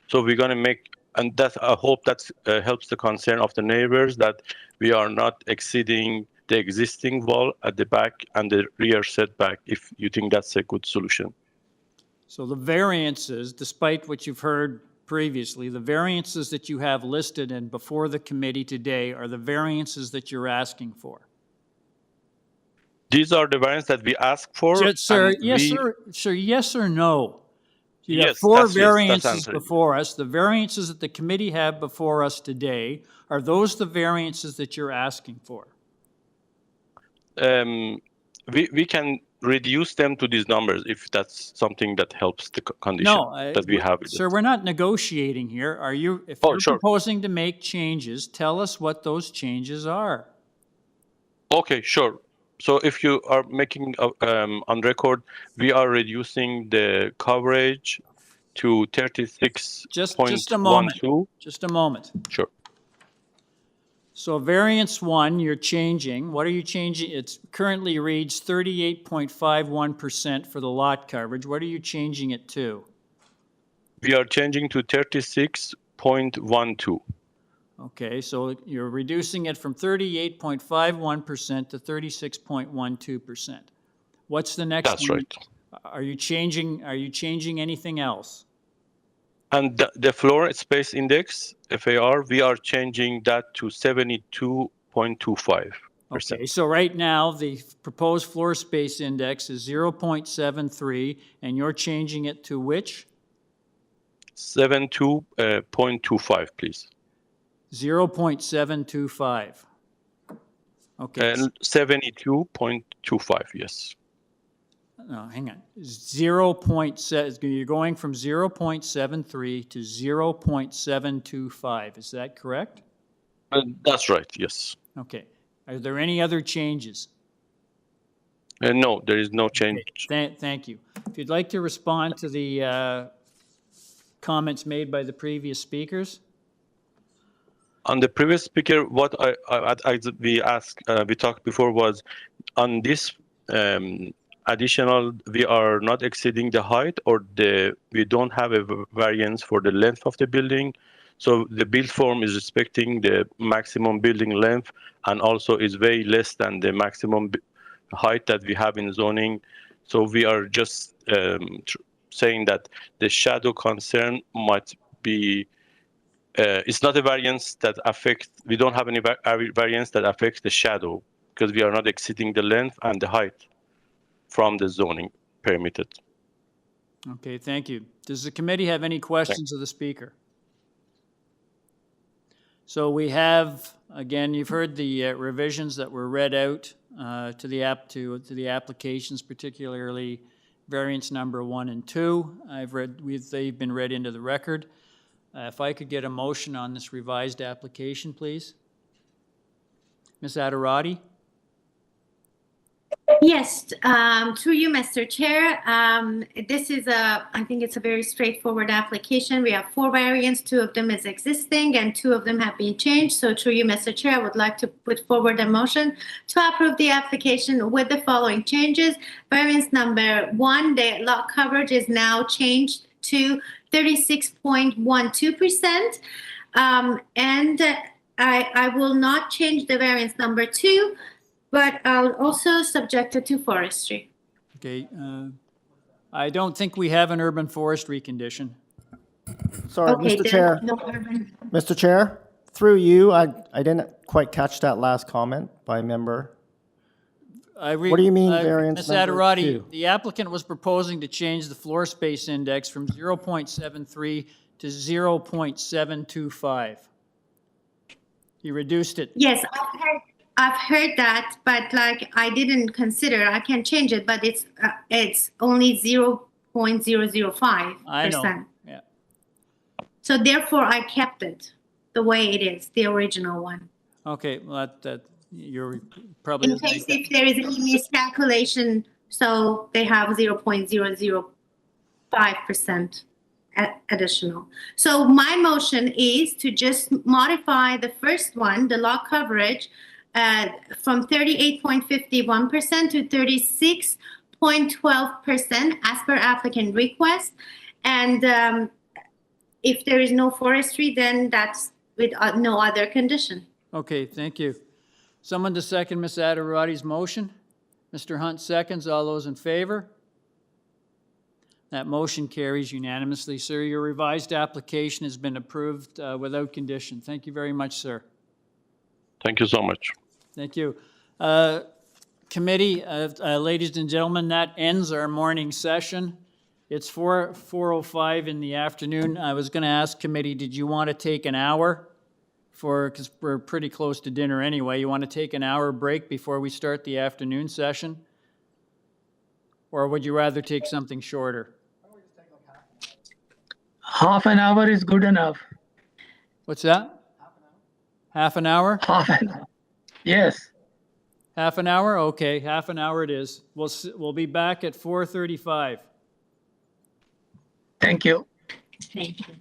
So we're going to make, and that I hope that helps the concern of the neighbors, that we are not exceeding the existing wall at the back and the rear setback, if you think that's a good solution. So the variances, despite what you've heard previously, the variances that you have listed and before the committee today are the variances that you're asking for. These are the variants that we ask for. Sir, yes, sir, yes or no? You have Yes, 4 that's variances answering. before us. The variances that the committee have before us today, are those the variances that you're asking for? We can reduce them to these numbers if that's something that helps the condition that we have. Sir, we're not negotiating here. Are you? If you're sure. proposing to make changes, tell us what those changes are. Okay, sure. So if you are making on record, we are reducing the coverage to 36.12. Just a moment. Just a moment. Sure. So variance 1, you're changing. What are you changing? It currently reads 38.51% for the lot coverage. What are you changing it to? We are changing to 36.12. Okay, so you're reducing it from 38.51% to 36.12%. What's the next one? That's right. Are you changing anything else? And the floor space index, FAR, we are changing that to 72.25%. Okay, so right now, the proposed floor space index is 0.73, and you're changing it to which? 72.25, please. 0.725. Okay. 72.25, yes. No, hang on. You're going from 0.73 to 0.725. Is that correct? That's right, yes. Okay. Are there any other changes? No, there is no change. Okay. Thank you. If you'd like to respond to the comments made by the previous speakers. On the previous speaker, what we talked before was on this additional, we are not exceeding the height, or we don't have a variance for the length of the building. So the build form is respecting the maximum building length, and also is way less than the maximum height that we have in zoning. So we are just saying that the shadow concern might be, it's not a variance that affects, we don't have any variance that affects the shadow, because we are not exceeding the length and the height from the zoning permitted. Okay, thank you. Does the committee have any questions of the speaker? So we have, again, you've heard the revisions that were read out to the applications, particularly variance number 1 and 2. They've been read into the record. If I could get a motion on this revised application, please. Ms. Adirati? Yes, through you, Mr. Chair. This is I think it's a very straightforward application. We have 4 variants, 2 of them is existing and 2 of them have been changed. So through you, Mr. Chair, I would like to put forward a motion to approve the application with the following changes. Variance number 1, the lot coverage is now changed to 36.12%. And I will not change the variance number 2, but I'll also subject it to forestry. Okay, I don't think we have an urban forestry condition. Sorry, Okay, Mr. Chair. no urban. Mr. Chair, through you, I didn't quite catch that last comment by member. What do you mean variance Ms. number Adirati, 2? the applicant was proposing to change the floor space index from 0.73 to 0.725. He reduced it. Yes, I've heard that, but like I didn't consider, I can change it, but it's only 0.005%. I know, yeah. So therefore I kept it the way it is, the original one. Okay, well, that you're probably. In case if there is any miscalculation, so they have 0.005% additional. So my motion is to just modify the first one, the lot coverage, from 38.51% to 36.12% as per applicant request. And if there is no forestry, then that's with no other condition. Okay, thank you. Someone to second Ms. Adirati's motion? Mr. Hunt seconds. All those in favor? That motion carries unanimously. Sir, your revised application has been approved without condition. Thank you very much, sir. Thank you so much. Thank you. Committee, ladies and gentlemen, that ends our morning session. It's 4:05 in the afternoon. I was going to ask committee, did you want to take an hour? Because we're pretty close to dinner anyway. You want to take an hour break before we start the afternoon session? Or would you rather take something shorter? Half an hour is good enough. What's that? Half an hour? Half an hour. Yes. Half an hour? Okay, half an hour it is. We'll be back at 4:35. Thank you. Thank you.